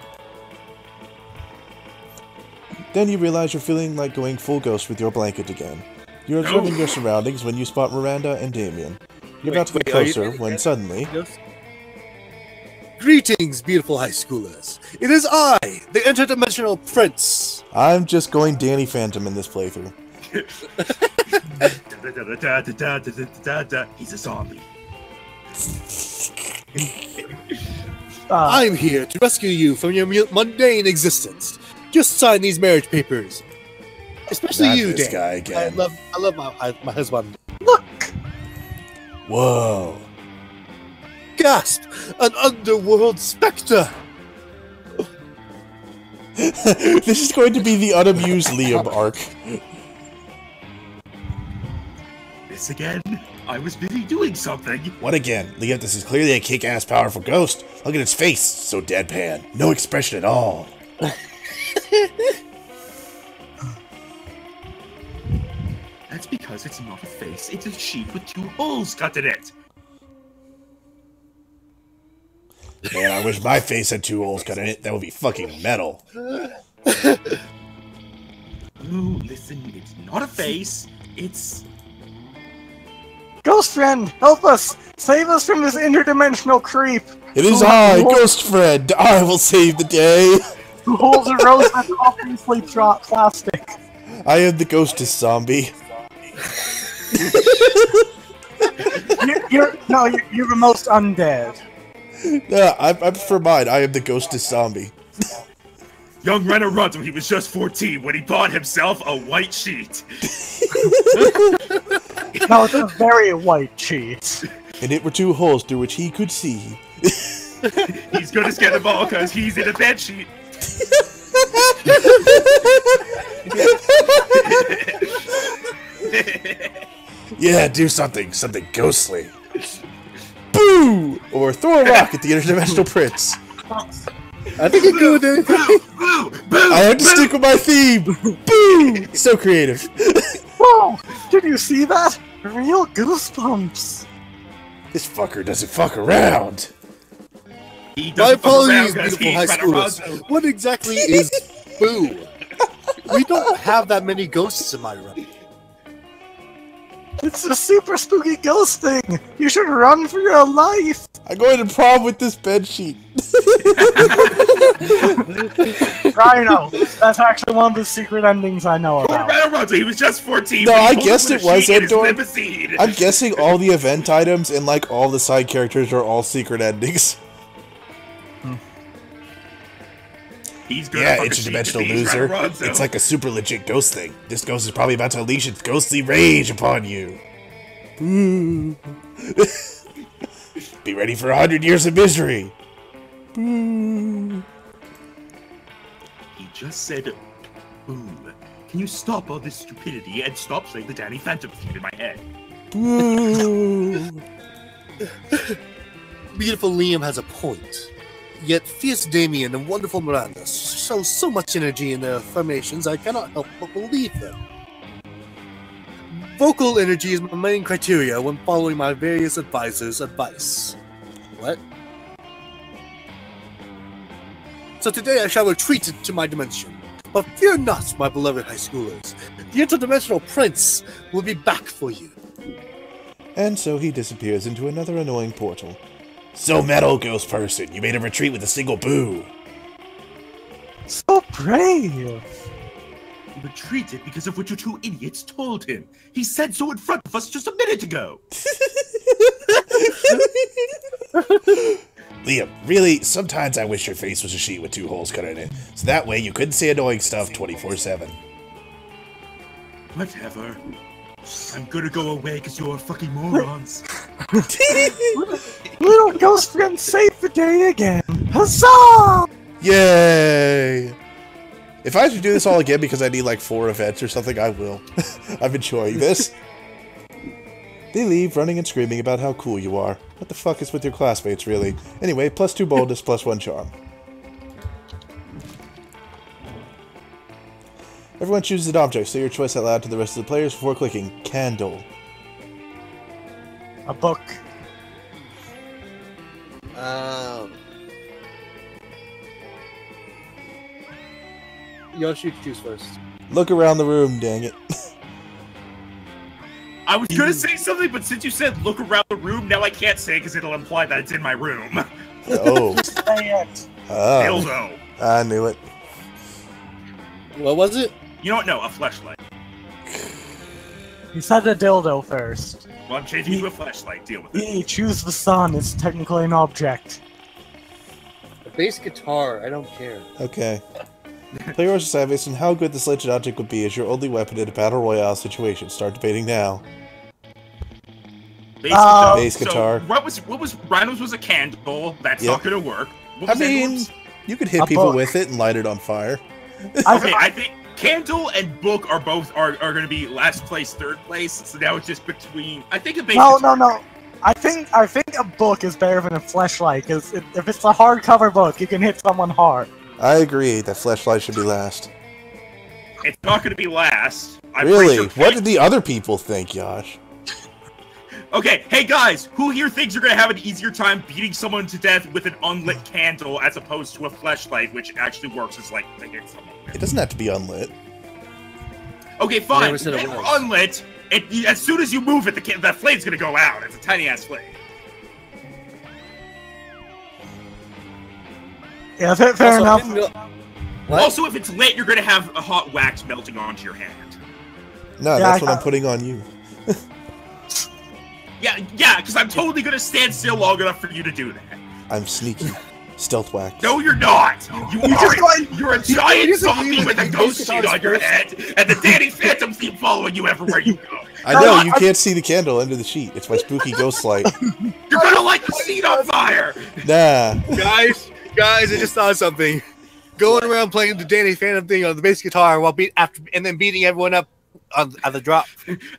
Then you realize you're feeling like going full ghost with your blanket again. You're observing your surroundings when you spot Miranda and Damien. You're about to get closer when suddenly... Greetings, beautiful high schoolers. It is I, the interdimensional prince. I'm just going Danny Phantom in this playthrough. He's a zombie. I'm here to rescue you from your mundane existence. Just sign these marriage papers. Especially Not you, this Dan. guy again. I love my husband. Whoa. Gasp! An underworld specter! This is going to be the unamused Liam arc. This again? I was busy doing something. What again? Liam, this is clearly a kick-ass powerful ghost. Look at its face. So deadpan. No expression at all. That's because it's not a face, it's a sheet with 2 holes cut in it. Man, I wish my face had 2 holes cut in it. That would be fucking metal. Ooh, listen, it's not a face, it's... Ghost friend, help us! Save us from this interdimensional creep! It is I, Ghost Friend. I will save the day. Who holds a rose that's obviously plastic. I am the ghostest zombie. You're the most undead. Yeah, I prefer mine. I am the ghostest zombie. Young Renaruto, he was just 14 when he bought himself a white sheet. No, it's a very white sheet. And it were 2 holes through which he could see. He's gonna scare the ball because he's in a bed sheet. Yeah, do something ghostly. Boo! Or throw a rock at the interdimensional prince. I think you're good. Boo! Boo! I have to stick with my theme. Boo! So creative. Whoa! Did you see that? Real goosebumps. This fucker doesn't fuck around. He My doesn't fuck around apologies, 'cause beautiful high he's schoolers. Renaruto. What exactly is boo? We don't have that many ghosts, am I right? It's a super spooky ghost thing. You should run for your life. I'm going to prom with this bedsheet. Rhino. That's actually one of the secret endings I know Poor about. Renaruto, he was just 14. No, when he I pulled guessed up with it a was sheet in his Endor. limousine. I'm guessing all the event items and like all the side characters are all secret endings. He's gonna Yeah, fuck a sheet interdimensional if he's loser. Renaruto. It's like a super legit ghost thing. This ghost is probably about to unleash its ghostly rage upon you. Boo. Be ready for 100 years of misery. Boo. He just said, boo. Can you stop all this stupidity and stop saying the Danny Phantom theme in my head? Boo. Beautiful Liam has a point. Yet fierce Damien and wonderful Miranda show so much energy in their affirmations I cannot help but believe them. Vocal energy is my main criteria when following my various advisors' advice. What? So today I shall retreat to my dimension. But fear not, my beloved high schoolers. The interdimensional prince will be back for you. And so he disappears into another annoying portal. So metal, ghost person. You made a retreat with a single boo. So brave. He retreated because of what you 2 idiots told him. He said so in front of us just a minute ago. Liam, really, sometimes I wish your face was a sheet with 2 holes cut in it. So that way you couldn't say annoying stuff 24/7. Whatever. I'm gonna go away because you're fucking morons. Little ghost friend saved the day again. Huzzah! Yay! If I have to do this all again because I need like 4 events or something, I will. I'm enjoying this. They leave, running and screaming about how cool you are. What the fuck is with your classmates, really? Anyway, +2 boldness, +1 charm. Everyone chooses an object. Say your choice out loud to the rest of the players before clicking candle. A book. Yoshi, choose first. Look around the room, dang it. I was gonna say something, but since you said look around the room, now I can't say because it'll imply that it's in my room. Oh. Say it. Oh. Dildo. I knew it. What was it? You know what? No, a fleshlight. You said a dildo first. Well, I'm changing to a fleshlight. Deal with it. Choose the sun. It's technically an object. A bass guitar, I don't care. Okay. Play yours decide based on how good this legend object would be as your only weapon in a battle royale situation. Start debating now. Bass guitar. Bass guitar. So what was Rhino's was a candle. That's Yep. not gonna work. What I was mean, Edward's? you could hit A people book. with it and light it on fire. Okay, I think candle and book are both are gonna be last place, third place. So now it's just between. I think a bass guitar. No. I think a book is better than a fleshlight, because if it's a hardcover book, you can hit someone hard. I agree that flashlight should be last. It's not gonna be last. I'm pretty Really? sure- What did the other people think, Josh? Okay, hey guys, who here thinks you're gonna have an easier time beating someone to death with an unlit candle as opposed to a fleshlight, which actually works as like to hit someone with? It doesn't have to be unlit. Okay, fine. never said it If was. unlit. As soon as you move it, the flame's gonna go out. It's a tiny ass flame. Yeah, fair Also, I enough. didn't know- What? Also, if it's lit, you're gonna have a hot wax melting onto your hand. No, Yeah, that's I- what I'm putting on you. Yeah, because I'm totally gonna stand still long enough for you to do that. I'm sneaky. Stealth wax. No, you're not. You're a giant doesn't zombie mean with a that ghost he's sheet on your first. head, and the Danny Phantom's keep following you everywhere you go. I know, you can't see the candle under the sheet. It's my spooky ghost light. You're gonna light the sheet on fire. Nah. Guys, I just thought of something. Going around playing the Danny Phantom thing on the bass guitar while then beating everyone up on the drop.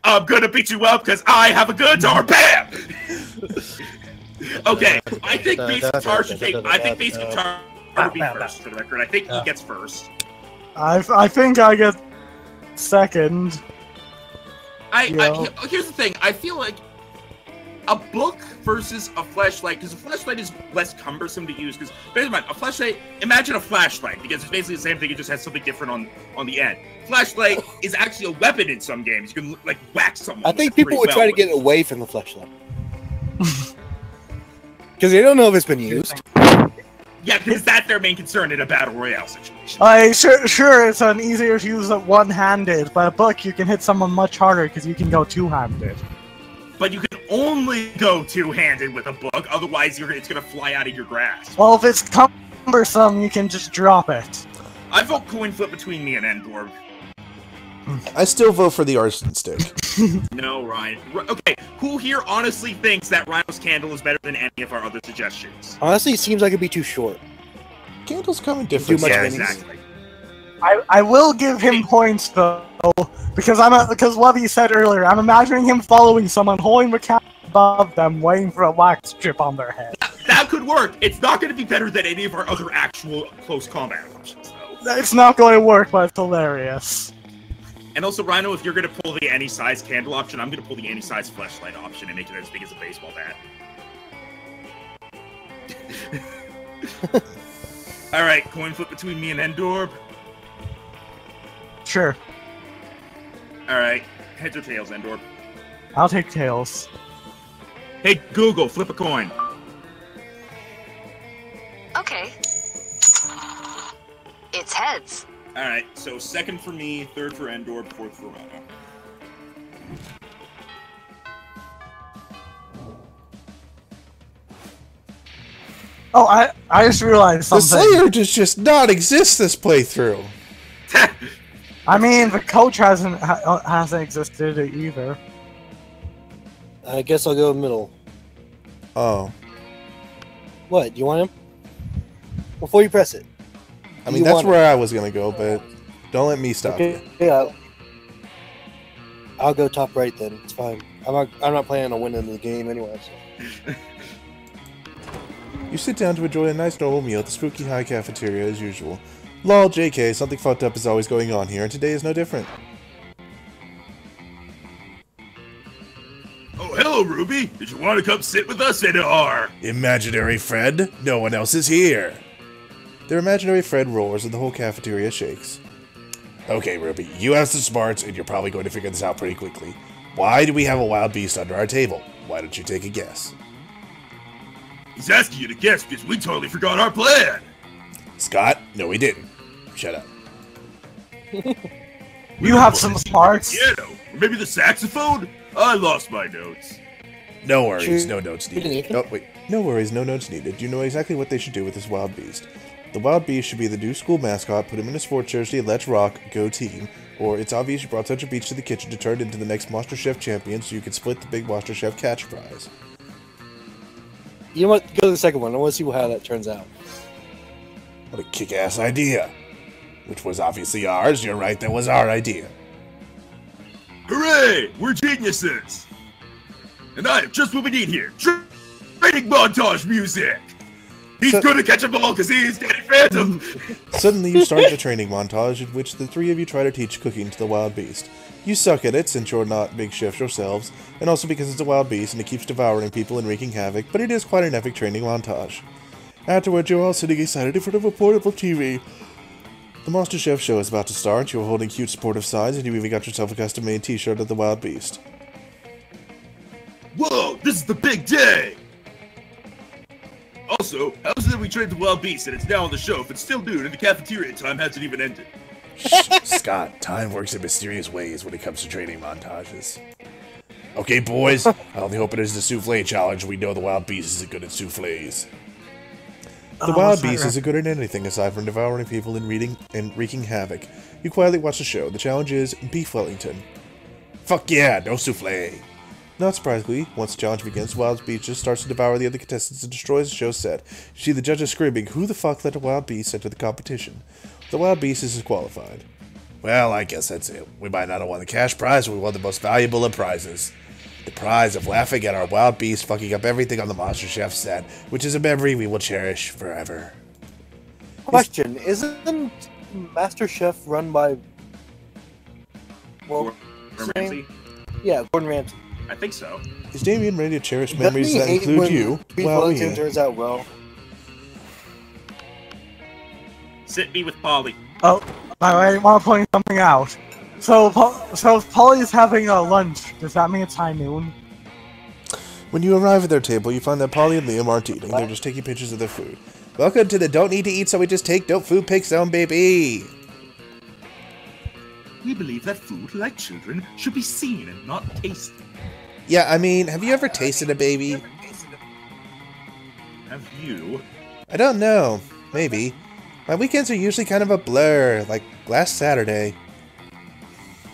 I'm gonna beat you up because I have a guitar. Bam. Okay, I think bass guitar should take. I think bass guitar would be first for the record. I think he gets first. I think I get second. Here's the thing. I feel like a book versus a flashlight, because a flashlight is less cumbersome to use. Because bear in mind, a flashlight. Imagine a flashlight, because it's basically the same thing. It just has something different on the end. Flashlight is actually a weapon in some games. You can like whack someone. I with think it people pretty would try well to get away from the fleshlight. Because they don't know if it's been used. Yeah, because that's their main concern in a battle royale situation. Sure, it's an easier to use one-handed, but a book you can hit someone much harder because you can go two-handed. But you can only go two-handed with a book, otherwise it's gonna fly out of your grasp. Well, if it's cumbersome, you can just drop it. I vote coin flip between me and Endorb. I still vote for the arson stick. No, Ryan. Okay, who here honestly thinks that Rhino's candle is better than any of our other suggestions? Honestly, it seems like it'd be too short. Candles come in different much Yeah, sizes. exactly. I will give him points though, because because what he said earlier, I'm imagining him following someone, holding the candle above them, waiting for a wax strip on their head. That could work. It's not going to be better than any of our other actual close combat options, though. It's not going to work, but it's hilarious. And also, Rhino, if you're going to pull the any size candle option, I'm going to pull the any size flashlight option and make it as big as a baseball bat. All right, coin flip between me and Endorb. Sure, All right, heads or tails, Endorb. I'll take tails. Hey, Google, flip a coin. Okay. It's heads. All right, so second for me, third for Endorb, fourth for Rhino. Oh, I just realized The something. Slayer does just not exist this playthrough. I mean, the coach hasn't existed either. I guess I'll go middle. Oh. What? You want him? Before you press it. I mean, You that's want where I was gonna go, but don't let me stop you. Yeah. I'll go top right then. It's fine. I'm not planning on winning the game anyway. So. You sit down to enjoy a nice normal meal at the spooky high cafeteria as usual. Lol, JK, something fucked up is always going on here, and today is no different. Oh, hello, Ruby. Did you want to come sit with us in our... Imaginary friend? No one else is here. Their imaginary friend roars and the whole cafeteria shakes. Okay, Ruby, you have some smarts, and you're probably going to figure this out pretty quickly. Why do we have a wild beast under our table? Why don't you take a guess? He's asking you to guess because we totally forgot our plan. Scott? No, we didn't. Shut up. You have some smarts. Piano, or maybe the saxophone? I lost my notes. No worries, Shoot. no notes needed. Nathan? Oh, wait. No worries, no notes needed. You know exactly what they should do with this wild beast. The wild beast should be the new school mascot, put him in a sports jersey, let's rock, go team. Or it's obvious you brought such a beast to the kitchen to turn it into the next Monster Chef champion so you can split the big Monster Chef catch prize. You know what? Go to the second one. I want to see how that turns out. What a kick-ass idea. Which was obviously ours. You're right, that was our idea. Hooray! We're geniuses! And I have just what we need here. Training montage music! He's So- gonna catch a ball because he's Danny Phantom! Suddenly you start the training montage in which the three of you try to teach cooking to the wild beast. You suck at it since you're not big chefs yourselves, and also because it's a wild beast and it keeps devouring people and wreaking havoc, but it is quite an epic training montage. Afterwards, you're all sitting excited in front of a portable TV. The Monster Chef show is about to start, you're holding cute supportive signs, and you even got yourself a custom-made t-shirt of the wild beast. Whoa, this is the big day! Also, how is it that we trained the wild beast and it's now on the show if it's still noon and the cafeteria time hasn't even ended? Scott, time works in mysterious ways when it comes to training montages. Okay, boys, I only hope it is the souffle challenge. We know the wild beast isn't good at souffles. The wild beast isn't good at anything aside from devouring people and wreaking havoc. You quietly watch the show. The challenge is Beef Wellington. Fuck yeah, no souffle. Not surprisingly, once the challenge begins, Wild Beast just starts to devour the other contestants and destroys the show's set. You see the judges screaming, "Who the fuck let a wild beast enter the competition?" The wild beast is disqualified. Well, I guess that's it. We might not have won the cash prize, but we won the most valuable of prizes. The prize of laughing at our wild beast fucking up everything on the Monster Chef set, which is a memory we will cherish forever. Question: isn't Master Chef run by? Well, Gordon Ramsay? yeah, Gordon Ramsay. I think so. Is Damien ready to cherish Doesn't memories he that hate include when you? Beef Well, Wellington yeah. turns out well. Sit me with Polly. Oh, I want to point something out. So if Polly's having a lunch, does that mean it's high noon? When you arrive at their table, you find that Polly and Liam aren't eating. They're just taking pictures of their food. Welcome to the Don't Need to Eat So We Just Take Dope Food Pic Zone, baby! We believe that food, like children, should be seen and not tasted. Yeah, I mean, have you ever tasted a baby? Have you? I don't know. Maybe. My weekends are usually kind of a blur, like last Saturday.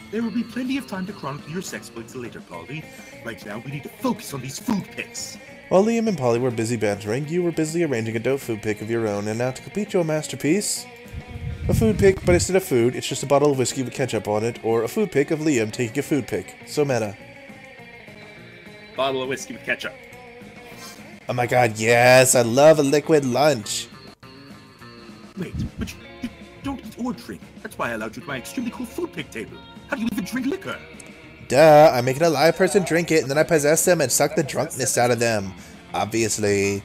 There will be plenty of time to chronicle your sexploits later, Polly. Right now, we need to focus on these food pics. While Liam and Polly were busy bantering, you were busily arranging a dope food pic of your own, and now to complete your masterpiece... A food pic, but instead of food, it's just a bottle of whiskey with ketchup on it, or a food pic of Liam taking a food pic. So meta. Bottle of whiskey with ketchup. Oh my god, yes! I love a liquid lunch! Wait, but you don't eat or drink. That's why I allowed you to my extremely cool food pic table. How do you even drink liquor? Duh, I'm making a live person drink it, and then I possess them and suck the drunkenness out of them. Obviously.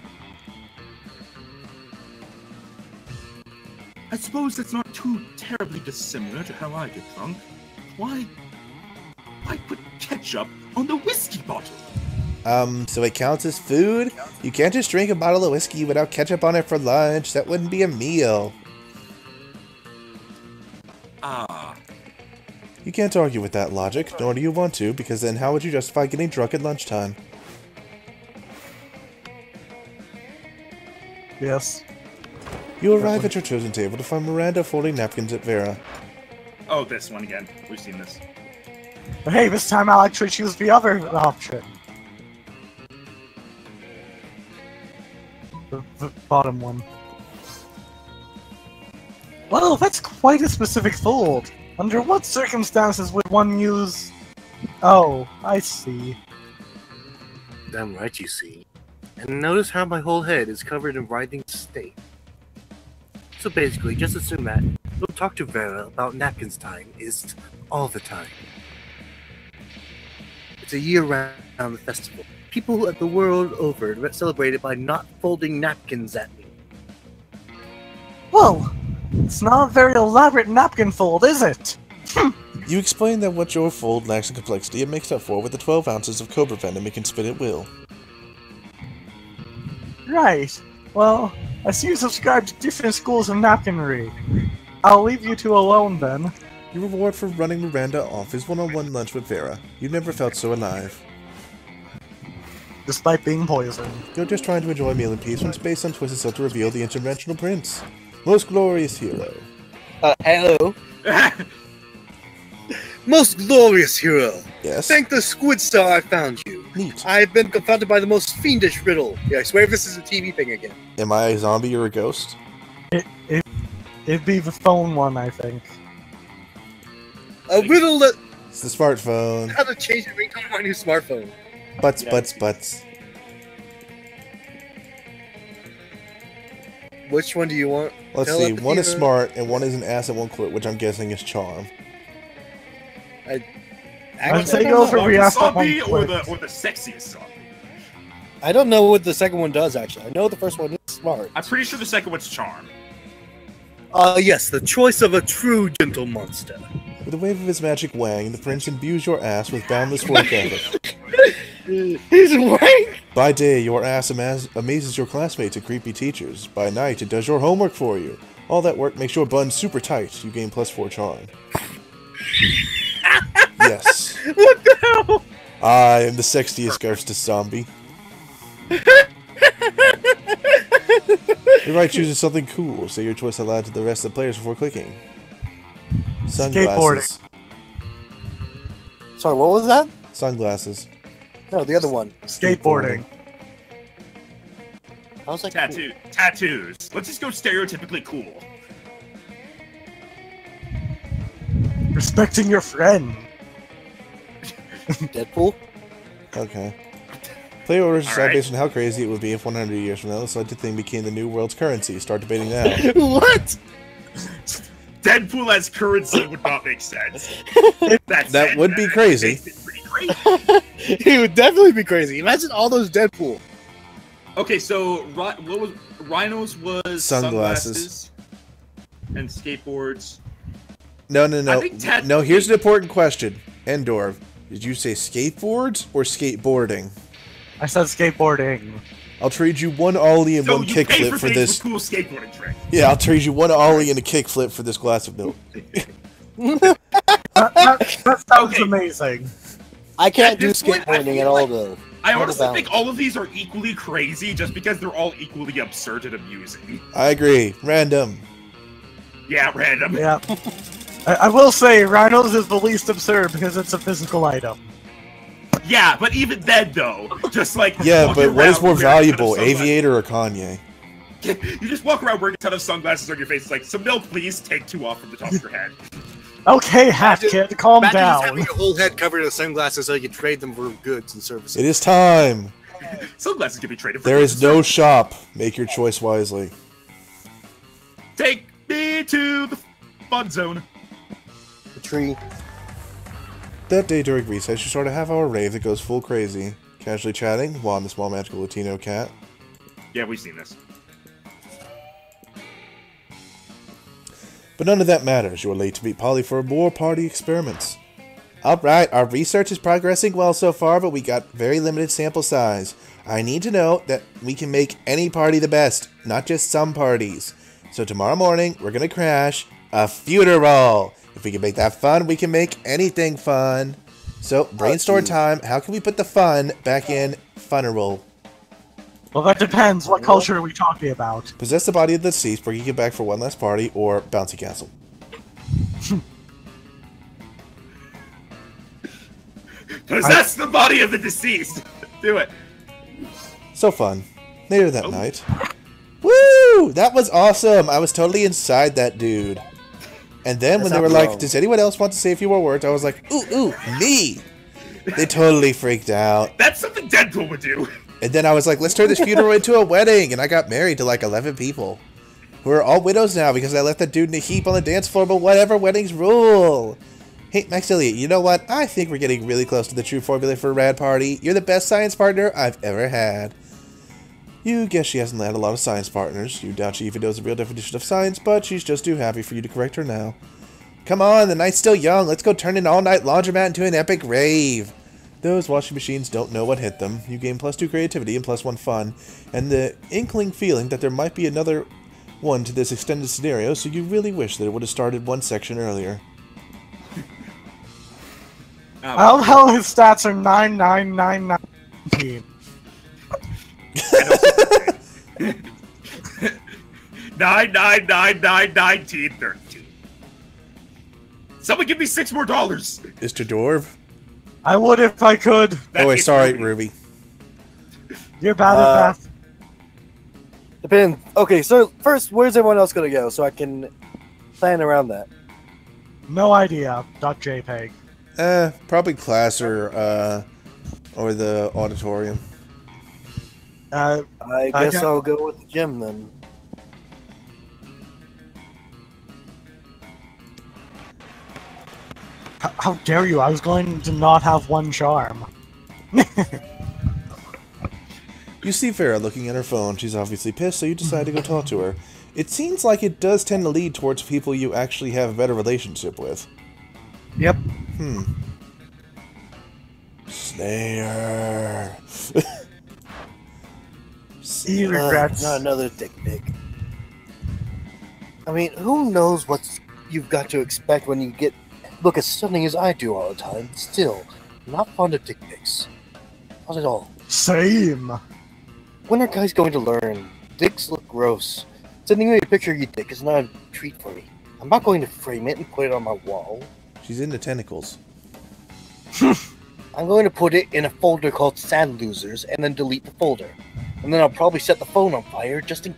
I suppose that's not too terribly dissimilar to how I get drunk. Why put ketchup on the whiskey bottle? So it counts as food? You can't just drink a bottle of whiskey without ketchup on it for lunch. That wouldn't be a meal. Ah, You can't argue with that logic, nor do you want to, because then how would you justify getting drunk at lunchtime? Yes. You arrive at your chosen table to find Miranda folding napkins at Vera. Oh, this one again. We've seen this. But hey, this time I'll actually choose the other option. The bottom one. Well, that's quite a specific fold. Under what circumstances would one use... Oh, I see. Damn right you see. And notice how my whole head is covered in writhing state. So basically, just assume that you'll talk to Vera about napkins time is all the time. It's a year-round festival. People at the world over celebrate it by not folding napkins at me. Well, it's not a very elaborate napkin fold, is it? You explain that what your fold lacks in complexity and makes up for with the 12 ounces of cobra venom it can spit at will. Right. Well, I see you subscribe to different schools of napkinry. I'll leave you two alone then. Your reward for running Miranda off is one-on-one lunch with Vera. You've never felt so alive. Despite being poisoned. You're just trying to enjoy a meal in peace when Space on Twist is set to reveal the interdimensional prince. Most glorious hero. Hello. Most glorious hero. Yes? Thank the squid star I found you. Neat. I've been confounded by the most fiendish riddle. Yeah, I swear this is a TV thing again. Am I a zombie or a ghost? It'd be the phone one, I think. A riddle that It's the smartphone. how to change the ringtone on my new smartphone. Butts. Which one do you want? Let's see. Telepathy One is or- smart and one is an ass that won't quit, which I'm guessing is charm. I'd say go for the Riasta zombie one or the quick. sexiest zombie. I don't know what the second one does, actually. I know the first one is smart. I'm pretty sure the second one's charm. Yes, the choice of a true gentle monster. With a wave of his magic wang, the prince imbues your ass with boundless work ethic. He's wank! By day, your ass amazes your classmates and creepy teachers. By night, it does your homework for you. All that work makes your bun super tight. You gain +4 charm. Yes. What the hell? I am the sexiest ghost zombie. Everybody chooses something cool. Say your choice aloud to the rest of the players before clicking. Sunglasses. Sorry, what was that? Sunglasses. No, the other one. Skateboarding. How's that cool? Tattoos. Let's just go stereotypically cool. Respecting your friend. Deadpool? Okay. Player orders decide Alright. based on how crazy it would be if 100 years from now the selected thing became the new world's currency. Start debating now. What? Deadpool as currency would not make sense. That would be crazy. It's pretty crazy. He would definitely be crazy. Imagine all those Deadpool. Okay, so what was Rhinos was Sunglasses. and skateboards. No. I think No, here's an important question. Endor, did you say skateboards or skateboarding? I said skateboarding. I'll trade you one ollie and So one you pay kickflip for for things this. with cool skateboarding trick. Yeah, I'll trade you one ollie and a kickflip for this glass of milk. That sounds Okay. amazing. I can't At do this point, I skateboarding feel at all, like- though. I What honestly about think it? all of these are equally crazy just because they're all equally absurd and amusing. I agree. Random. Yeah, random. Yeah. I will say, Rhinos is the least absurd because it's a physical item. Yeah, but even then, though, just like Yeah, walking but what is around more wearing a ton of valuable, sunglasses- Aviator or Kanye? You just walk around wearing a ton of sunglasses on your face, like some milk, please. Take 2 off from the top of your head. Okay, Hat Kid, calm Imagine just down. having your whole head covered in sunglasses so you can trade them for goods and services. It is time. Sunglasses can be traded for There is goods. no shop. Make your choice wisely. Take me to the fun zone. The tree. That day during recess, you start a half-hour rave that goes full crazy. Casually chatting, Juan, the small magical Latino cat. Yeah, we've seen this. But none of that matters. You are late to meet Polly for more party experiments. Alright, our research is progressing well so far, but we got very limited sample size. I need to know that we can make any party the best, not just some parties. So tomorrow morning, we're gonna crash a funeral. If we can make that fun, we can make anything fun. So, brainstorm time. How can we put the fun back in funeral? Well, that depends. What culture are we talking about? Possess the body of the deceased, bringing it back for one last party, or bouncy castle. Possess the body of the deceased. Do it. So fun. Later that night. Woo! That was awesome! I was totally inside that dude. And then when That's they were not like, wrong. does anyone else want to say a few more words? I was like, ooh, me! They totally freaked out. That's something Deadpool would do. And then I was like, let's turn this funeral into a wedding! And I got married to like 11 people. Who are all widows now because I left that dude in a heap on the dance floor, but whatever, weddings rule! Hey, Max Elliott, you know what? I think we're getting really close to the true formula for a rad party. You're the best science partner I've ever had. You guess she hasn't had a lot of science partners. You doubt she even knows the real definition of science, but she's just too happy for you to correct her now. Come on, the night's still young. Let's go turn an all-night laundromat into an epic rave. Those washing machines don't know what hit them. You gain +2 creativity and +1 fun, and the inkling feeling that there might be another one to this extended scenario, so you really wish that it would have started one section earlier. I love how his stats are 99919. 9999913. Someone give me $6 more. Mr. Dwarf? I would if I could. Oh wait, sorry, Ruby. You're bad at math. Depends. Okay, so first, where's everyone else gonna go so I can plan around that? No idea. .jpg. Probably class or the auditorium. I guess I'll go with the gym then. How dare you? I was going to not have one charm. You see Farah looking at her phone. She's obviously pissed, so you decide to go talk to her. It seems like it does tend to lead towards people you actually have a better relationship with. Yep. Slayer. He regrets. Not another dick pic. I mean, who knows what you've got to expect when you look as stunning as I do all the time. Still, not fond of dick pics. Not at all. Same. When are guys going to learn? Dicks look gross. Sending me a picture of your dick is not a treat for me. I'm not going to frame it and put it on my wall. She's into tentacles. I'm going to put it in a folder called Sad Losers and then delete the folder. And then I'll probably set the phone on fire just in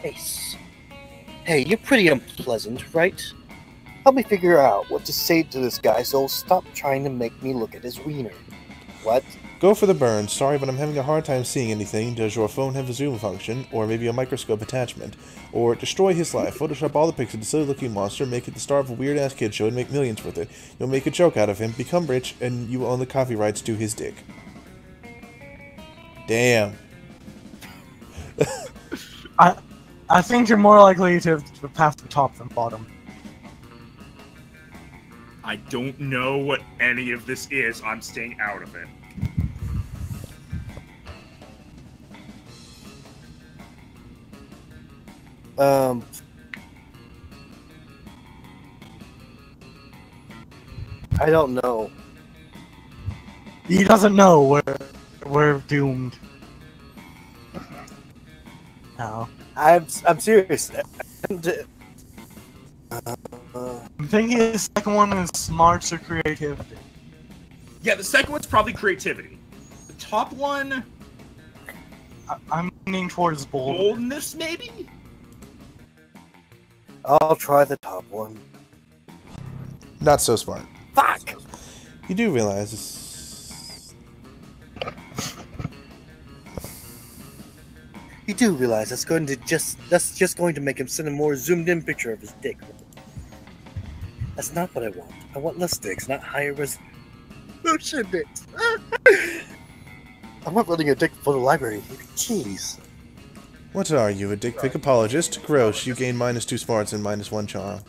case. Hey, you're pretty unpleasant, right? Help me figure out what to say to this guy so he'll stop trying to make me look at his wiener. What? Go for the burn. Sorry, but I'm having a hard time seeing anything. Does your phone have a zoom function? Or maybe a microscope attachment? Or destroy his life. Photoshop all the pics of the silly-looking monster, make it the star of a weird-ass kid show, and make millions with it. You'll make a joke out of him, become rich, and you own the copyrights to his dick. Damn. I think you're more likely to pass the top than bottom. I don't know what any of this is. I'm staying out of it. I don't know. He doesn't know. We're doomed. No. I'm serious. I'm thinking the second one is smarts or creativity. Yeah, the second one's probably creativity. The top one, I'm leaning towards boldness, maybe? I'll try the top one. Not so smart. Fuck! You do realize this. You do realize that's just going to make him send a more zoomed in picture of his dick. That's not what I want. I want less dicks, not higher resolution dicks. I'm not letting a dick for the library. Jeez. What are you, a dick pic apologist? Gross, you gain -2 smarts and -1 charm.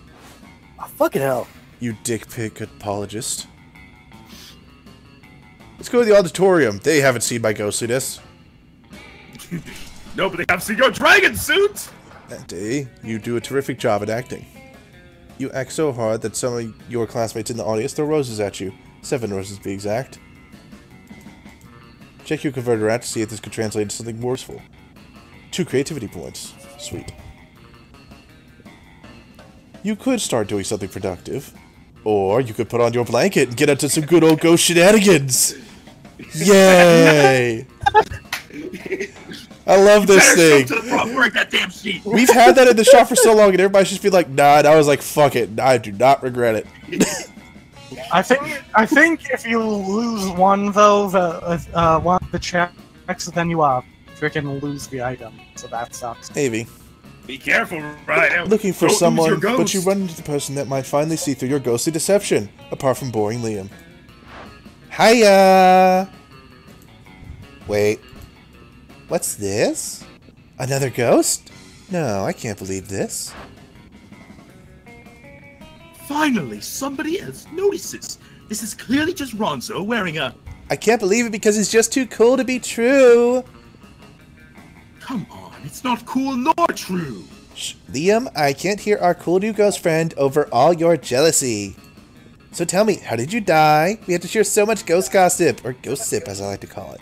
Oh, fucking hell. You dick pic apologist. Let's go to the auditorium. They haven't seen my ghostliness. No, but they have seen your dragon suit! Day, you do a terrific job at acting. You act so hard that some of your classmates in the audience throw roses at you. 7 roses to be exact. Check your converter out to see if this could translate into something more useful. 2 creativity points. Sweet. You could start doing something productive. Or you could put on your blanket and get into some good old ghost shenanigans. Yay! I love this thing. We've had that in the shop for so long, and everybody's just been like, "Nah," and I was like, "Fuck it, I do not regret it." I think if you lose one though, one of the checks, then you freaking lose the item. So that sucks. Maybe. Be careful, right? Looking for someone, but you run into the person that might finally see through your ghostly deception. Apart from boring Liam. Hiya. Wait. What's this? Another ghost? No, I can't believe this. Finally, somebody else notices. This is clearly just Ronzo wearing a I can't believe it because it's just too cool to be true. Come on, it's not cool nor true. Shh, Liam, I can't hear our cool new ghost friend over all your jealousy. So tell me, how did you die? We had to share so much ghost gossip, or ghost sip as I like to call it.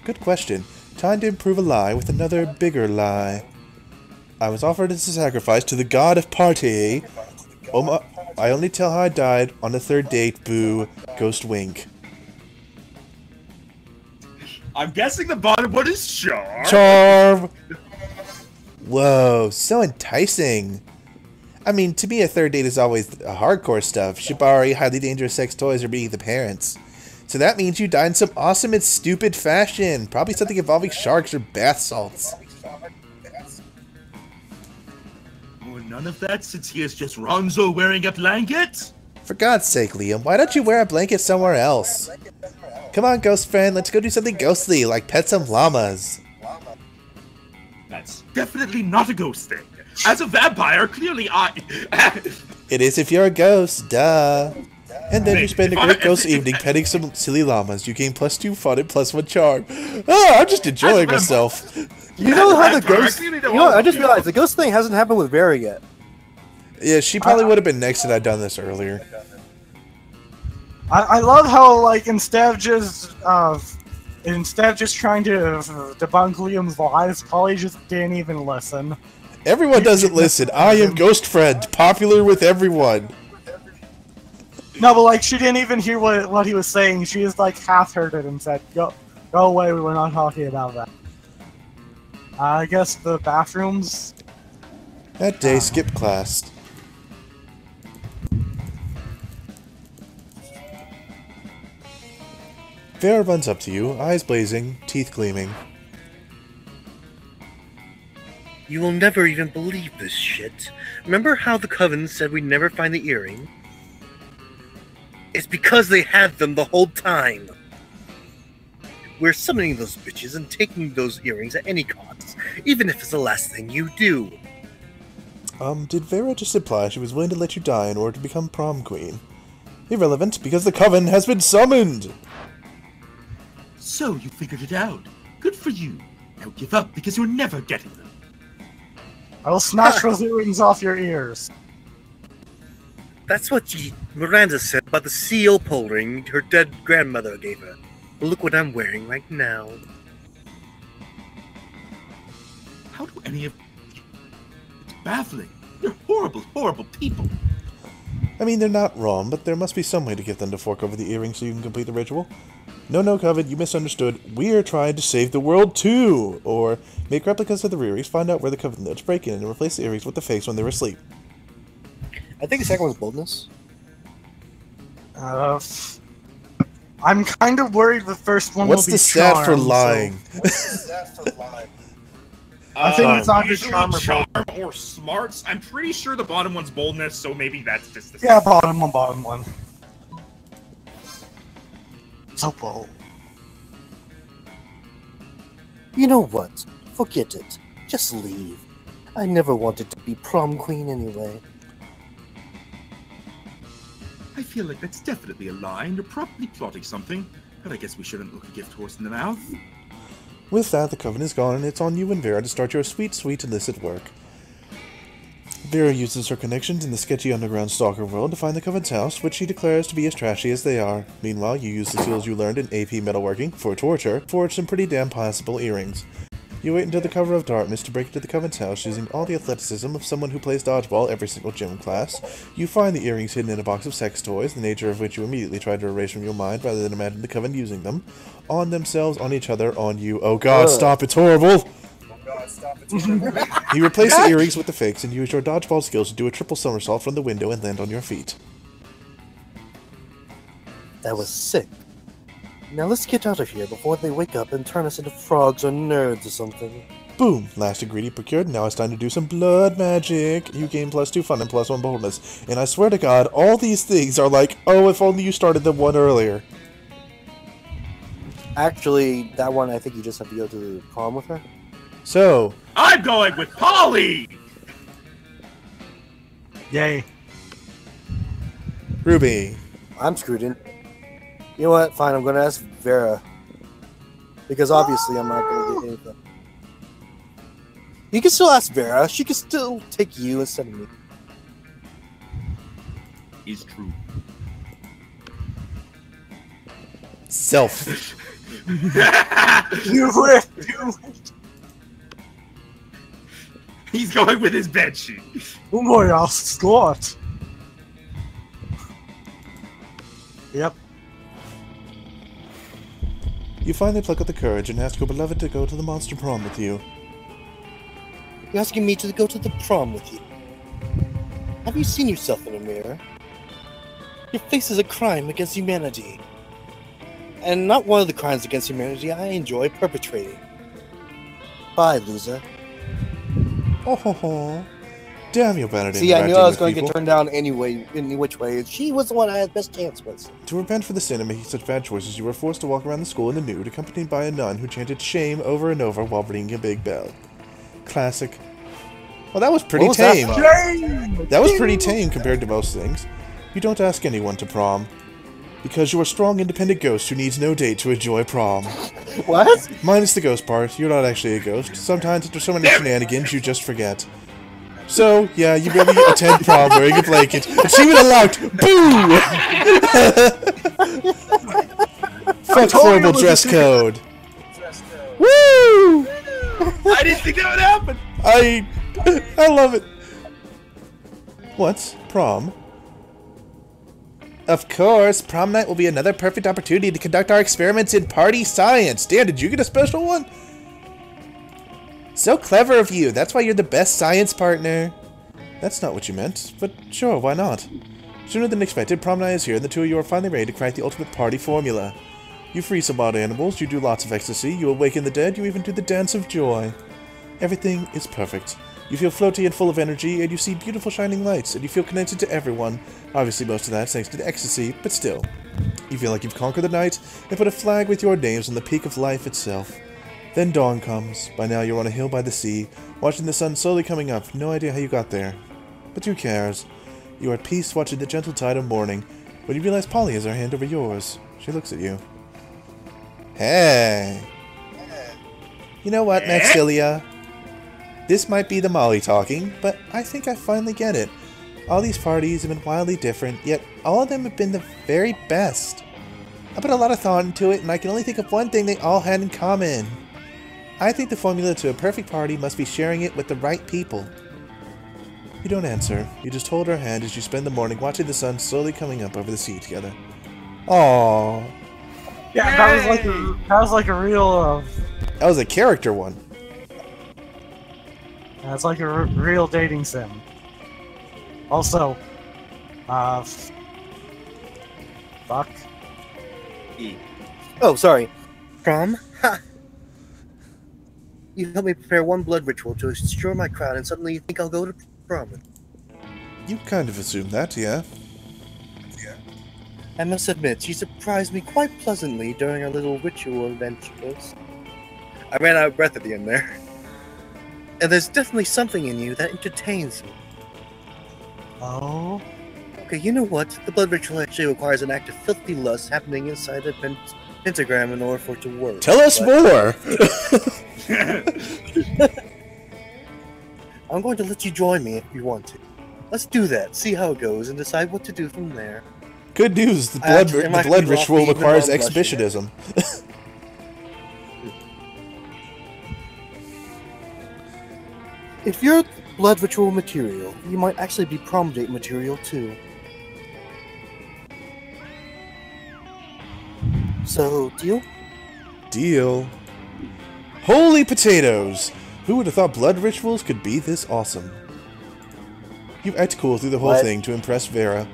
Good question. Time to improve a lie with another bigger lie. I was offered as a sacrifice to the god of party. I only tell how I died on the third date, boo. Ghost wink. I'm guessing the bottom one is Charm. Charm! Whoa, so enticing. I mean, to me, a third date is always hardcore stuff. Shibari, highly dangerous sex toys, or being the parents. So that means you died in some awesome and stupid fashion. Probably something involving sharks or bath salts. Oh, none of that since he is just Ronzo wearing a blanket? For God's sake, Liam, why don't you wear a blanket somewhere else? Come on, ghost friend, let's go do something ghostly, like pet some llamas. That's definitely not a ghost thing. As a vampire, clearly It is if you're a ghost, duh. And then you spend a great ghost evening petting some silly llamas. You gain +2 fun and +1 charm. Oh, I'm just enjoying myself. You know how the ghost... You know, I just realized the ghost thing hasn't happened with Vera yet. Yeah, she probably would have been next had I done this earlier. I love how, like, instead of just trying to debunk Liam's lies, Polly just didn't even listen. Everyone doesn't listen. I am Ghost Friend, popular with everyone. No, but like she didn't even hear what he was saying. She just like half heard it and said, "Go away. We were not talking about that." I guess the bathrooms. That day, skipped class. Vera runs up to you, eyes blazing, teeth gleaming. You will never even believe this shit. Remember how the Coven said we'd never find the earring? It's because they had them the whole time. We're summoning those bitches and taking those earrings at any cost, even if it's the last thing you do. Did Vera just imply she was willing to let you die in order to become prom queen? Irrelevant, because the Coven has been summoned! So you figured it out. Good for you. Now give up because you're never getting them. I will snatch those earrings off your ears. That's what Miranda said about the seal pole ring her dead grandmother gave her. Look what I'm wearing right now. How do any of you... It's baffling. You're horrible, horrible people. I mean, they're not wrong, but there must be some way to get them to fork over the earrings so you can complete the ritual. No, Coven, you misunderstood. We are trying to save the world too! Or make replicas of the earrings, find out where the Coven lives, break in, and replace the earrings with the fakes when they were asleep. I think the second one's boldness. I'm kind of worried the first one What's will be the stat for charm, lying? I think it's either usually charm or charm or smarts. I'm pretty sure the bottom one's boldness, so maybe that's just the yeah, bottom one. So bold. You know what? Forget it. Just leave. I never wanted to be prom queen anyway. I feel like that's definitely a lie, and you're probably plotting something. But I guess we shouldn't look a gift horse in the mouth. With that, the Coven is gone, and it's on you and Vera to start your sweet, sweet illicit work. Vera uses her connections in the sketchy underground stalker world to find the Coven's house, which she declares to be as trashy as they are. Meanwhile, you use the skills you learned in AP metalworking for torture, forge some pretty damn possible earrings. You wait until the cover of darkness to break into the Coven's house using all the athleticism of someone who plays dodgeball every single gym class. You find the earrings hidden in a box of sex toys, the nature of which you immediately try to erase from your mind rather than imagine the Coven using them. On themselves, on each other, on you. Oh god, stop, it's horrible! You replace the earrings with the fakes and use your dodgeball skills to do a triple somersault from the window and land on your feet. That was sick. Now let's get out of here before they wake up and turn us into frogs or nerds or something. Boom! Last ingredient procured, now it's time to do some blood magic. You gain +2 fun and +1 boldness. And I swear to god, all these things are like, oh, if only you started them one earlier. Actually, that one, I think you just have to go to the prom with her. So... I'm going with Polly! Yay. Ruby. I'm screwed in. You know what? Fine, I'm gonna ask Vera. Because obviously I'm not gonna get anything. You can still ask Vera. She can still take you instead of me. Is true. Self. You win! You win! He's going with his bed sheet. Moja Scott! Yep. You finally pluck up the courage and ask your beloved to go to the monster prom with you. You're asking me to go to the prom with you. Have you seen yourself in a mirror? Your face is a crime against humanity. And not one of the crimes against humanity I enjoy perpetrating. Bye, loser. Oh ho ho. Damn you, Bennett. See, I knew I was going to get turned down anyway, any which way. She was the one I had the best chance with. To repent for the sin of making such bad choices, you were forced to walk around the school in the nude, accompanied by a nun who chanted shame over and over while ringing a big bell. Classic. Well, that was pretty tame. That was pretty tame compared to most things. You don't ask anyone to prom. Because you're a strong, independent ghost who needs no date to enjoy prom. What? Minus the ghost part, you're not actually a ghost. Sometimes after so many shenanigans, you just forget. So, yeah, you really attend prom wearing a blanket. Achievement unlocked! Boo! Fuck horrible dress code. Woo! I didn't think that would happen. I love it. What's prom? Of course, prom night will be another perfect opportunity to conduct our experiments in party science. Dan, did you get a special one? So clever of you. That's why you're the best science partner. That's not what you meant, but sure, why not? Sooner than expected, prom night is here, and the two of you are finally ready to crack the ultimate party formula. You freeze some wild animals, you do lots of ecstasy, you awaken the dead, you even do the dance of joy. Everything is perfect. You feel floaty and full of energy, and you see beautiful shining lights, and you feel connected to everyone. Obviously most of that's thanks to the ecstasy, but still. You feel like you've conquered the night, and put a flag with your names on the peak of life itself. Then dawn comes. By now you're on a hill by the sea, watching the sun slowly coming up. No idea how you got there. But who cares? You are at peace watching the gentle tide of morning, when you realize Polly has her hand over yours. She looks at you. Hey! You know what, Maxilia? This might be the Molly talking, but I think I finally get it. All these parties have been wildly different, yet all of them have been the very best. I put a lot of thought into it, and I can only think of one thing they all had in common. I think the formula to a perfect party must be sharing it with the right people. You don't answer. You just hold her hand as you spend the morning watching the sun slowly coming up over the sea together. Aww. Yeah, that was like a real. That was a character one. That's like a real dating sim. Also, fuck. Oh, sorry. Prom? Ha! You helped me prepare one blood ritual to assure my crowd, and suddenly you think I'll go to prom. You kind of assumed that, yeah? I must admit, you surprised me quite pleasantly during our little ritual adventures. I ran out of breath at the end there. And there's definitely something in you that entertains me. Oh? Okay, you know what? The blood ritual actually requires an act of filthy lust happening inside the pentagram in order for it to work. Tell us more! I'm going to let you join me if you want to. Let's do that, see how it goes, and decide what to do from there. Good news, the blood ritual requires exhibitionism. If you're blood ritual material, you might actually be prom date material too. So, deal? Deal. Holy potatoes! Who would have thought blood rituals could be this awesome? You act cool through the whole thing to impress Vera.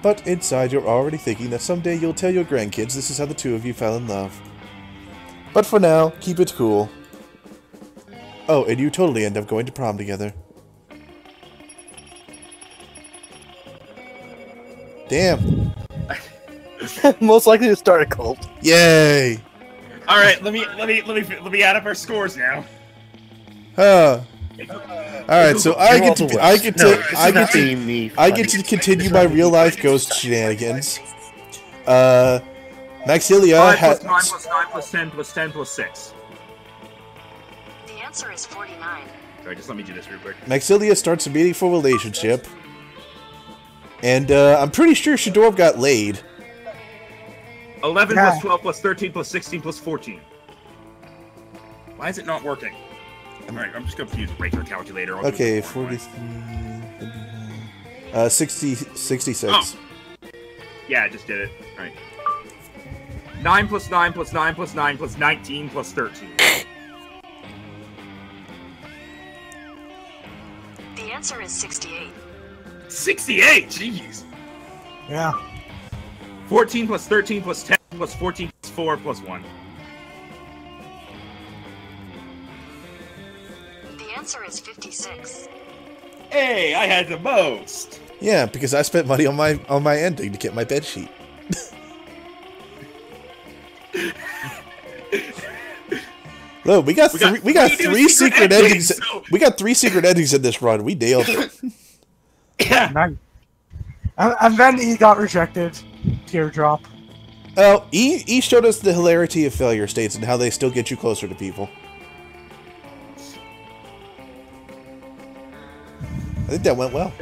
But inside you're already thinking that someday you'll tell your grandkids this is how the two of you fell in love. But for now, keep it cool. Oh, and you totally end up going to prom together. Damn. Most likely to start a cult. Yay! All right, let me add up our scores now. Huh. All right, so I get to continue my real life ghost shenanigans. Maxilia 5 has... plus 9 plus 9 plus 10 plus 10 plus 6. The answer is 49. Sorry, just let me do this real quick. Maxilia starts a meaningful relationship. And I'm pretty sure Shadorb got laid. 11 Yeah. plus 12 plus 13 plus 16 plus 14. Why is it not working? Alright, I'm just going to use a regular calculator. I'll do Okay, it before, 43... 66. Oh. Yeah, I just did it. Alright. 9 plus 9 plus 9 plus 9 plus 19 plus 13. The answer is 68. 68! Jeez! Yeah. 14 plus 13 plus 10 plus 14 plus 4 plus 1. The answer is 56. Hey, I had the most! Yeah, because I spent money on my ending to get my bed sheet. Look, we got three secret endings. So... We got 3 secret endings in this run. We nailed it. Yeah. Nice. And then E got rejected. Teardrop. Oh, E showed us the hilarity of failure states and how they still get you closer to people. I think that went well.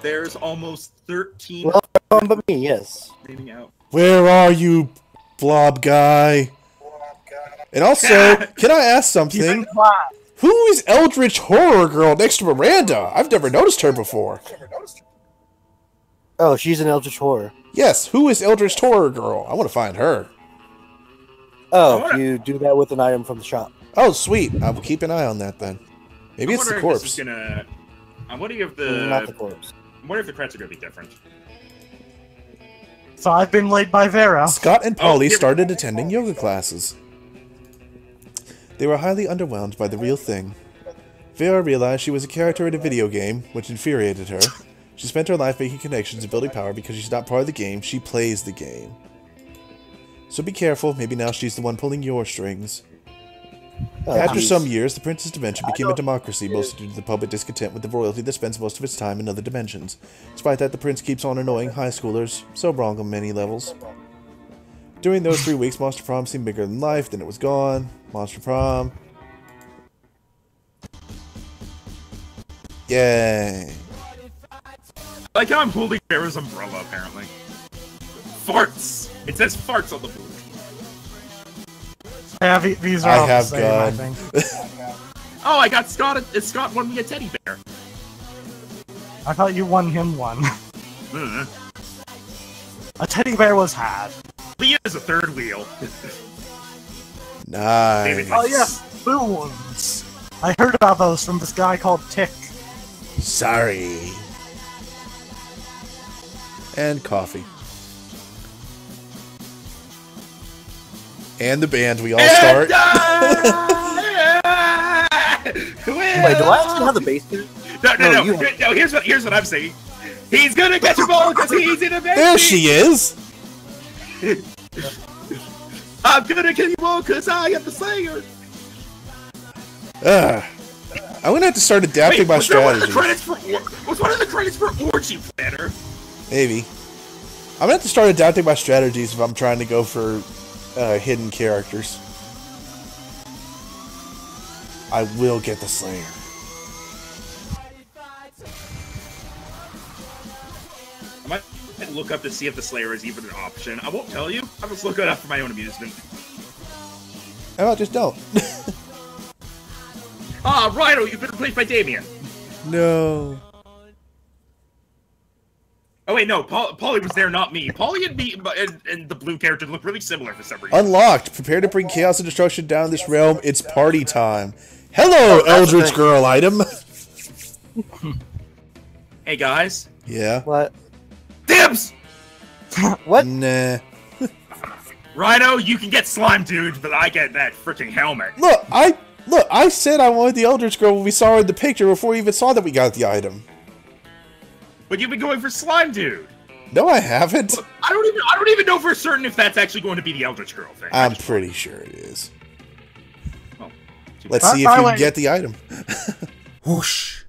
There's almost 13 Well, but me, yes. remaining out. Where are you, blob guy? And also, can I ask something? Who is Eldritch Horror Girl next to Miranda? I've never noticed her before. Oh, she's an Eldritch Horror. Yes, who is Eldritch Horror Girl? I want to find her. Oh, you do that with an item from the shop. Oh, sweet. I will keep an eye on that then. Maybe it's the corpse. I'm wondering if Not the corpse. I'm wondering if the credits are going to be different. So I've been laid by Vera. Scott and Polly started attending yoga classes. They were highly underwhelmed by the real thing. Vera realized she was a character in a video game, which infuriated her. She spent her life making connections and building power because she's not part of the game, she plays the game. So be careful, maybe now she's the one pulling your strings. After some years, the Prince's Dimension became a democracy, mostly due to the public discontent with the royalty that spends most of its time in other dimensions. Despite that, the Prince keeps on annoying high schoolers, so wrong on many levels. During those 3 weeks, Monster Prom seemed bigger than life, then it was gone. Monster Prom. Yay. Like how I'm holding Vera's umbrella, apparently. Farts! It says farts on the boot. Yeah, these are I all the have same, gone. I think. Oh, I got Scott. Scott won me a teddy bear. I thought you won him one. Mm. A teddy bear was had. Leah is a third wheel. Nice. Oh yes, spoons. I heard about those from this guy called Tick. Sorry. And coffee. And the band we all start. Wait, do I actually have the bass here? No. you- No, here's what I'm saying. He's gonna catch a ball because he's in a baby. There she is. I'm gonna kill you all because I am the Slayer. I'm gonna have to start adapting my was there one of the strategies. credits for was one of the credits for Orgy Planner? Maybe. I'm gonna have to start adapting my strategies if I'm trying to go for hidden characters. I will get the Slayer. I might look up to see if the Slayer is even an option. I won't tell you. I'll just look it up for my own amusement. How about just don't? Ah, Rhino, you've been replaced by Damien. No. Oh wait, no, Polly was there, not me. Polly and me and the blue character look really similar for some reason. Unlocked. Prepare to bring chaos and destruction down this realm. It's party time. Hello, Eldritch Girl item. Hey guys. Yeah. What? Dibs! What? Nah. Rhino, you can get Slime Dude, but I get that freaking helmet. Look, I said I wanted the Eldritch Girl when we saw her in the picture before we even saw that we got the item. But you've been going for Slime Dude. No, I haven't. I don't even know for certain if that's actually going to be the Eldritch Girl thing. I'm pretty sure it is. Well, Let's see if you can get the item. Whoosh.